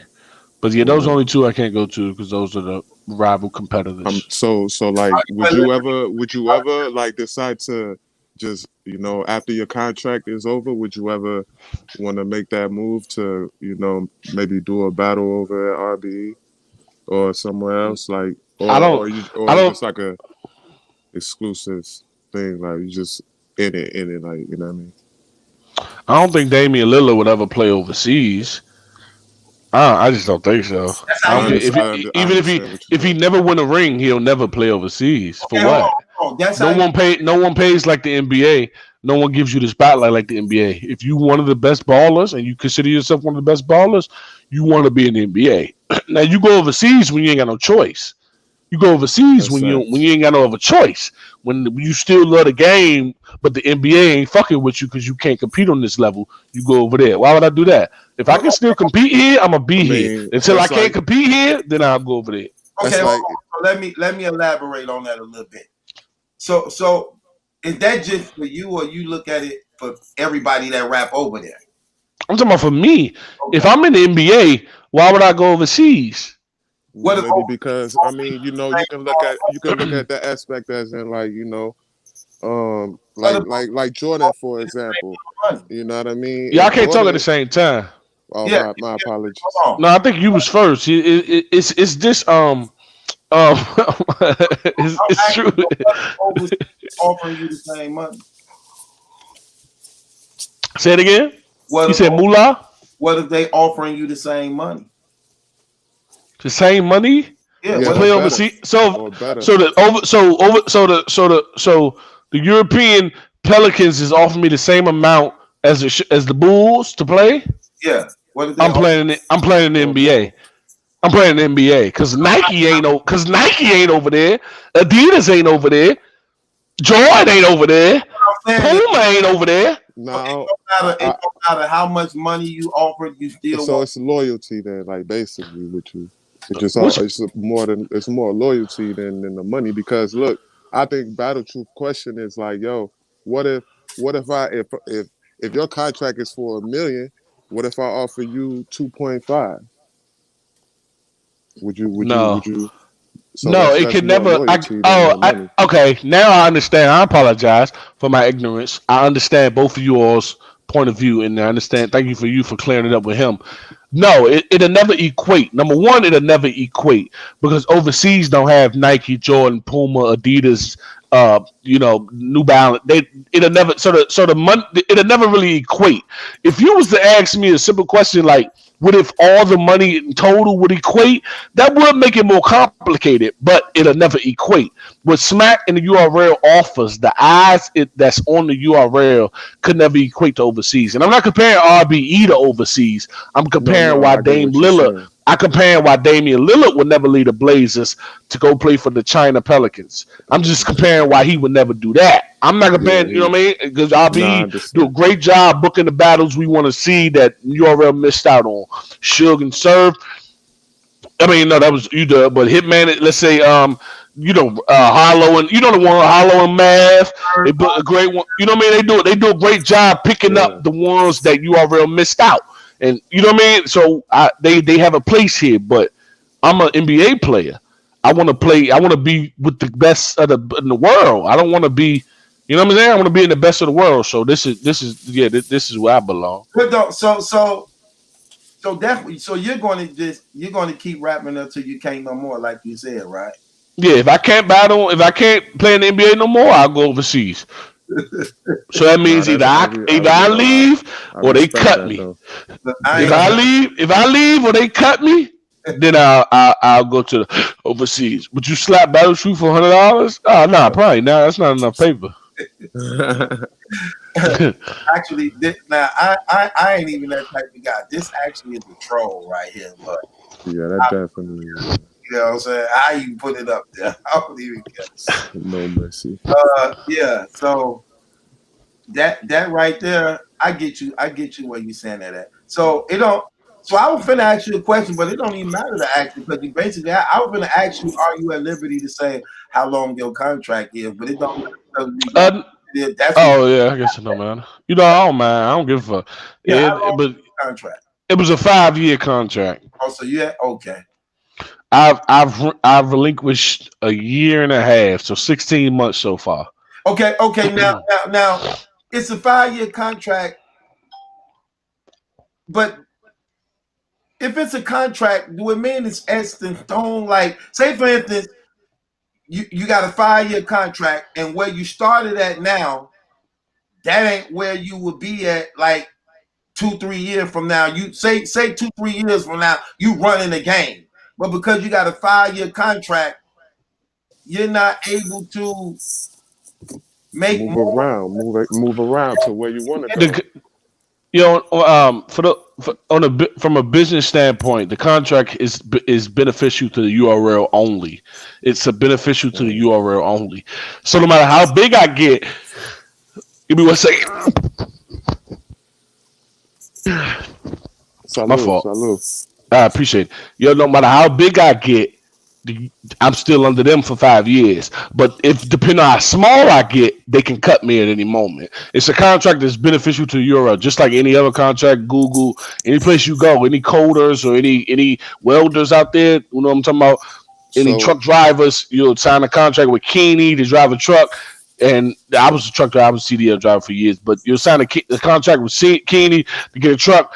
But yeah, those are only two I can't go to because those are the rival competitors. So like, would you ever like decide to just, you know, after your contract is over, would you ever want to make that move to, you know, maybe do a battle over at RBE or somewhere else, like, I don't. I it's don't. just like a exclusive thing, like you just in it, like, you know what I mean? I don't think Damian Lillard would ever play overseas. I just don't think so. That's I how don't you. think I even understand what if you're he saying. never win a ring, he'll never play overseas. For Okay, hold on, what? hold on. That's No how you. one pay. No one pays like the NBA. No one gives you the spotlight like the NBA. If you one of the best ballers and you consider yourself one of the best ballers, you want to be in the NBA. Now you go overseas when you ain't got no choice. You go overseas That's when facts. you ain't got no other choice. When you still love the game, but the NBA ain't fucking with you because you can't compete on this level. You go over there. Why would I do that? If I can still compete here, I'm gonna I be here. mean, Until I that's can't like compete here, then I'll go over there. Okay, that's hold like on. So let me elaborate on that a little bit. So is that just for you, or you look at it for everybody that rap over there? I'm talking about for me. If Okay. I'm in the NBA, why would I go overseas? What if maybe because, I mean, you know, you can look at that aspect as in, like, you know, other like Jordan, for example. money? You know what I mean? Y'all If can't talk at Jordan the same time. Oh, Yeah, my apologies. hold on. No, I think you was first. It's this I'm it's true. asking what if overseas offering you the same money? Say it again. What You if said moolah? what if they offering you the same money? The same money Yeah, to Yeah, what or if play better. overseas. So Or better. so the over so over so the European Pelicans is offering me the same amount as as the Bulls to play. yeah, what if they offer I'm playing in the Or NBA. more. I'm playing in the NBA because Nike ain't over there. Adidas ain't over there. Jordan ain't over there. I'm saying Puma ain't over there. so Now, it don't matter how much money you offered, you still so want it's loyalty then, like, basically with you. It's just all Which it's more loyalty than the money, because look, I think Battle Truth question is like, yo, what if if your contract is for 1 million, what if I offer you 2.5? no. Would you so No, it that's could more never. loyalty than the money. Okay. Now I understand. I apologize for my ignorance. I understand both of you all's point of view, and I understand. Thank you for clearing it up with him. No, it'll never equate. Number one, it'll never equate because overseas don't have Nike, Jordan, Puma, Adidas, New Balance. It'll never so the money it'll never really equate. If you was to ask me a simple question like, what if all the money in total would equate? That would make it more complicated, but it'll never equate. What Smack and the URL offers, the eyes that's on the URL could never equate to overseas. And I'm not comparing RBE to overseas. I'm comparing No, why I get Dame what you're Lillard. saying. I comparing why Damian Lillard would never lead the Blazers to go play for the China Pelicans. I'm just comparing why he would never do that. I'm not Yeah, comparing, you know what I mean? Because nah, I RBE do a understand. great job booking the battles we want to see that URL missed out on. Suge and Serve. I mean, no, that was you do, but Hitman. Let's say, Hollow and the one Hollow and Math. They put a great one. You know what I mean? They do a great job picking Yeah. up the ones that URL missed out, and you know what I mean. So they have a place here, but I'm an NBA player. I want to play. I want to be with the best in the world. I don't want to be. You know what I'm saying? I want to be in the best of the world. So this is where I belong. But so definitely so you're going to keep rapping until you can't no more, like you said, right? Yeah, if I can't play in the NBA no more, I'll go overseas. So that Nah, means that's either I you know, leave I or they respect cut that me. though. But I ain't If I leave or they cut me, then I'll go to the overseas. Would you slap Battle Shoe for $100? Oh no, probably not. That's not enough paper. actually now I ain't even that type of guy. This actually is a troll right here, but Yeah, that definitely you know what I'm saying? I even put it up there. I don't even care. no mercy. Yeah, so that right there, I get you where you saying that at. So it don't so I was finna ask you a question, but it don't even matter to ask you because you basically I was finna ask you, are you at liberty to say how long your contract is, but it don't matter because we going Uh, That's Oh yeah, I guess it don't matter. You know, I don't mind. I don't give a fuck. yeah. But Contract. it was a 5-year contract. Oh, so yeah, okay. I've relinquished a year and a half, so 16 months so far. Okay. Now, it's a 5-year contract, but if it's a contract, do it mean it's etched in stone? Like, say for instance, you got a 5-year contract, and where you started at now, that ain't where you would be at like 2-3 years from now. You say 2-3 years from now, you running the game, but because you got a 5-year contract, you're not able to make move around to where you want to go. You know, from a business standpoint, the contract is beneficial to the URL only. It's a beneficial to the URL only. So no matter how big I get, give me 1 second. My fault. I appreciate it. Yo, no matter how big I get, I'm still under them for 5 years. But if depending on how small I get, they can cut me at any moment. It's a contract that's beneficial to URL, just like any other contract. Google, any place you go, any coders or any welders out there, you know what I'm talking about? Any truck drivers, you'll sign a contract with Keeney to drive a truck. And I was a truck driver, I was a CDL driver for years, but you'll sign a contract with Keeney to get a truck.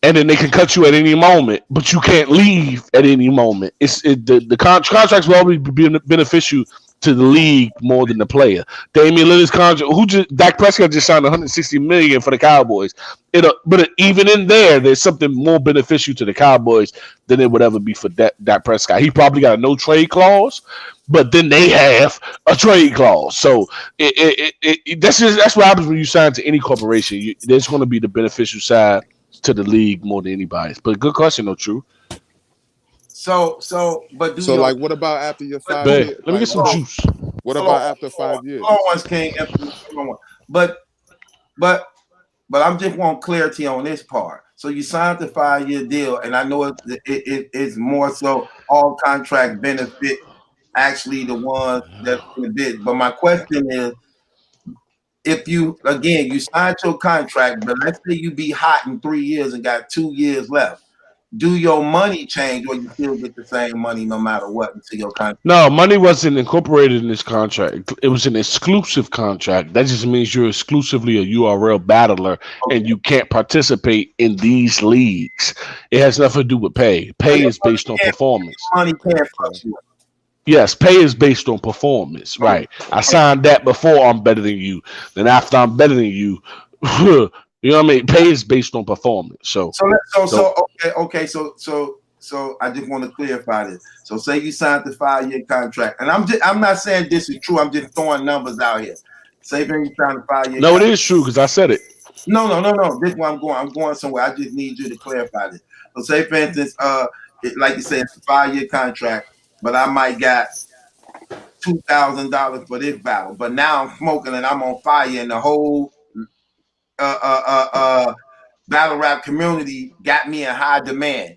And then they can cut you at any moment, but you can't leave at any moment. The contracts will always be beneficial to the league more than the player. Damian Lillard's contract, Dak Prescott just signed $160 million for the Cowboys. But even in there's something more beneficial to the Cowboys than it would ever be for Dak Prescott. He probably got a no trade clause, but then they have a trade clause. So that's what happens when you sign to any corporation. There's going to be the beneficial side to the league more than anybody's. But good question, though, True. So, like, what about after your 5 years? Let me get some juice. What about after 5 years? But I'm just want clarity on this part. So you signed the 5-year deal, and I know it's more so all contract benefit actually the ones that did. But my question is, if you signed your contract, but let's say you be hot in 3 years and got 2 years left, do your money change, or you still get the same money no matter what until your contract? No, money wasn't incorporated in this contract. It was an exclusive contract. That just means you're exclusively a URL battler, and you can't participate in these leagues. It has nothing to do with pay. Pay is based on performance. Money can't fluctuate. Yes, pay is based on performance, right? I signed that before I'm better than you. Then after I'm better than you, you know what I mean? Pay is based on performance. So okay. So I just want to clarify this. So say you signed the 5-year contract, and I'm not saying this is true. I'm just throwing numbers out here. Say when you signed the 5-year. No, it is true because I said it. No. This is where I'm going. I'm going somewhere. I just need you to clarify this. So say for instance, like you said, it's a 5-year contract. But I might got $2,000 for this battle. But now I'm smoking and I'm on fire, and the whole battle rap community got me in high demand.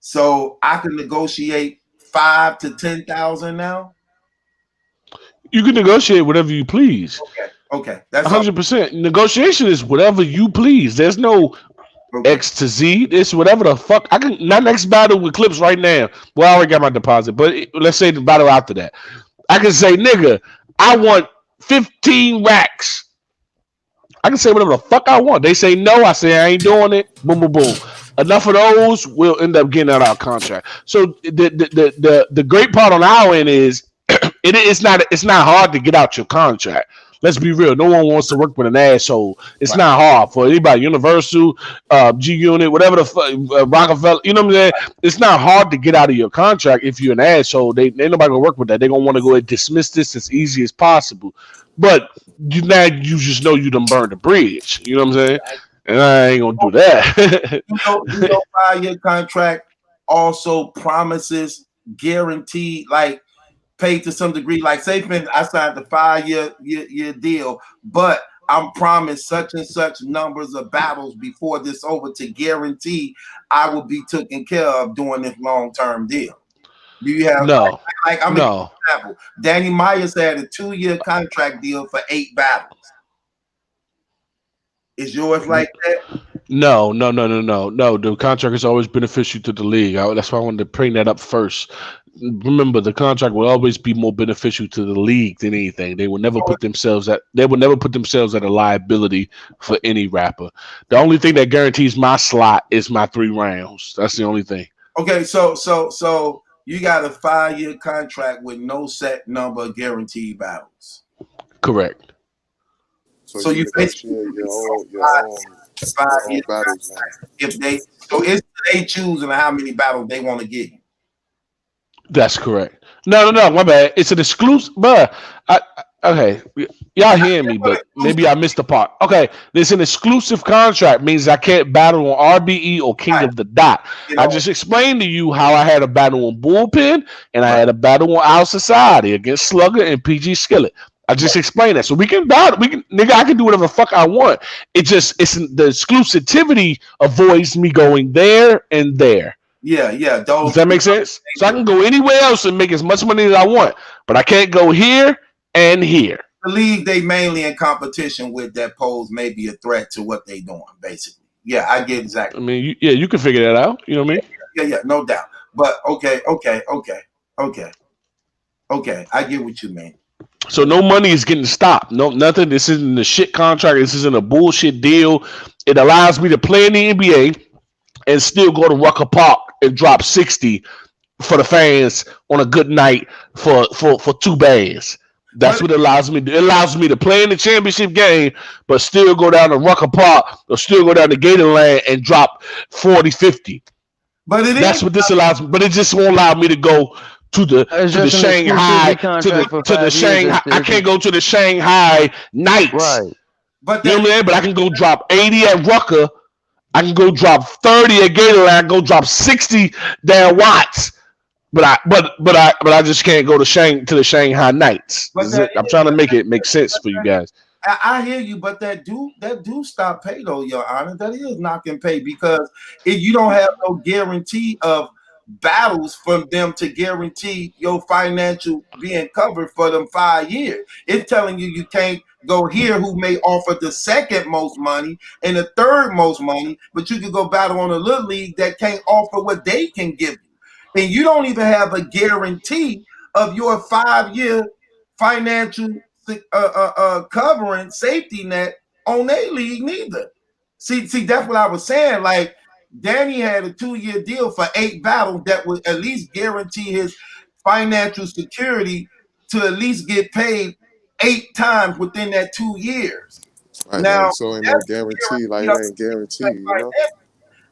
So I can negotiate $5,000 to $10,000 now. You can negotiate whatever you please. Okay. That's 100%. Negotiation is whatever you please. There's no X to Z. It's whatever the fuck. I can not next battle with Clips right now. Well, I already got my deposit, but let's say the battle after that. I can say, nigga, I want 15 racks. I can say whatever the fuck I want. They say no. I say I ain't doing it. Boom, boom, boom. Enough of those, we'll end up getting out our contract. So the great part on our end is it's not hard to get out your contract. Let's be real. No one wants to work with an asshole. It's not hard for anybody. Universal, G Unit, whatever the fuck, Rockefeller. You know what I'm saying? It's not hard to get out of your contract if you're an asshole. Ain't nobody gonna work with that. They're gonna want to go and dismiss this as easy as possible. But you just know you done burned the bridge. You know what I'm saying? And I ain't gonna do that. Your 5-year contract also promises guaranteed, like, paid to some degree. Like, say, I signed the 5-year deal, but I'm promised such and such numbers of battles before this over to guarantee I will be taken care of during this long-term deal. Do you have No, like I'm no. an example? Danny Myers had a 2-year contract deal for 8 battles. Is yours like that? No. The contract is always beneficial to the league. That's why I wanted to bring that up first. Remember, the contract will always be more beneficial to the league than anything. They will never put themselves at a liability for any rapper. The only thing that guarantees my slot is my 3 rounds. That's the only thing. Okay, so you got a 5-year contract with no set number of guaranteed battles. Correct. So you basically your own battles now. If they choosing how many battles they want to give you. That's correct. No, my bad. It's an exclusive, but okay, y'all hearing me, but maybe I missed the part. Okay, there's an exclusive contract, means I can't battle on RBE or King of the Dot. I just explained to you how I had a battle on Bullpen and I had a battle on Our Society against Slugger and PG Skillet. I just explained that, so we can battle. Nigga, I can do whatever the fuck I want. It's the exclusivity avoids me going there and there. Yeah. Does that make sense? So I can go anywhere else and make as much money as I want, but I can't go here and here. The league they mainly in competition with that pose may be a threat to what they doing, basically. Yeah, I get exactly. I mean, you can figure that out. You know what I mean? Yeah, no doubt. But okay. I get what you mean. So no money is getting stopped. No, nothing. This isn't a shit contract. This isn't a bullshit deal. It allows me to play in the NBA and still go to Rucker Park and drop 60 for the fans on a good night for 2 bands. That's what it allows me to do. It allows me to play in the championship game, but still go down to Rucker Park or still go down to Gatorland and drop 40, 50. But that's what this allows me. But it just won't allow me to go to the Shanghai to the Shanghai. I can't go to the Shanghai nights. Right. But you know what I mean? But I can go drop 80 at Rucker. I can go drop 30 at Gatorland. Go drop 60 down Watts. But I just can't go to the Shanghai nights. I'm trying to make it make sense for you guys. I hear you, but that do stop pay though, Your Honor. That is knocking pay because if you don't have no guarantee of battles from them to guarantee your financial being covered for them 5 years. It's telling you can't go here who may offer the second most money and the third most money, but you can go battle on a little league that can't offer what they can give you. And you don't even have a guarantee of your 5-year financial covering safety net on their league neither. See, that's what I was saying. Like Danny had a 2-year deal for 8 battles that would at least guarantee his financial security to at least get paid 8 times within that 2 years. Right, now, so ain't no guarantee, like it ain't guaranteed, you know?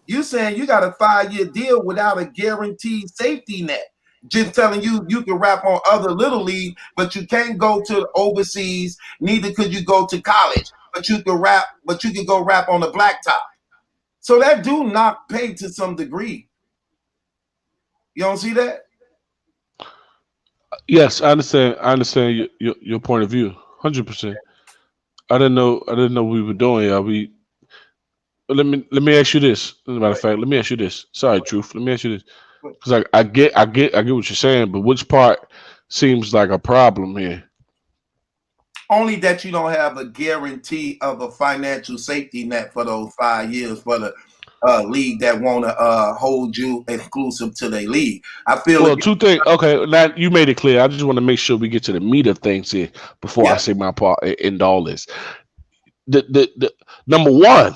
You saying you got a 5-year deal without a guaranteed safety net. Just telling you can rap on other little league, but you can't go to overseas. Neither could you go to college, but you can rap. But you can go rap on the blacktop. So that do knock pay to some degree. You don't see that? Yes, I understand. I understand your point of view, 100%. I didn't know we were doing. Let me ask you this. As a matter of fact, let me ask you this. Sorry, Truth. Let me ask you this, because I get what you're saying, but which part seems like a problem here? Only that you don't have a guarantee of a financial safety net for those 5 years for the league that want to hold you exclusive to their league. I feel well. 2 things. Okay, now you made it clear. I just want to make sure we get to the meat of things here before I say my part in all this. The number 1,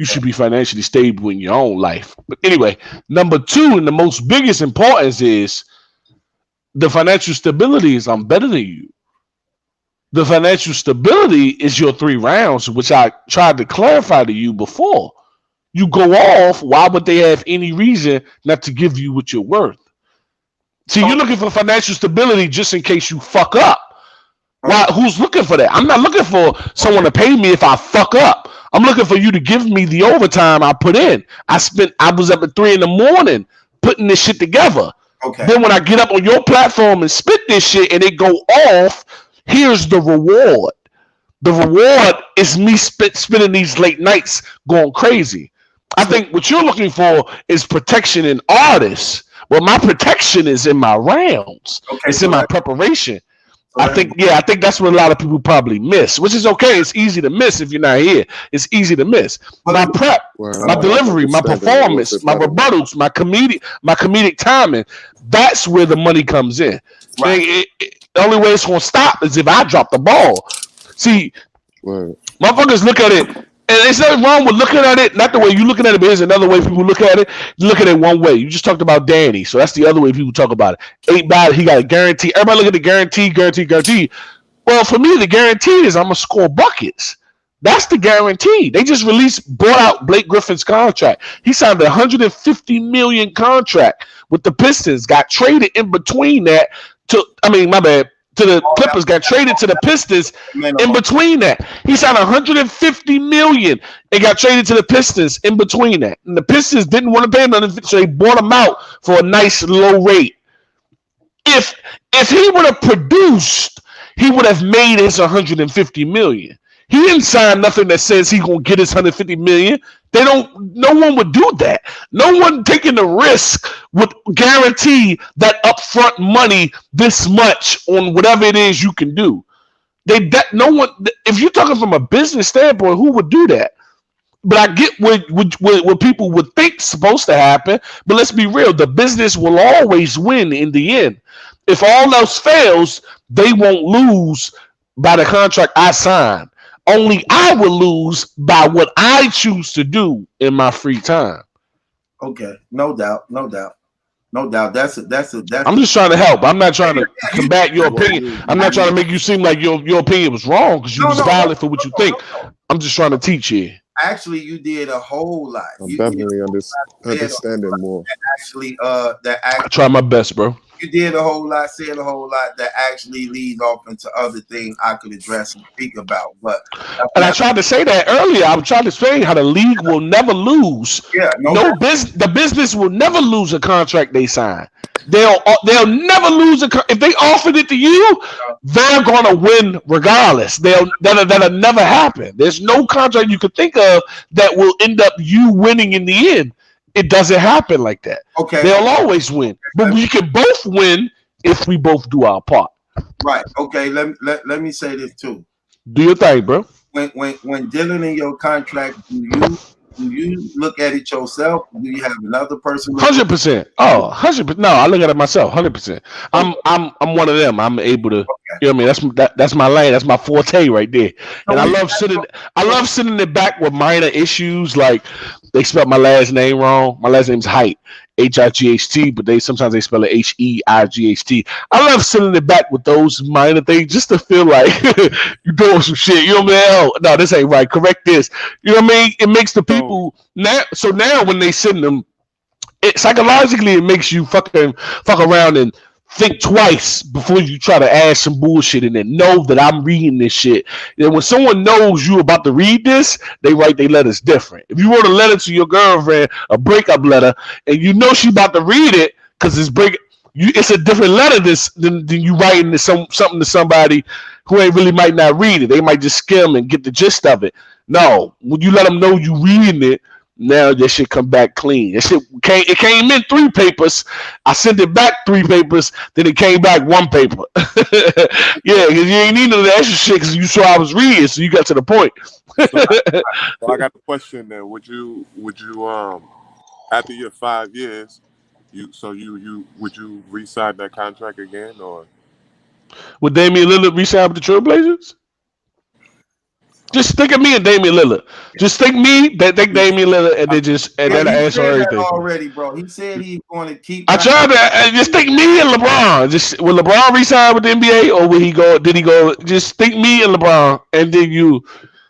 you should be financially stable in your own life. But anyway, number 2, and the most biggest importance is the financial stability is I'm better than you. The financial stability is your 3 rounds, which I tried to clarify to you before. You go off, why would they have any reason not to give you what you're worth? See, you're looking for financial stability just in case you fuck up. Why? Who's looking for that? I'm not looking for someone to pay me if I fuck up. I'm looking for you to give me the overtime I put in. I was up at 3 a.m. putting this shit together. Okay. Then when I get up on your platform and spit this shit and it go off, here's the reward. The reward is me spending these late nights going crazy. I think what you're looking for is protection in artists, Well, my protection is in my rounds. Okay, It's so in my preparation. I think that's what a lot of people probably miss, which is okay. It's easy to miss if you're not here. It's easy to miss. My prep, my delivery, my performance, my rebuttals, my comedic timing. That's where the money comes in. Right. The only way it's gonna stop is if I drop the ball. See, motherfuckers look at it, and there's nothing wrong with looking at it. Not the way you looking at it, but here's another way people look at it. You look at it one way. You just talked about Danny, so that's the other way people talk about it. 8 ball, he got a guarantee. Everybody look at the guarantee. Well, for me, the guarantee is I'm gonna score buckets. That's the guarantee. They just bought out Blake Griffin's contract. He signed a $150 million contract with the Pistons. Got traded in between that to the Clippers, got traded to the Pistons in between that. He signed $150 million and got traded to the Pistons in between that. And the Pistons didn't want to pay him nothing, so they bought him out for a nice low rate. If he would have produced, he would have made his $150 million. He didn't sign nothing that says he's gonna get his $150 million. No one would do that. No one taking the risk would guarantee that upfront money this much on whatever it is you can do. No one. If you're talking from a business standpoint, who would do that? But I get what people would think is supposed to happen. But let's be real: the business will always win in the end. If all else fails, they won't lose by the contract I signed. Only I will lose by what I choose to do in my free time. Okay, no doubt. That's. I'm just trying to help. I'm not trying to combat your opinion. I'm not trying to make you seem like your opinion was wrong because you was valid for what you think. I'm just trying to teach here. Actually, you did a whole lot. I'm definitely understanding more. I try my best, bro. You did a whole lot, said a whole lot that actually leads off into other things I could address and speak about. And I tried to say that earlier. I was trying to say how the league will never lose. Yeah, the business will never lose a contract they sign. They'll never lose if they offered it to you, they're gonna win regardless. That'll never happen. There's no contract you could think of that will end up you winning in the end. It doesn't happen like that. Okay. They'll always win. But we can both win if we both do our part. Right. Okay. Let me say this too. Do your thing, bro. When dealing in your contract, do you look at it yourself? Do you have another person? 100%. Oh, 100%. No, I look at it myself. 100%. I'm one of them. I'm able to. You know what I mean? That's my lane. That's my forte right there. And I love sitting in back with minor issues like they spelled my last name wrong. My last name's Height, Hight, but sometimes they spell it Height. I love sitting in the back with those minor things just to feel like you're doing some shit. You know what I mean? Oh, no, this ain't right. Correct this. You know what I mean? It makes the people now. So now when they send them, psychologically it makes you fuck around and think twice before you try to add some bullshit in it. Know that I'm reading this shit. And when someone knows you about to read this, they write their letters different. If you wrote a letter to your girlfriend, a breakup letter, and you know she about to read it because it's a different letter than you writing something to somebody who might not read it. They might just skim and get the gist of it. No, when you let them know you reading it, now that shit come back clean. It came in 3 papers. I sent it back 3 papers. Then it came back 1 paper. Yeah, because you ain't need none of the extra shit because you saw I was reading, so you got to the point. So I got the question then. Would you after your 5 years, would you re-sign that contract again or? Would Damian Lillard re-sign with the Trailblazers? Just think of me and Damian Lillard. Just think me, think Damian Lillard, and then I answer everything. Already, bro. He said he's going to keep. I tried to just think me and LeBron. Just will LeBron resign with the NBA, or will he go? Did he go? Just think me and LeBron, and then you.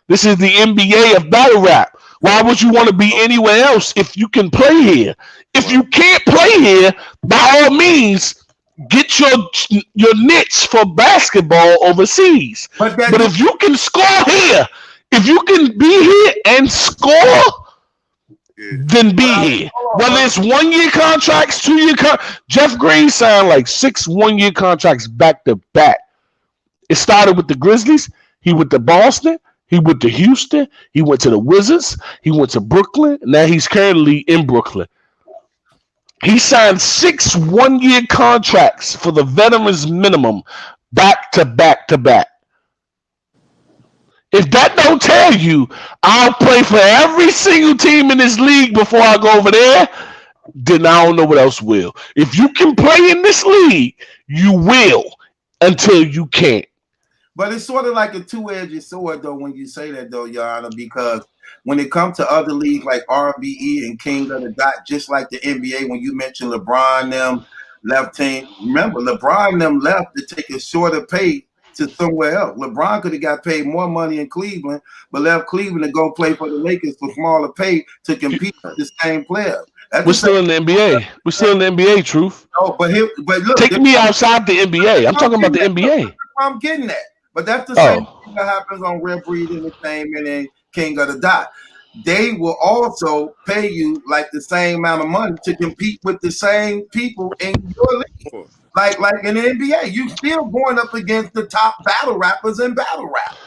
This is the NBA of battle rap. Why would you want to be anywhere else if you can play here? If you can't play here, by all means, get your niche for basketball overseas. But if you can score here, if you can be here and score, then be here. Whether it's 1-year contracts, 2-year contracts. Jeff Green signed like 6 1-year contracts back to back. It started with the Grizzlies. He went to Boston. He went to Houston. He went to the Wizards. He went to Brooklyn. Now he's currently in Brooklyn. He signed 6 one-year contracts for the veterans minimum, back to back to back. If that don't tell you, I'll play for every single team in this league before I go over there, then I don't know what else will. If you can play in this league, you will until you can't. But it's sort of like a two-edged sword, though, when you say that, though, Your Honor, because when it comes to other leagues like RBE and King of the Dot, just like the NBA, when you mentioned LeBron them left team, remember, LeBron them left to take a shorter pay to somewhere else. LeBron could have got paid more money in Cleveland, but left Cleveland to go play for the Lakers for smaller pay to compete with the same players. We're still in the NBA. We're still in the NBA, Truth. No, but look, take me outside the NBA. I'm talking about the NBA. I'm getting that. But that's the same thing that happens on Red Breed Entertainment and King of the Dot. They will also pay you like the same amount of money to compete with the same people in your league. Like in the NBA, you still going up against the top battle rappers in battle rap.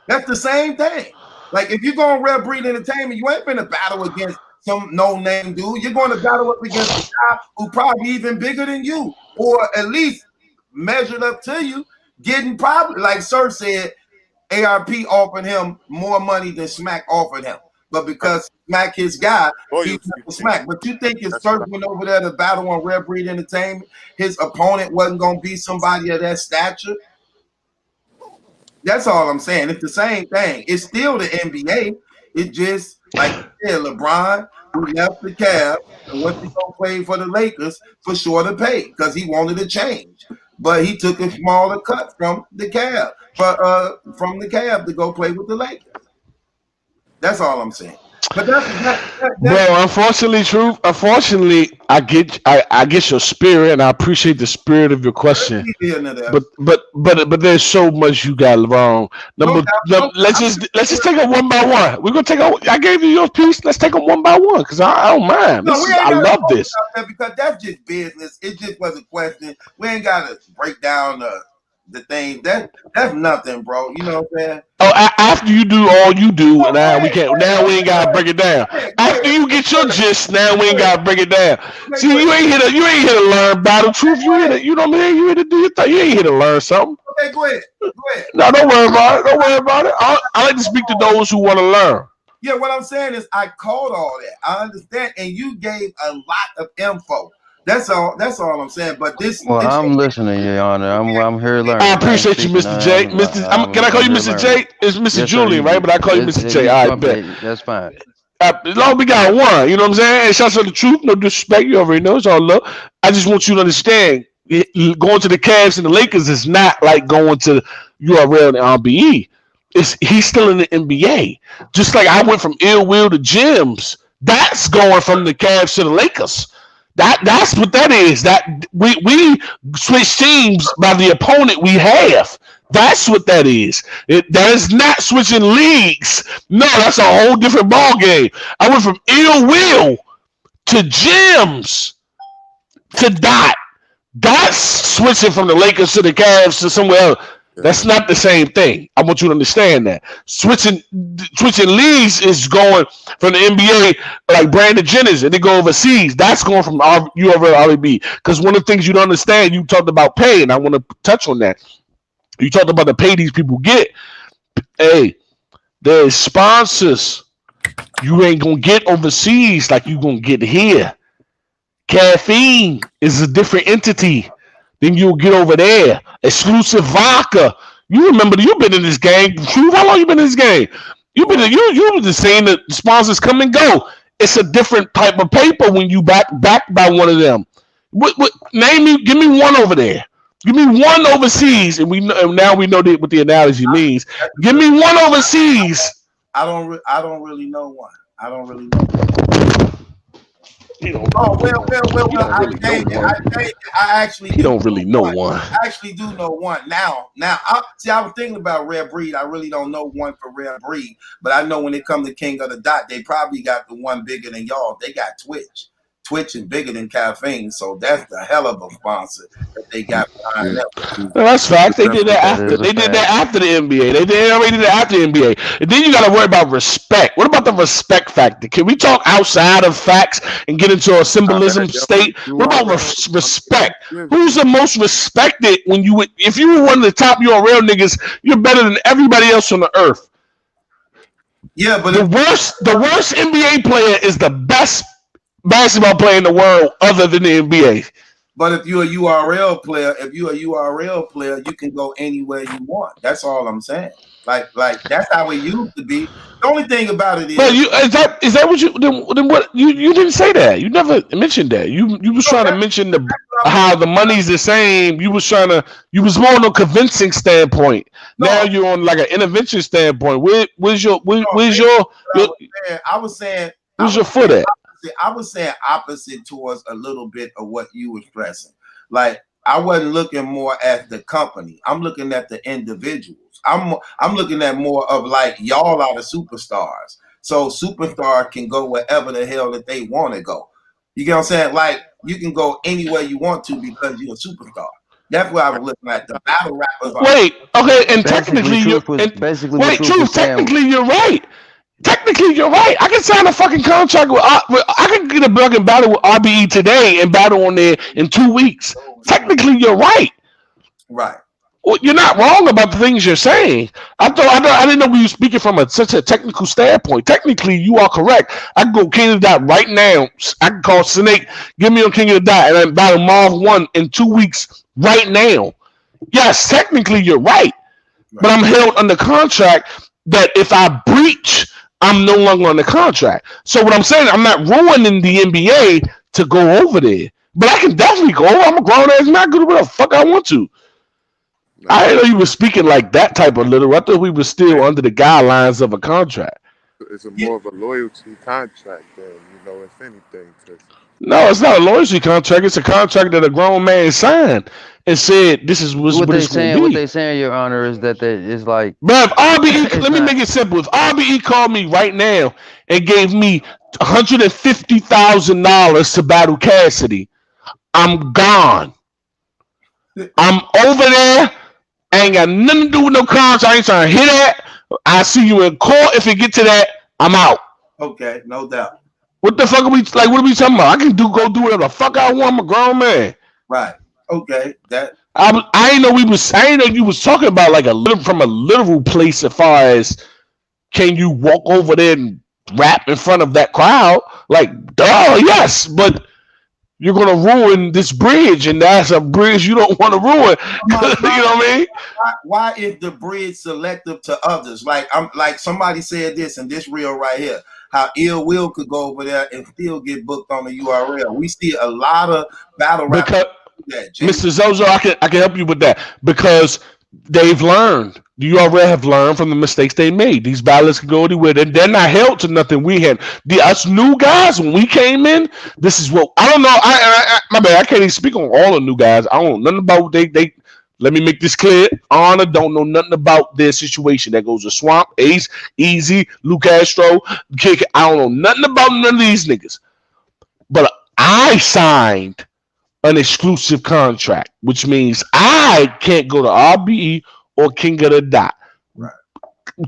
That's the same thing. Like if you go on Red Breed Entertainment, you ain't been to battle against some no-name dude. You're going to battle up against a guy who probably even bigger than you, or at least measured up to you. Getting probably, like Sir said, ARP offered him more money than Smack offered him. But because Smack his guy, he's not Smack. But you think if Sir went over there to battle on Red Breed Entertainment, his opponent wasn't going to be somebody of that stature? That's all I'm saying. It's the same thing. It's still the NBA. It just, like you said, LeBron, who left the Cavs and went to go play for the Lakers for shorter pay because he wanted to change. But he took a smaller cut from the Cavs, to go play with the Lakers. That's all I'm saying. But Bro, unfortunately, Truth. Unfortunately, I get your spirit, and I appreciate the spirit of your question. But there's so much you got wrong. Let's just take them one by one. We're gonna take. I gave you your piece. Let's take them one by one because I don't mind. I love this because that's just business. It just was a question. We ain't gotta break down the thing. That's nothing, bro. You know what I'm saying? Oh, after you do all you do, now we can't. Now we ain't gotta break it down. After you get your gist, now we ain't gotta break it down. See, you ain't here to learn battle truth. You here to, you know what I mean? You here to do your thing. You ain't here to learn something. Okay, go ahead. No, don't worry about it. Don't worry about it. I like to speak to those who want to learn. Yeah, what I'm saying is I caught all that. I understand, and you gave a lot of info. That's all I'm saying. But this. Well, I'm listening, Your Honor. I'm here learning. I appreciate you, Mr. J. Can I call you Mr. J? It's Mr. Julian, right? But I call you Mr. J. All right, bet. That's fine. As long as we got one, you know what I'm saying? And shouts to the truth, no disrespect. You already know it's all love. I just want you to understand, going to the Cavs and the Lakers is not like going to URL and RBE. He's still in the NBA. Just like I went from Ill Will to Gyms. That's going from the Cavs to the Lakers. That's what that is. That we switch teams by the opponent we have. That's what that is. That is not switching leagues. No, that's a whole different ball game. I went from Ill Will to Gyms to Dot. That's switching from the Lakers to the Cavs to somewhere else. That's not the same thing. I want you to understand that. Switching leagues is going from the NBA like Brandon Jennings and they go overseas. That's going from URL RB. Because one of the things you don't understand, you talked about pay, and I want to touch on that. You talked about the pay these people get. Hey, there's sponsors you ain't going to get overseas like you going to get here. Caffeine is a different entity than you'll get over there. Exclusive vodka. You remember you've been in this game. How long you been in this game? You've been you was just saying that sponsors come and go. It's a different type of paper when you backed by one of them. What give me one over there. Give me one overseas, and now we know what the analogy means. Give me one overseas. I don't really know one. I don't really know one. I actually don't really know one. I actually do know one now. I was thinking about Red Breed. I really don't know one for Red Breed, but I know when it comes to King of the Dot, they probably got the one bigger than y'all. They got Twitch. Twitch is bigger than caffeine, so that's the hell of a sponsor that they got behind them. No, that's fact. They did that after. They did that after the NBA. They already did that after the NBA. And then you got to worry about respect. What about the respect factor? Can we talk outside of facts and get into a symbolism state? What about respect? Who's the most respected when you? If you were one of the top URL niggas, you're better than everybody else on the earth. Yeah, but the worst NBA player is the best basketball player in the world, other than the NBA. But if you're a URL player, you can go anywhere you want. That's all I'm saying. Like that's how it used to be. The only thing about it is, but is that what you then what you didn't say that. You never mentioned that. You was trying to mention how the money's the same. You was more on a convincing standpoint. No. Now you're on like an intervention standpoint. Where's your foot at? I was saying opposite towards a little bit of what you was pressing. Like I wasn't looking more at the company. I'm looking at the individuals. I'm looking at more of like y'all are the superstars. So superstar can go wherever the hell that they want to go. You get what I'm saying? Like you can go anywhere you want to because you're a superstar. That's what I was looking at. The battle rappers. Wait, okay, and technically you're right. Technically, you're right. I can sign a fucking contract with. I can get a fucking battle with RBE today and battle on there in 2 weeks. Technically, you're right. Right. Well, you're not wrong about the things you're saying. I didn't know we were speaking from such a technical standpoint. Technically, you are correct. I can go King of the Dot right now. I can call Snake, give me on King of the Dot, and then battle Marv 1 in 2 weeks right now. Yes, technically, you're right. But I'm held under contract that if I breach, I'm no longer on the contract. So what I'm saying, I'm not ruining the NBA to go over there. But I can definitely go. I'm a grown ass man. I can do whatever the fuck I want to. I didn't know you were speaking like that type of literal. I thought we were still under the guidelines of a contract. It's more of a loyalty contract than, if anything. No, it's not a loyalty contract. It's a contract that a grown man signed and said this is what it's going to be. What they saying, Your Honor, is that it's like. But if RBE, let me make it simple. If RBE called me right now and gave me $150,000 to battle Cassidy, I'm gone. I'm over there. I ain't got nothing to do with no contract. I ain't trying to hear that. I see you in court. If it get to that, I'm out. Okay, no doubt. What the fuck are we like? What are we talking about? I can go do whatever the fuck I want. I'm a grown man. Right. Okay. That I ain't know you was talking about like from a literal place as far as can you walk over there and rap in front of that crowd? Like, duh, yes, but you're gonna ruin this bridge, and that's a bridge you don't want to ruin. You know what I mean? Why is the bridge selective to others? Like somebody said this, and this real right here. How Ill Will could go over there and still get booked on the URL. We see a lot of battle rappers. Mr. Zozo, I can help you with that because they've learned. The URL have learned from the mistakes they made. These battles can go anywhere, and they're not held to nothing. We had us new guys when we came in. This is what I don't know. My bad. I can't even speak on all the new guys. I don't know nothing about they. Let me make this clear. Honor don't know nothing about their situation. That goes to Swamp, Ace, Easy, Luke Castro, Kick. I don't know nothing about none of these niggas. But I signed an exclusive contract, which means I can't go to RBE or King of the Dot. Right.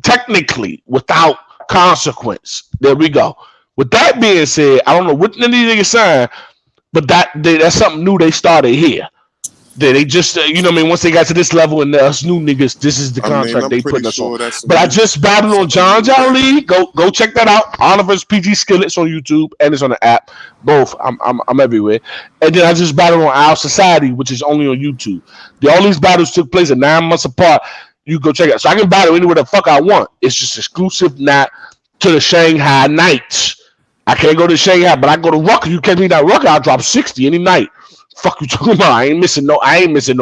Technically, without consequence. There we go. With that being said, I don't know what none of these niggas signed, but that's something new they started here. They just, once they got to this level and us new niggas, this is the contract they put us on. But I just battled on John League. Go check that out. Oliver's PG Skillets on YouTube and it's on the app. Both. I'm everywhere. And then I just battled on Our Society, which is only on YouTube. All these battles took place at 9 months apart. You go check it out. So I can battle anywhere the fuck I want. It's just exclusive, not to the Shanghai nights. I can't go to Shanghai, but I go to Rucker. You catch me that Rucker, I'll drop 60 any night. Fuck you talking about? I ain't missing no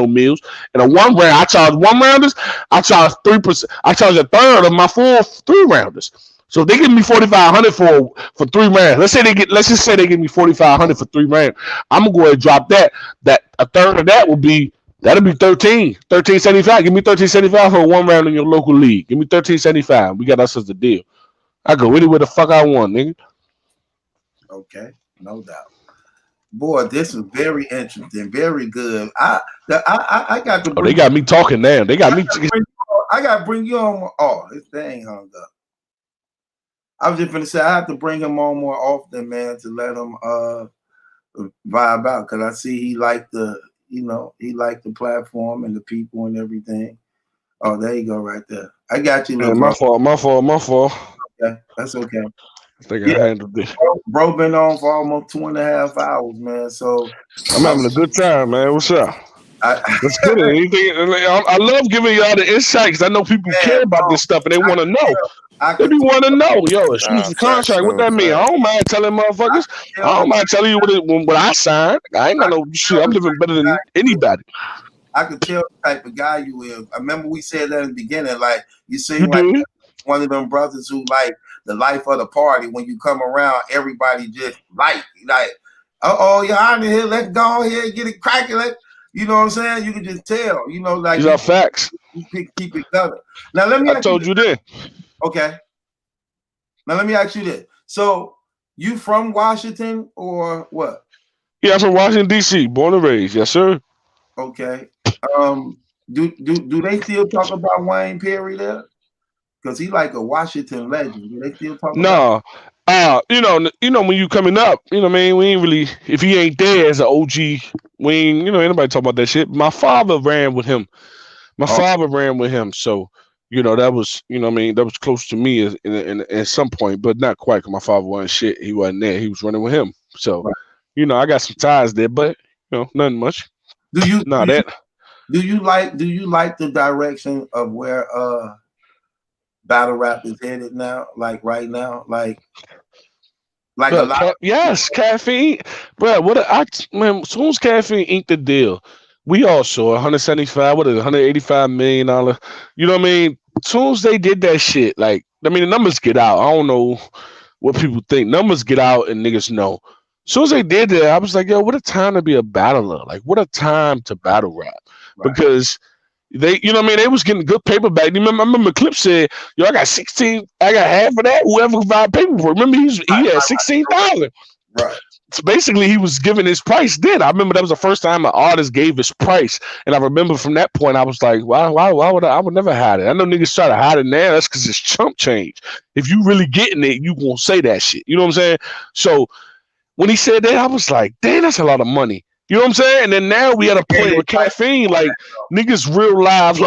meals. And a 1 round, I charge 1 rounders. I charge 3%. I charge a third of my full 3 rounders. So if they give me $4,500 for 3 rounds, let's just say they give me $4,500 for 3 rounds. I'm gonna go ahead and drop that. That a third of that that'll be $13.75. Give me $13.75 for 1 round in your local league. Give me $13.75. We got us as the deal. I go anywhere the fuck I want, nigga. Okay, no doubt. boy, this is very interesting, very good. I got to Oh, they bring. got me talking now. They got me. I got to bring you on. Oh, this thing hung up. I was just gonna say I have to bring him on more often, man, to let him vibe out, because I see he liked the, he liked the platform and the people and everything. Oh, there you go, right there. I got you, little My bro. fault. Okay, that's okay. I think I handled it. Bro been on for almost 2.5 hours, man. So I'm having a good time, man. What's up? Let's get it. Anything? I love giving y'all the insights. I know people care about this stuff and they want to know. They be want to know, yo, excuse the contract. What that mean? I don't mind telling motherfuckers. I don't mind telling you what I signed. I ain't got no shit. I'm living better than anybody. I could tell the type of guy you is. I remember we said that in the beginning. Like, you seem like one of them brothers who like the life of the party. When you come around, everybody just like, you're out of here. Let's go here and get it cracking. You know what I'm saying? You can just tell. Like these are facts. You keep it covered. Now let me. I told you this. Okay. Now let me ask you this. So you from Washington or what? Yeah, I'm from Washington D.C. Born and raised. Yes, sir. Okay. Do they still talk about Wayne Perry there? Because he like a Washington legend. Do they still talk about? No. When you coming up, you know what I mean? We ain't really, if he ain't there as an OG, we ain't, anybody talk about that shit. My father ran with him. So, that was, that was close to me at some point, but not quite, because my father wasn't shit. He wasn't there. He was running with him. So, I got some ties there, but, nothing much. Do you like the direction of where battle rap is headed now? Like right now, like a lot. Yes, caffeine, bro. As soon as caffeine inked the deal, we all saw 175. What is it, $185 million? You know what I mean? As soon as they did that shit, like, the numbers get out. I don't know what people think. Numbers get out and niggas know. As soon as they did that, I was like, yo, what a time to be a battler. Like, what a time to battle rap. Right. Because they, they was getting good paper back. I remember Clip said, yo, I got 16, I got half of that. Whoever can buy paper for. Remember, he had 16,000. Right. So basically, he was giving his price then. I remember that was the first time an artist gave his price. And I remember from that point, I was like, why would I would never hide it. I know niggas try to hide it now. That's because it's chump change. If you really getting it, you won't say that shit. You know what I'm saying? So when he said that, I was like, damn, that's a lot of money. You know what I'm saying? And then now we at a point with caffeine, like niggas real live,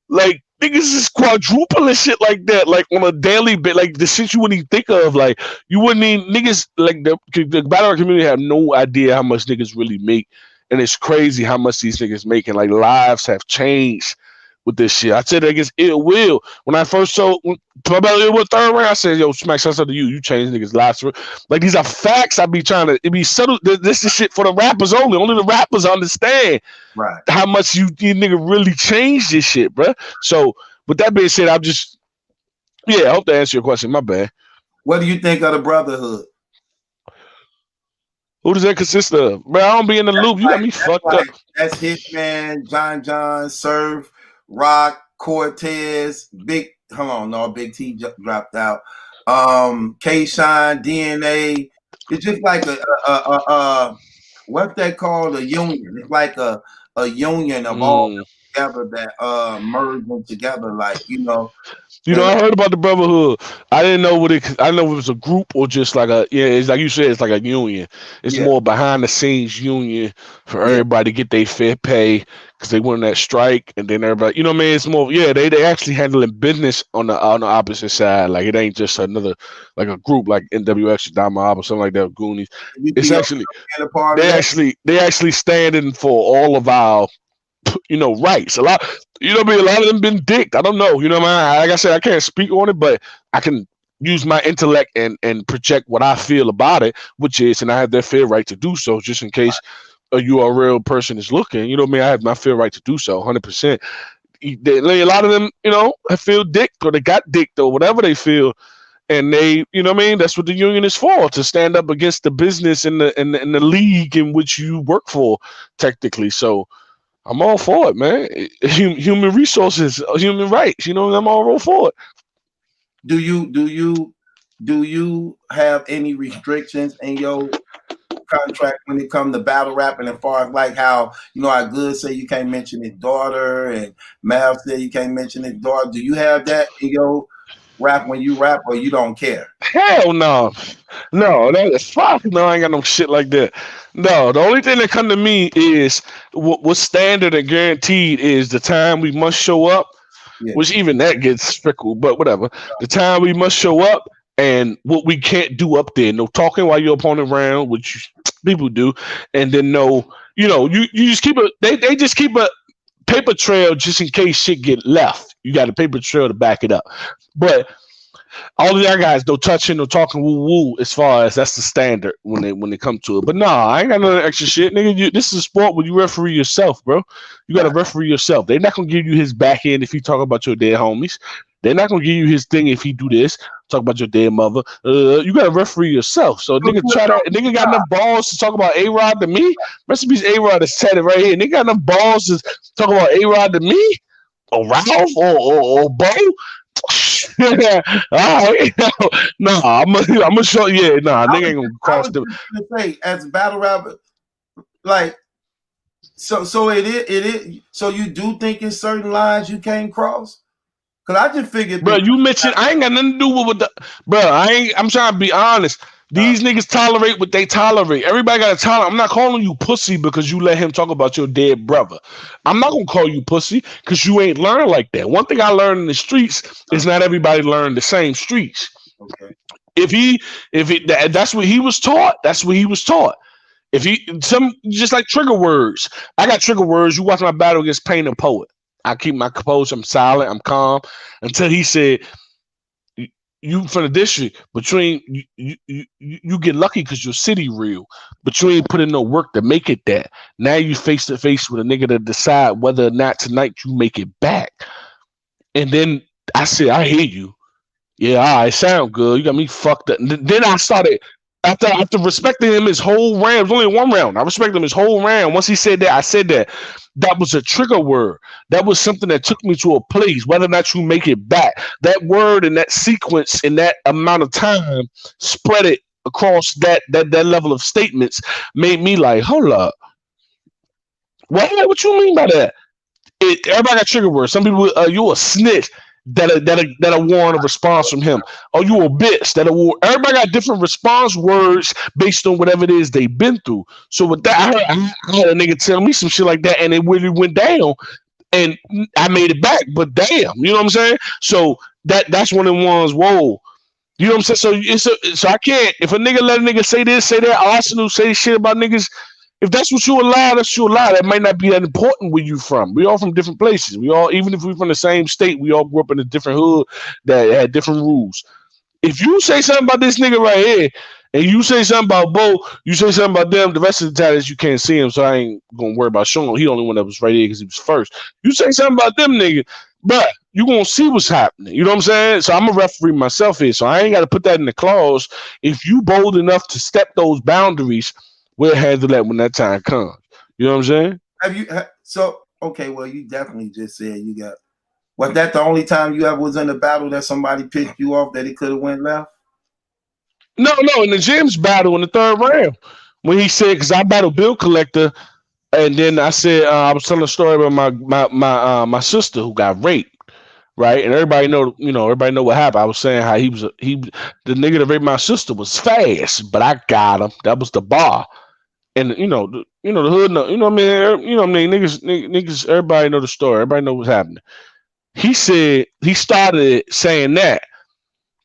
like niggas is quadrupling shit like that, like on a daily bit, like the shit you wouldn't even think of. Like you wouldn't even niggas like the battle community have no idea how much niggas really make, and it's crazy how much these niggas make, and like lives have changed with this shit. I said against Ill Will when I first saw about Ill Will third round. I said, "Yo, Smack, shout out to you. You changed niggas' lives." Like these are facts. I be trying to. It be subtle. This is shit for the rappers only. Only the rappers understand how much you nigga really changed this shit, bro. So with that being said, I hope to answer your question. My bad. What do you think of the Brotherhood? Who does that consist of, bro? I don't be in the loop. You got me fucked up. That's Hitman, John, Surf, Rock, Cortez, Big T dropped out. K-Shine, DNA. It's just like a what's that called? A union. It's like a union of all together that merging together, like I heard about the Brotherhood. I didn't know I didn't know if it was a group or just like it's like you said, it's like a union. It's more behind the scenes union for everybody to get their fair pay because they went on that strike, and then everybody, you know what I mean? It's more, they actually handling business on the opposite side. Like it ain't just another like a group like NWX or Diamond or something like that. Goonies. It's actually they actually standing for all of our rights. A lot of them been dicked. I don't know. You know what I mean? Like I said, I can't speak on it, but I can use my intellect and project what I feel about it, which is, and I have that fair right to do so, just in case a URL person is looking. You know what I mean? I have my fair right to do so, 100%. A lot of them, I feel dicked or they got dicked or whatever they feel. And they, you know what I mean? That's what the union is for, to stand up against the business and the league in which you work for, technically. So I'm all for it, man. Human resources, human rights. I'm all for it. Do you have any restrictions in your contract when it comes to battle rapping, as far as like how, you know, how Good say you can't mention his daughter and Mal said you can't mention his daughter. Do you have that in your rap when you rap, or you don't care? Hell no. No, that is fuck. No, I ain't got no shit like that. No, the only thing that come to me is what's standard and guaranteed is the time we must show up, which even that gets fickle, but whatever. The time we must show up and what we can't do up there. No talking while your opponent around, which people do, and then no, you know, you just keep a they just keep a paper trail just in case shit get left. You got a paper trail to back it up. But all the other guys, no touching, no talking, woo woo. As far as that's the standard when they come to it. But nah, I ain't got no extra shit, nigga. This is a sport where you referee yourself, bro. You got to referee yourself. They're not gonna give you his back end if he talk about your dead homies. They're not gonna give you his thing if he do this. Talk about your dead mother. You got to referee yourself. So nigga nigga got enough balls to talk about A-Rod to me. Rest in peace, A-Rod is tatted right here. Nigga got enough balls to talk about A-Rod to me, or Ralph, or Bo. Nah, I'm gonna show. Yeah, nah, nigga ain't gonna cross the. Say, as a battle rapper, like, so it is. So you do think in certain lines you can't cross? Cause I just figured, bro. You mentioned I ain't got nothing to do with the, bro. I'm trying to be honest. These niggas tolerate what they tolerate. Everybody got to tolerate. I'm not calling you pussy because you let him talk about your dead brother. I'm not gonna call you pussy because you ain't learned like that. One thing I learned in the streets is not everybody learned the same streets. Okay. That's what he was taught. That's what he was taught. Just like trigger words. I got trigger words. You watch my battle against Pain and Poet. I keep my composure. I'm silent. I'm calm until he said, "You from the district, between you get lucky because your city real, but you ain't put in no work to make it that. Now you face to face with a nigga to decide whether or not tonight you make it back." And then I said, "I hear you. Yeah, all right, sound good. You got me fucked up." And then I started after respecting him his whole round. It was only one round. I respected him his whole round. Once he said that, I said that. That was a trigger word. That was something that took me to a place, whether or not you make it back. That word and that sequence in that amount of time spread it across that level of statements made me like, hold up. What you mean by that? Everybody got trigger words. Some people, you a snitch. That'll warrant a response from him. Oh, you a bitch. Everybody got different response words based on whatever it is they've been through. So with that, I had a nigga tell me some shit like that, and it really went down, and I made it back. But damn, you know what I'm saying? So that's one of the ones. Whoa, you know what I'm saying? So I can't. If a nigga let a nigga say this, say that, Arsenal say shit about niggas. If that's what you allow, that's what you allow. That might not be that important where you from. We all from different places. We all, even if we're from the same state, we all grew up in a different hood that had different rules. If you say something about this nigga right here, and you say something about Bo, you say something about them, the rest of the time you can't see him, so I ain't gonna worry about showing him. He the only one that was right here because he was first. You say something about them nigga, but you gonna see what's happening. You know what I'm saying? So I'm a referee myself here, so I ain't gotta put that in the clause. If you bold enough to step those boundaries, we'll handle that when that time comes. You know what I'm saying? Okay, well, you definitely just said you got. Was that the only time you ever was in a battle that somebody picked you off that it could have went left? No, in the James battle in the third round, when he said, because I battled Bill Collector, and then I said I was telling a story about my sister who got raped, right? And everybody know what happened. I was saying how the nigga that raped my sister was fast, but I got him. That was the bar. And the hood, niggas, everybody know the story. Everybody know what's happening. He said he started saying that,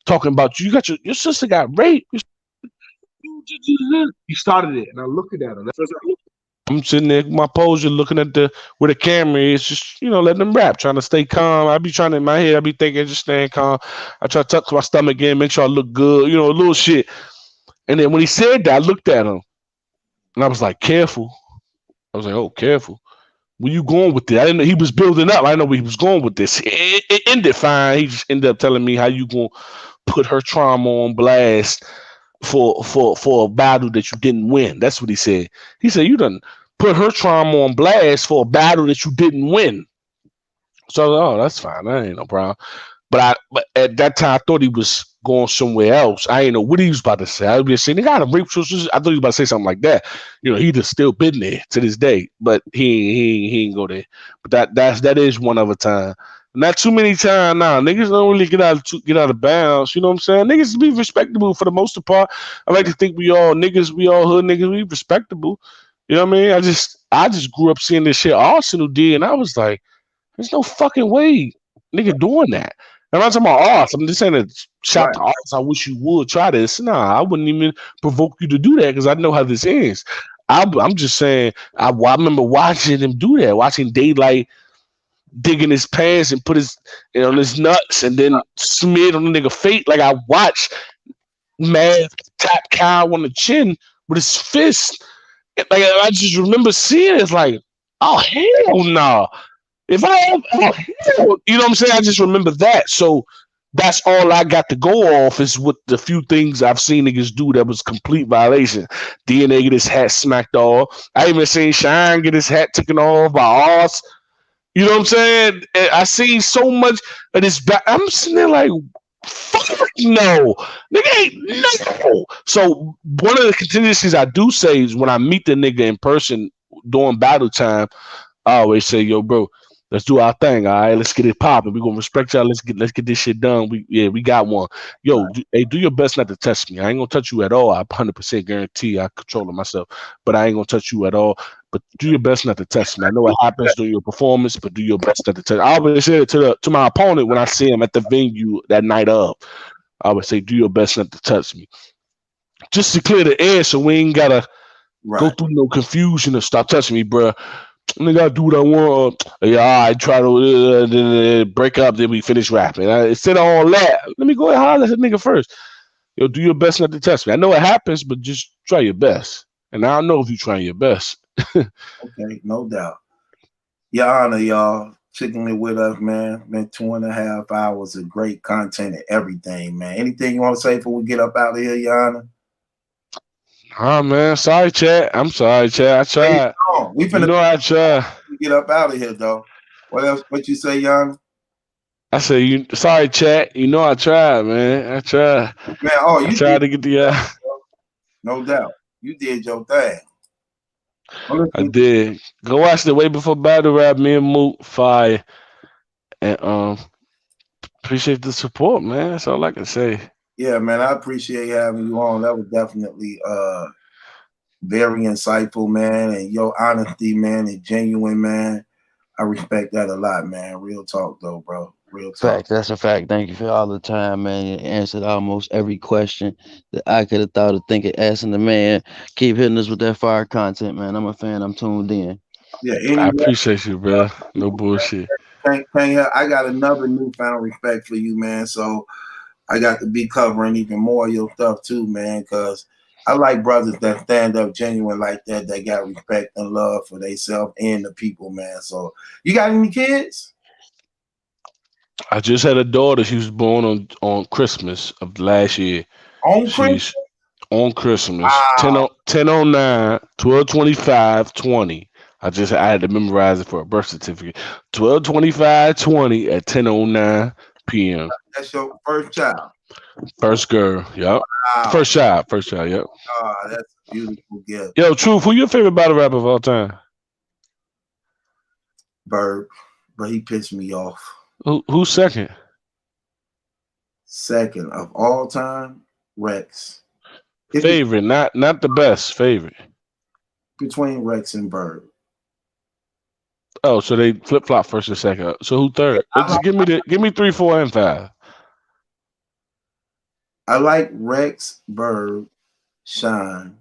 talking about you got your sister got raped. He started it, and I looked at him. I'm sitting there with my posure, looking at where the camera is, just letting them rap, trying to stay calm. I be trying in my head, I be thinking, just staying calm. I try to tuck my stomach in, make sure I look good, a little shit. And then when he said that, I looked at him. And I was like, careful. I was like, oh, careful. Where you going with this? I didn't know he was building up. I didn't know where he was going with this. It ended fine. He just ended up telling me how you going to put her trauma on blast for a battle that you didn't win. That's what he said. He said, you done put her trauma on blast for a battle that you didn't win. So I was like, oh, that's fine. That ain't no problem. But at that time, I thought he was going somewhere else. I ain't know what he was about to say. I was just saying, they got a rape social. I thought he was about to say something like that. You know, he just still been there to this day, but he ain't go there. But that is one of a time. Not too many times now. Niggas don't really get out of bounds. You know what I'm saying? Niggas be respectable for the most part. I like to think we all hood niggas, we respectable. You know what I mean? I just grew up seeing this shit Arsenal did, and I was like, there's no fucking way nigga doing that. And I'm not talking about Ars. I'm just saying that shout to Ars. I wish you would try this. Nah, I wouldn't even provoke you to do that because I know how this ends. I'm just saying, I remember watching him do that, watching Daylight digging his pants and put his his nuts and then smeared on the nigga face. Like I watched Mad tap Kyle on the chin with his fist. Like I just remember seeing it. It's like, oh hell no. If I have, you know what I'm saying? I just remember that. So that's all I got to go off is with the few things I've seen niggas do that was complete violation. DNA get his hat smacked off. I even seen Shine get his hat taken off by Oz. You know what I'm saying? And I seen so much of this back. I'm sitting there like, fuck no. Nigga ain't no. So one of the contingencies I do say is when I meet the nigga in person during battle time, I always say, yo, bro, let's do our thing. All right, let's get it popping. We're gonna respect y'all. Let's get this shit done. We got one. Yo, hey, do your best not to touch me. I ain't gonna touch you at all. I 100% guarantee I control it myself, but I ain't gonna touch you at all. But do your best not to touch me. I know it happens during your performance, but do your best not to touch. I always say it to my opponent when I see him at the venue that night of. I would say, do your best not to touch me, just to clear the air, so we ain't gotta go through no confusion or stop touching me, bro. Nigga, I do what I want. Yeah, I try to break up, then we finish rapping. Instead of all that, let me go ahead and holler at the nigga first. Yo, do your best not to touch me. I know it happens, but just try your best. And I don't know if you're trying your best. Okay, no doubt. Your Honor, y'all, kicking it with us, man. Been 2.5 hours of great content and everything, man. Anything you want to say before we get up out of here, Your Honor? Oh man, sorry, chat. I'm sorry, chat. I tried. We finna I tried. Get up out of here, though. What else? What you say, Your I say sorry, chat. I tried, man. I tried. Man, I tried to get the no doubt. You did your thing. I did. Go watch the Way Before Battle Rap, me and Moot Fire. And appreciate the support, man. That's all I can say. Yeah, man, I appreciate having you on. That was definitely very insightful, man, and your honesty, man, and genuine, man. I respect that a lot, man. Real talk, though, bro. Real talk. Fact, that's a fact. Thank you for all the time, man. You answered almost every question that I could have thought of thinking, asking the man. Keep hitting us with that fire content, man. I'm a fan. I'm tuned in. Yeah, I appreciate you, bro. No bullshit. I got another newfound respect for you, man. So I got to be covering even more of your stuff too, man, because I like brothers that stand up genuine like that got respect and love for themselves and the people, man. So you got any kids? I just had a daughter. She was born on Christmas of last year. Christmas? On Christmas. Wow. 10/09, 12/25, 20. I had to memorize it for a birth certificate. 12/25/20 at 10:09 p.m. That's your first child. First girl, yep. Wow. First child, yep. Oh, that's a beautiful gift. Yo, Truth, who your favorite battle rapper of all time? Bird, but he pissed me off. Who's second? Second of all time, Rex. Favorite, not the best. Favorite. Between Rex and Bird. Oh, so they flip flop first and second. So who third? Just give me 3, 4, and 5. I like Rex, Bird, Shine,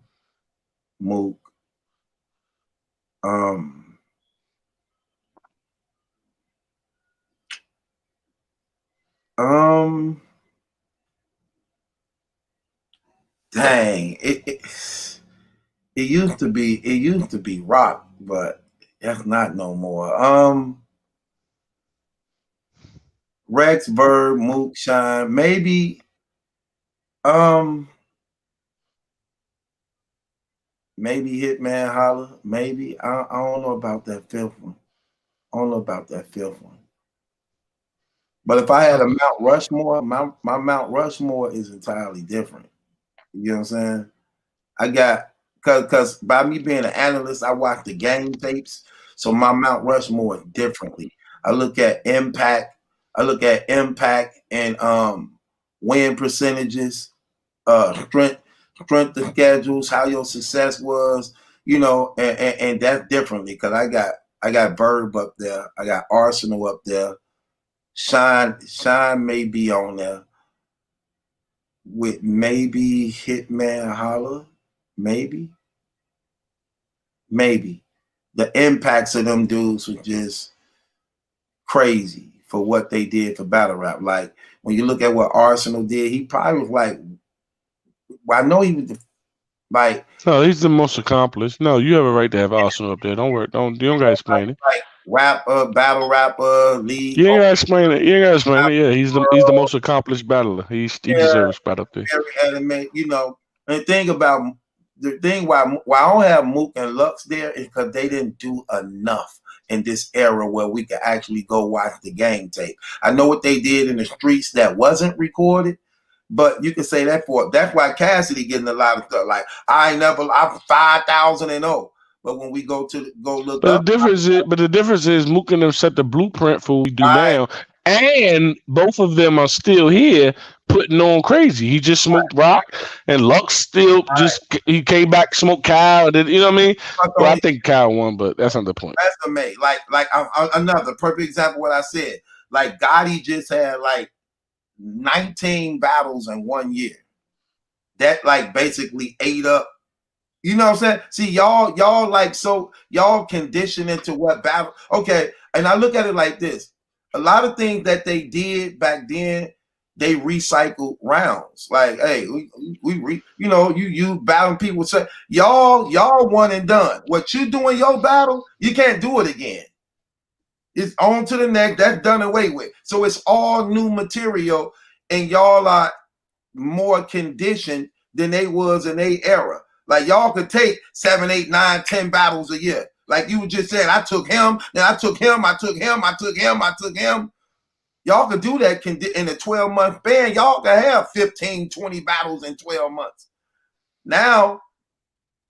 Mook. Dang, it used to be rock, but that's not no more. Rex, Bird, Mook, Shine, maybe Hitman Holla, maybe. I don't know about that fifth one. But if I had a Mount Rushmore, my Mount Rushmore is entirely different. You know what I'm saying? I got because by me being an analyst, I watch the game tapes, so my Mount Rushmore differently. I look at impact. I look at impact and win percentages, strength of schedules, how your success was, you know, and that's differently because I got Verb up there, I got Arsenal up there, Shine may be on there with maybe Hitman Holla, maybe the impacts of them dudes was just crazy for what they did for battle rap. Like when you look at what Arsenal did, he probably was like, well, I know he was like, No, he's the most accomplished. No, you have a right to have Arsenal up there. Don't worry. You don't gotta explain it. like rapper, battle rapper, league. You ain't gotta explain it. You ain't gotta explain it. Yeah, he's the most accomplished battler. He deserves a spot up there. Very element, you know. And the thing why I don't have Mook and Lux there is because they didn't do enough in this era where we could actually go watch the game tape. I know what they did in the streets that wasn't recorded, but you can say that for that's why Cassidy getting a lot of stuff. Like I'm 5,000-0. But when we go look But up, the difference is Mook and them set the blueprint for what we do now, and both of them are still here putting on crazy. He just smoked Rock, and Lux still he came back, smoked Kyle. You know what I mean? Well, I think Kyle won, but that's not the point. Resume, like another perfect example. What I said, like Gotti just had like 19 battles in 1 year. That like basically ate up. You know what I'm saying? See, y'all like, so y'all conditioned into what battle. Okay, and I look at it like this. A lot of things that they did back then, they recycled rounds. Like, hey, you battling people. Say, y'all one and done. What you do in your battle, you can't do it again. It's on to the next. That's done away with. So it's all new material, and y'all are more conditioned than they was in their era. Like y'all could take 7, 8, 9, 10 battles a year. Like you just said, I took him, then I took him, I took him, I took him, I took him. Y'all could do that in a 12-month span. Y'all can have 15, 20 battles in 12 months. Now,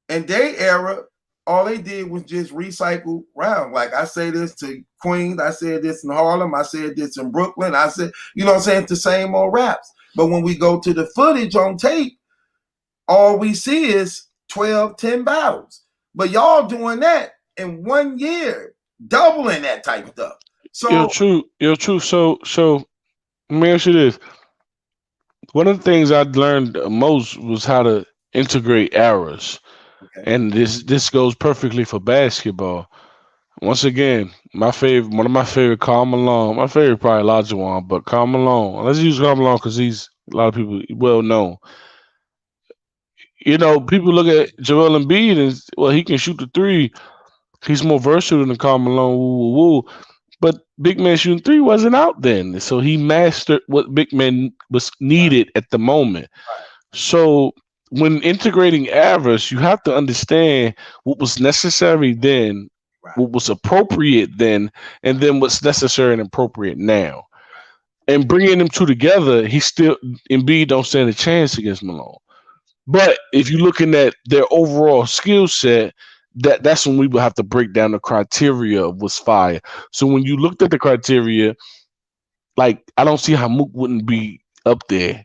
in their era, all they did was just recycle rounds. Like I say this to Queens, I said this in Harlem, I said this in Brooklyn, I said, you know what I'm saying, it's the same old raps. But when we go to the footage on tape, all we see is 12, 10 battles. But y'all doing that in 1 year, doubling that type of stuff. So you're true. So let me ask you this. One of the things I learned most was how to integrate eras. Okay. And this goes perfectly for basketball. Once again, one of my favorite, Karl Malone. My favorite probably Olajuwon, but Karl Malone. Let's use Karl Malone because he's a lot of people well known. You know, people look at Joel Embiid and, well, he can shoot the three. He's more versatile than Karl Malone. Woo, woo, woo. But big man shooting three wasn't out then, so he mastered what big man was needed at the moment. So when integrating eras, you have to understand what was necessary then, what was appropriate then, and then what's necessary and appropriate now. And bringing them two together, Embiid don't stand a chance against Malone. But if you're looking at their overall skill set, that's when we will have to break down the criteria of what's fire. So when you looked at the criteria, like I don't see how Mook wouldn't be up there.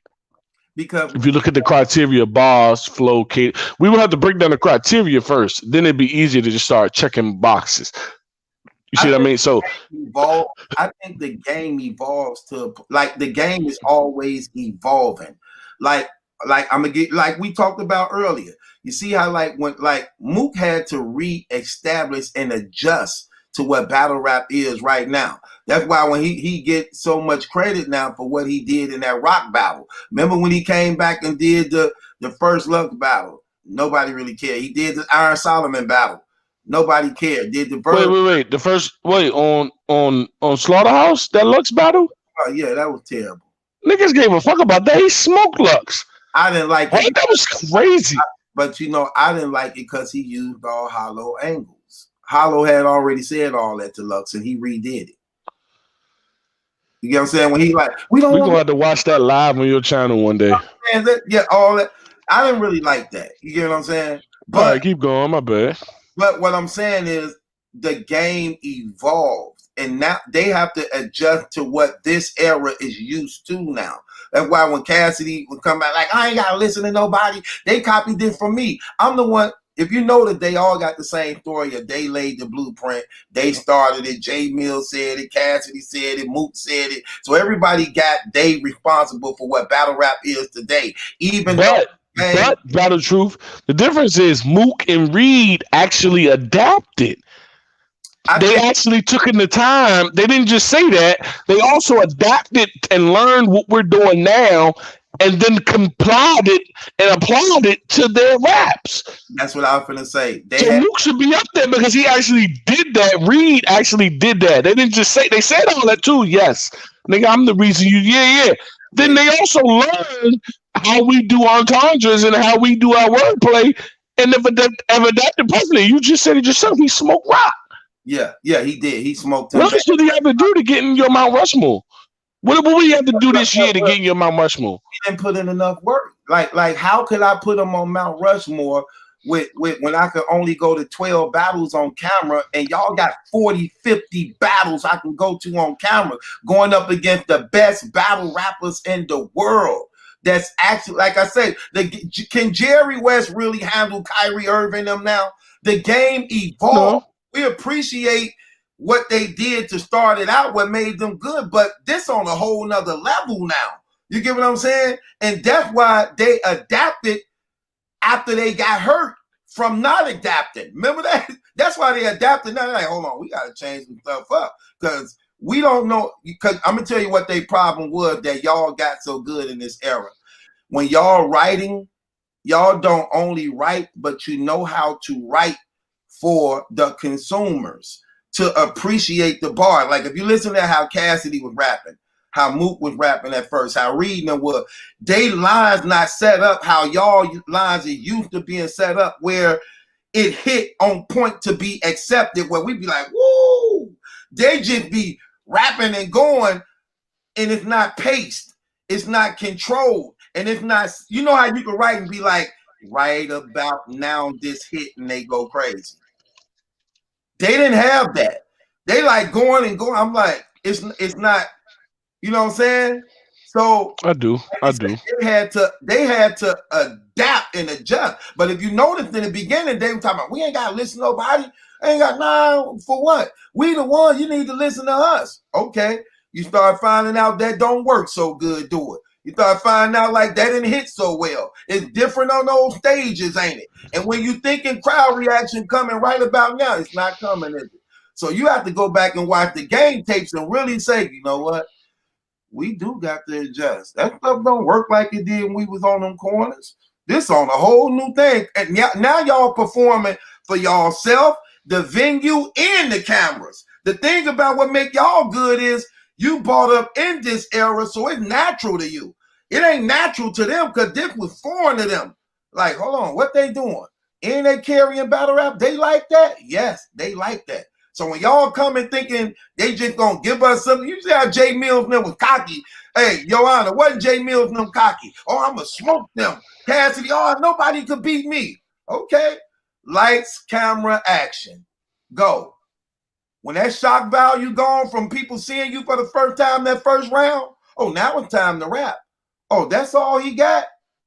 Because if you look at the criteria, bars, flow, Kate, we would have to break down the criteria first. Then it'd be easier to just start checking boxes. You see what I mean? So I think the game evolves to, like, the game is always evolving. Like I'm gonna get, like we talked about earlier. You see how when Mook had to re-establish and adjust to what battle rap is right now. That's why when he gets so much credit now for what he did in that Rock battle. Remember when he came back and did the first Lux battle? Nobody really cared. He did the Iron Solomon battle. Nobody cared. Did the wait. The first on Slaughterhouse, that Lux battle? Oh yeah, that was terrible. Niggas gave a fuck about that. He smoked Lux. I didn't like it. That was crazy. But I didn't like it because he used all hollow angles. Hollow had already said all that to Lux, and he redid it. You get what I'm saying? When he like, we don't We're want gonna have to watch that live on your channel one day. yeah, all that. I didn't really like that. You get what I'm saying? All right, keep going. My bad. But what I'm saying is the game evolved, and now they have to adjust to what this era is used to now. That's why when Cassidy would come out like, I ain't gotta listen to nobody. They copied this from me. I'm the one. If you know that they all got the same story, they laid the blueprint, they started it, J Mill said it, Cassidy said it, Mook said it. So everybody got they responsible for what battle rap is today. But Battle Truth, the difference is Mook and Reed actually adapted. They actually took in the time. They didn't just say that. They also adapted and learned what we're doing now, and then complied it and applied it to their raps. That's what I was gonna say. Mook should be up there because he actually did that. Reed actually did that. They didn't just say, they said all that too. Yes, nigga, I'm the reason you. Yeah. Then they also learned how we do entendres and how we do our wordplay, and if adapted perfectly. You just said it yourself. He smoked rock. Yeah, he did. He smoked. What else did he have to do to get in your Mount Rushmore? What do you have to do this year to get in your Mount Rushmore? He didn't put in enough work. Like how could I put him on Mount Rushmore with when I could only go to 12 battles on camera, and y'all got 40, 50 battles I can go to on camera, going up against the best battle rappers in the world. That's actually, like I said, can Jerry West really handle Kyrie Irving them now? The game evolved. No. We appreciate what they did to start it out, what made them good, but this on a whole nother level now. You get what I'm saying? And that's why they adapted after they got hurt from not adapting. Remember that? That's why they adapted. Now they're like, hold on, we got to change some stuff up because we don't know. Because I'm going to tell you what their problem was that y'all got so good in this era. When y'all writing, y'all don't only write, but you know how to write for the consumers to appreciate the bar. Like if you listen to how Cassidy was rapping, how Mook was rapping at first, how Reed and was, they lines not set up how y'all lines are used to being set up, where it hit on point to be accepted, where we be like, woo! They just be rapping and going, and it's not paced, it's not controlled, and it's not, you know how you can write and be like, right about now this hit, and they go crazy. They didn't have that. They like going and going. I'm like, it's not, you know what I'm saying? So I do. They had to adapt and adjust. But if you noticed in the beginning, they were talking about, we ain't got to listen to nobody. Ain't got for what? We the one, you need to listen to us. Okay. You start finding out that don't work so good, do it. You start finding out like that didn't hit so well. It's different on those stages, ain't it? And when you thinking crowd reaction coming right about now, it's not coming, is it? So you have to go back and watch the game tapes and really say, you know what? We do got to adjust. That stuff don't work like it did when we was on them corners. This on a whole new thing. And now y'all performing for y'allself, the venue, and the cameras. The thing about what make y'all good is you brought up in this era, so it's natural to you. It ain't natural to them because this was foreign to them. Like, hold on, what they doing? Ain't they carrying battle rap? They like that? Yes, they like that. So when y'all coming thinking they just gonna give us something, you see how J Mills them was cocky. Hey, Your Honor, wasn't J Mills them cocky? Oh, I'm gonna smoke them. Cassidy, oh, nobody could beat me. Okay. Lights, camera, action. Go. When that shock value gone from people seeing you for the first time that first round, oh, now it's time to rap. Oh, that's all he got?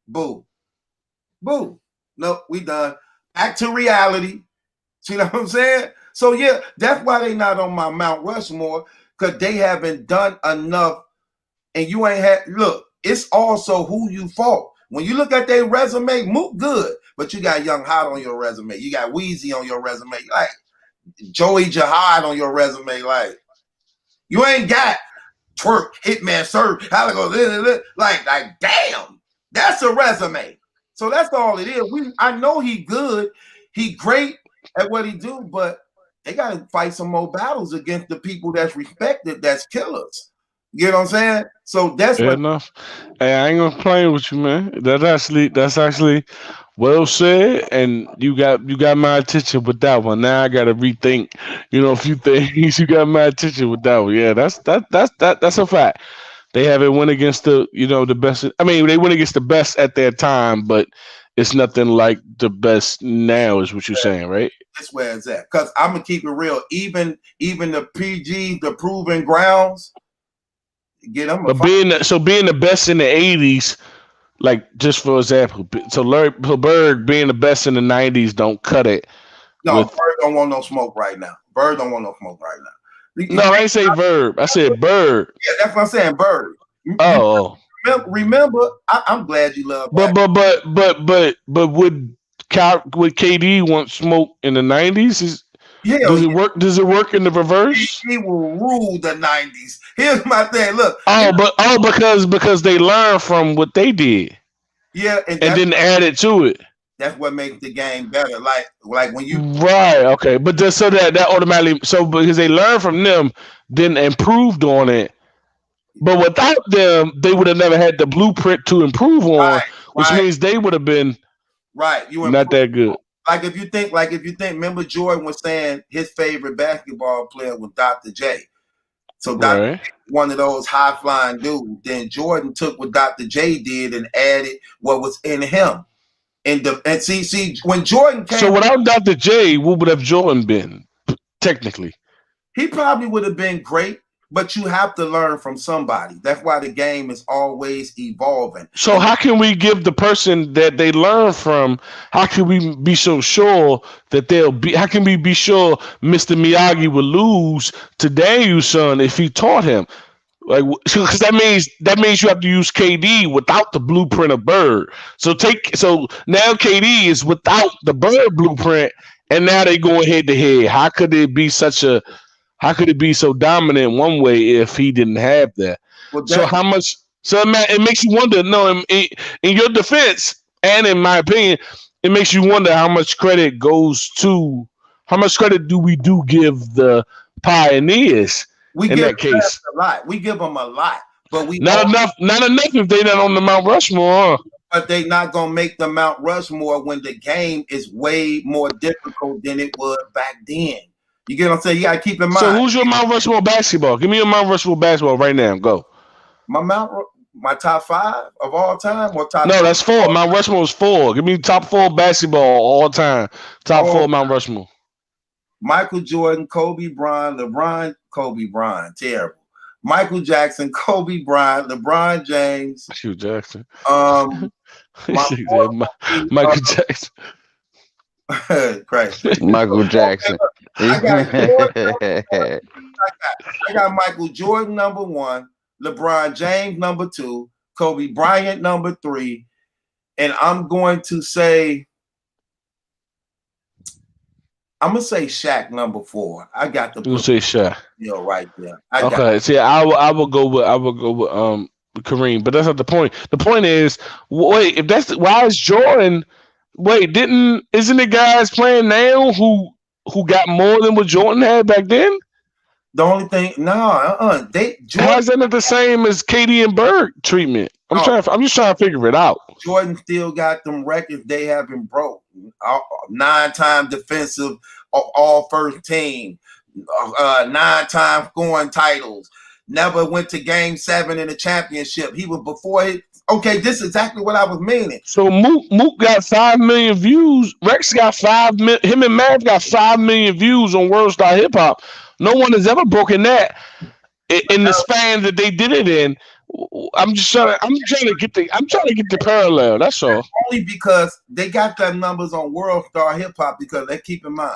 Boo. Boo. Nope, we done. Back to reality. See what I'm saying? So, yeah, that's why they not on my Mount Rushmore, because they haven't done enough. And you ain't had, look, it's also who you fought. When you look at their resume, Mook good, but you got Young Hot on your resume. You got Wheezy on your resume. Like, Joey Jihad on your resume, like you ain't got Twerk, Hitman, Sir, how to go, like damn, that's a resume. So that's all it is. I know he good, he great at what he do, but they gotta fight some more battles against the people that's respected, that's killers. You know what I'm saying? So that's Fair enough. Hey, I ain't gonna play with you, man. That's actually Well said, and you got my attention with that one. Now I got to rethink, a few things. You got my attention with that one. Yeah, that's a fact. They haven't went against the best. I mean, they went against the best at their time, but it's nothing like the best now. Is what you're saying, right? That's where it's at. Because I'm gonna keep it real. Even the PG, the proven grounds, get them. But being the best in the '80s. Like, just for example, so Bird being the best in the '90s don't cut it. No, Bird don't want no smoke right now. Bird don't want no smoke right now. No, I ain't say Verb. I said Bird. Yeah, that's what I'm saying, Bird. Oh, remember I'm glad you love. But would KD want smoke in the '90s? Does it work? Does it work in the reverse? He will rule the '90s. Here's my thing. Look. Because they learned from what they did. Yeah, and then add it to it. That's what makes the game better. Like when you right, okay, but just so that automatically because they learned from them, then improved on it. But without them, they would have never had the blueprint to improve on, which means they would have been not that good. Like if you think, remember Jordan was saying his favorite basketball player was Dr. J. So Dr. J, one of those high flying dudes. Then Jordan took what Dr. J did and added what was in him. And see when Jordan came. So without Dr. J, what would have Jordan been? Technically, he probably would have been great. But you have to learn from somebody. That's why the game is always evolving. So how can we give the person that they learn from? How can we be so sure that they'll be? How can we be sure Mr. Miyagi will lose to Daniel-san if he taught him? Like, because that means you have to use KD without the blueprint of Bird. So now KD is without the Bird blueprint, and now they go head to head. How could it be How could it be so dominant one way if he didn't have that? So how much? So it makes you wonder. No, in your defense, and in my opinion, it makes you wonder how much credit goes to. How much credit do we give the pioneers? We in give that case a lot. We give them a lot, but we not enough if they're not on the Mount Rushmore. Huh? But they're not gonna make the Mount Rushmore when the game is way more difficult than it was back then. You get what I'm saying? You gotta keep in mind. So who's your Mount Rushmore basketball? Give me your Mount Rushmore basketball right now. Go. My top 5 of all time or top? No, that's 4. Mount Rushmore is 4. Give me top 4 basketball all time. Top 4 Mount Rushmore. Michael Jordan, Kobe Bryant, LeBron, Kobe Bryant. Terrible. Michael Jackson, Kobe Bryant, LeBron James. Michael Jackson. Michael Jackson. Crazy. Michael Jackson. I got Michael Jordan number 1, LeBron James number 2, Kobe Bryant number 3, and I'm going to say Shaq number 4. I got the. You say Shaq? Right there. Okay. See, I will go with Kareem, but that's not the point. The point is, wait, why is Jordan? Wait, isn't it guys playing now who got more than what Jordan had back then? The only thing, Jordan, how's that not the same as KD and Bird treatment? I'm just trying to figure it out. Jordan still got them records they haven't broke. 9-time defensive, all first team, 9-time scoring titles. Never went to Game 7 in the championship. He was before it. Okay, this is exactly what I was meaning. So Mook got 5 million views. Rex got 5 million. Him and Mav got 5 million views on World Star Hip Hop. No one has ever broken that in the span that they did it in. I'm trying to get the parallel. That's all. Only because they got them numbers on World Star Hip Hop, because they keep in mind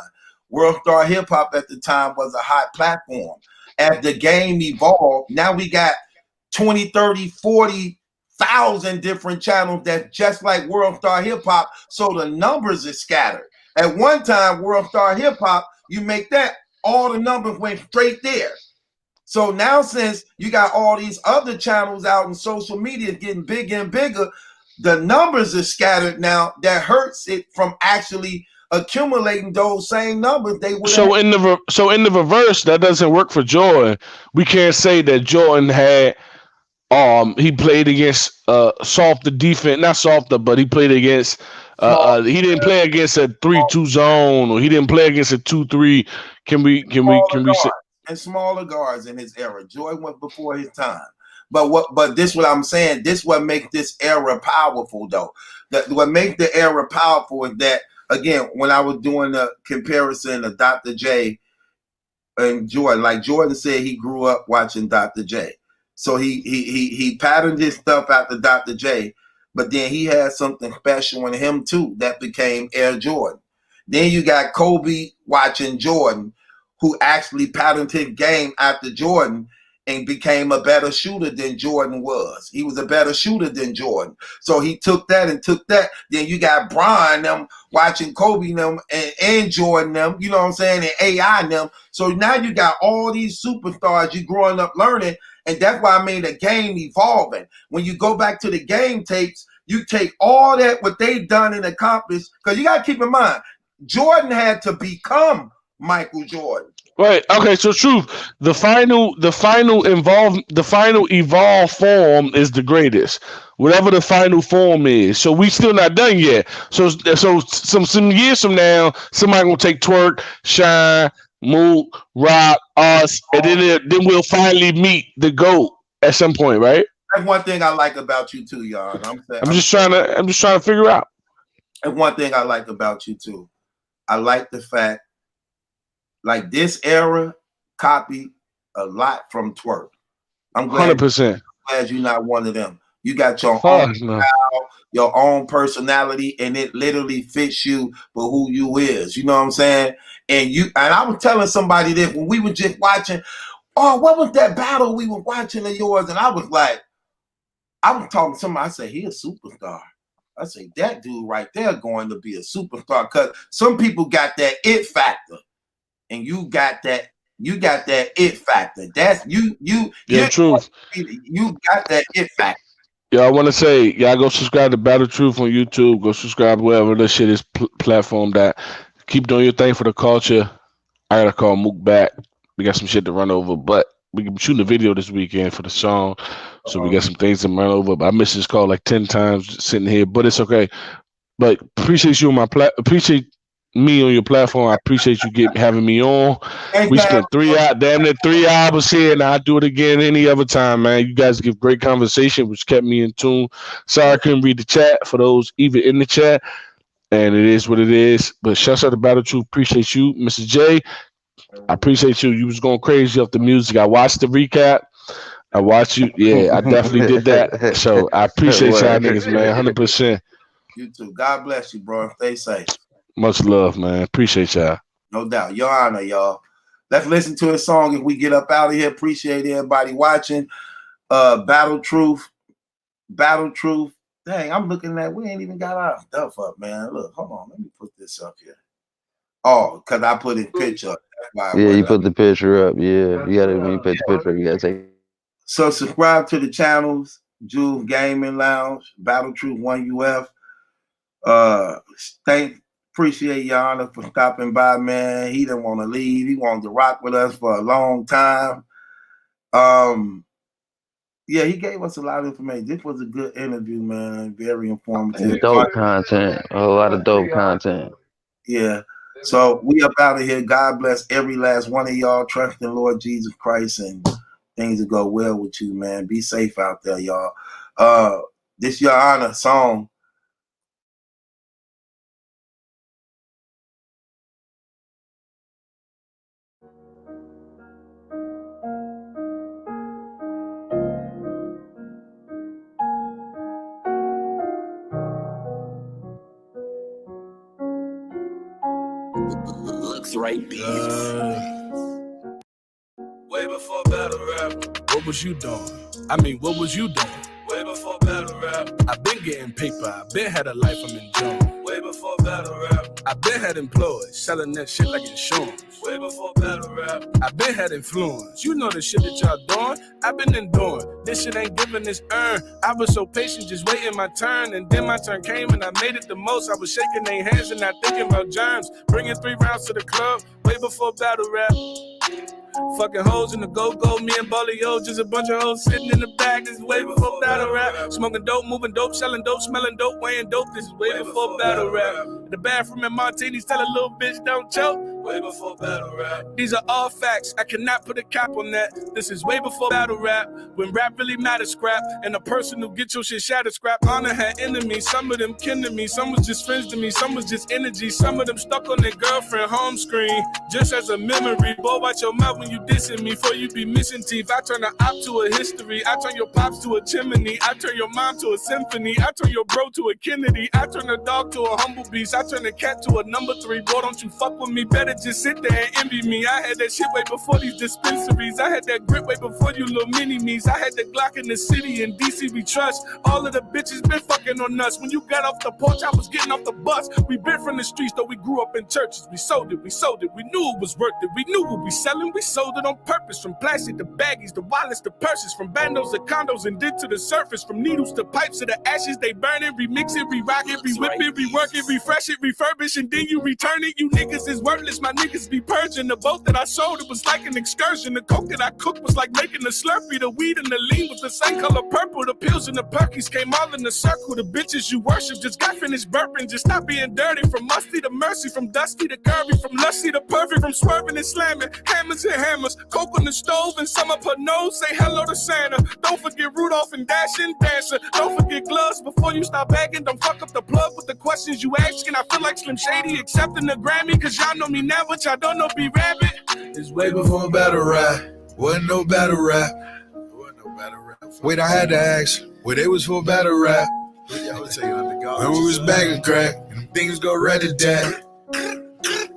World Star Hip Hop at the time was a hot platform. As the game evolved, now we got 20, 30, 40,000 different channels that's just like World Star Hip Hop. So the numbers are scattered. At one time, World Star Hip Hop, you make that, all the numbers went straight there. So now, since you got all these other channels out in social media getting bigger and bigger, the numbers are scattered now. That hurts it from actually accumulating those same numbers. So in the reverse, that doesn't work for Jordan. We can't say that Jordan had he played against softer defense, not softer, but he played against he didn't play against a 3-2 zone, or he didn't play against a 2-3. Can we say? And smaller guards in his era. Jordan went before his time. But this what I'm saying, this what makes this era powerful though. What makes the era powerful is that, again, when I was doing the comparison of Dr. J and Jordan, like Jordan said, he grew up watching Dr. J. So he patterned his stuff after Dr. J, but then he had something special in him too that became Air Jordan. Then you got Kobe watching Jordan, who actually patterned his game after Jordan and became a better shooter than Jordan was. He was a better shooter than Jordan. So he took that and took that. Then you got Bron them watching Kobe them and Jordan them, you know what I'm saying, and AI them. So now you got all these superstars you growing up learning, and that's why I made the game evolving. When you go back to the game tapes, you take all that, what they've done and accomplished, because you got to keep in mind, Jordan had to become Michael Jordan. Right. Okay. So, truth. The final evolved form is the greatest. Whatever the final form is. So we still not done yet. So some years from now, somebody gonna take Twerk, Shine, Mook, Rock, us, and then we'll finally meet the GOAT at some point, right? That's one thing I like about you too, y'all. I'm just trying to figure out. And one thing I like about you too, I like the fact, like, this era copied a lot from Twerk. I'm glad 100%. You're not one of them. You got your own style, your own personality, and it literally fits you for who you is. You know what I'm saying? And I was telling somebody this when we were just watching. Oh, what was that battle we were watching of yours? And I was talking to somebody. I said, he a superstar. I say, that dude right there going to be a superstar, because some people got that it factor. And you got that it factor. That's you. Truth. You got that it factor. Yeah, I want to say, y'all go subscribe to Battle Truth on YouTube. Go subscribe wherever this shit is platform that. Keep doing your thing for the culture. I gotta call Mook back. We got some shit to run over, but we can shoot a video this weekend for the song, so we got some things to run over. But I missed this call like 10 times sitting here, but it's okay. But appreciate you on my appreciate me on your platform. I appreciate you having me on. We spent damn near 3 hours here, and I'll do it again any other time, man. You guys give great conversation, which kept me in tune. Sorry I couldn't read the chat for those even in the chat, and it is what it is. But shouts out to Battle Truth. Appreciate you, Mr. J. I appreciate you. You was going crazy off the music. I watched the recap. I watched you. Yeah, I definitely did that. So I appreciate y'all niggas, man. 100%. You too. God bless you, bro. Stay safe. Much love, man. Appreciate y'all. No doubt. Your honor, y'all. Let's listen to a song if we get up out of here. Appreciate everybody watching. Battle Truth. Dang, I'm looking at, we ain't even got our stuff up, man. Look, hold on. Let me put this up here. Oh, because I put his picture up. That's why you put the picture up. Yeah. You gotta, when you put the picture up, you gotta take. So subscribe to the channels, Jules Gaming Lounge, Battle Truth 1UF. Appreciate your honor for stopping by, man. He didn't want to leave. He wanted to rock with us for a long time. Yeah, he gave us a lot of information. This was a good interview, man. Very informative. Dope content. A lot of dope content. Yeah. So we up out of here. God bless every last one of y'all. Trust in Lord Jesus Christ, and things will go well with you, man. Be safe out there, y'all. This your honor song. Looks right, Way before battle rap, what was you doing? I mean, what was you doing? Way before battle rap, I've been getting paper, I've been had a life I'm enjoying. Way before battle rap, I've been had employees, selling that shit like insurance. Way before battle rap, I've been had influence. You know the shit that y'all doing, I've been enduring. This shit ain't giving this earn. I was so patient, just waiting my turn, and then my turn came and I made it the most. I was shaking their hands and not thinking about germs. Bringing 3 rounds to the club, way before battle rap. Fucking hoes in the go-go, me and Bolio, just a bunch of hoes sitting in the back. This is way before battle rap. Smoking dope, moving dope, selling dope, smelling dope, weighing dope. This is way before battle rap. The bathroom and martinis tell a little bitch don't choke. Way before battle rap. These are all facts. I cannot put a cap on that. This is way before battle rap. When rap really matters, scrap. And the person who gets your shit shattered, scrap. Honor had enemies. Some of them kin to me. Some was just friends to me. Some was just energy. Some of them stuck on their girlfriend home screen. Just as a memory. Boy, watch your mouth when you dissing me. Before you be missing teeth. I turn an op to a history. I turn your pops to a chimney. I turn your mom to a symphony. I turn your bro to a Kennedy. I turn a dog to a humble beast. I turn a cat to a number 3. Boy, don't you fuck with me. Better just sit there and envy me. I had that shit way before these dispensaries. I had that grip way before you little mini-me's. I had the Glock in the city in DC we trust. All of the bitches been fucking on us. When you got off the porch, I was getting off the bus. We been from the streets, though we grew up in churches. We sold it, we sold it. We knew it was worth it. We knew what we selling. We sold it on purpose. From plastic to baggies, to wallets to purses. From bandos to condos and did to the surface. From needles to pipes to the ashes. They burn it, remix it, re-rock it, re-whip it, rework it, refresh it, refurbish, and then you return it. You niggas is worthless. My niggas be purging. The boat that I sold, it was like an excursion. The coke that I cooked was like making a Slurpee. The weed and the lean was the same color purple. The pills and the perkies came all in a circle. The bitches you worship just got finished burping. Just stop being dirty. From musty to mercy, from dusty to curvy, from lusty to perfect, from swerving and slamming. Hammers and hammers, coke on the stove and some up her nose. Say hello to Santa. Don't forget Rudolph and Dashin' Dancer. Don't forget gloves before you start begging. Don't fuck up the plug with the questions you asking. I feel like Slim Shady accepting the Grammy. Cause y'all know me now, but y'all don't know B Rabbit. It's way before battle rap. Wasn't no battle rap. Wait, I had to ask. Where they was for battle rap. When we was bagging crack, and things go right to that.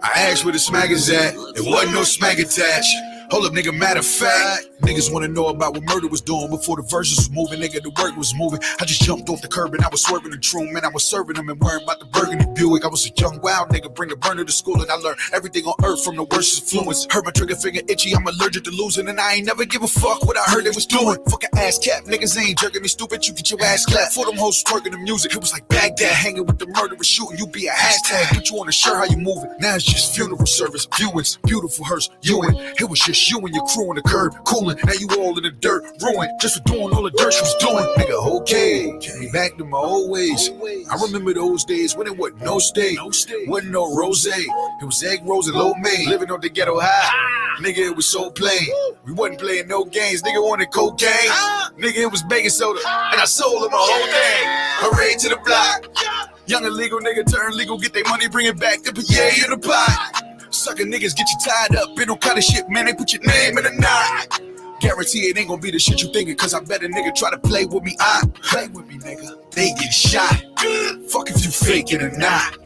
I asked where the smack is at. There wasn't no smack attached. Hold up, nigga, matter of fact. Niggas wanna know about what murder was doing before the verses was moving, nigga, the work was moving. I just jumped off the curb and I was swerving the troom, and I was serving them and worrying about the burgundy Buick. I was a young wild nigga, bring the burner to school, and I learned everything on earth from the worst influence. Heard my trigger finger itchy, I'm allergic to losing, and I ain't never give a fuck what I heard they was doing. Fucking ass cap, niggas ain't jerking me stupid, you get your ass clapped. For them hoes twerking the music, it was like Baghdad, hanging with the murderers, shooting, you be a hashtag. Put you on a shirt, how you moving? Now it's just funeral service, viewings, beautiful hearse, you and it was just you and your crew on the curb, cooling. Now you all in the dirt, ruined, just for doing all the dirt she was doing. Nigga, okay, back to my old ways. I remember those days when it wasn't no steak, wasn't no rose. It was egg rolls and lo mein, living on the ghetto high. Nigga, it was so plain. We wasn't playing no games. Nigga wanted cocaine. Nigga, it was baking soda, and I sold him a whole thing. Hooray to the block. Young illegal nigga turn legal, get their money, bring it back to PA in the pot. Sucker niggas get you tied up in all kind of shit, man. They put your name in a knot. Guarantee it ain't gonna be the shit you thinking, cause I bet a nigga try to play with me. I play with me, nigga. They get shot. Fuck if you fake it or not.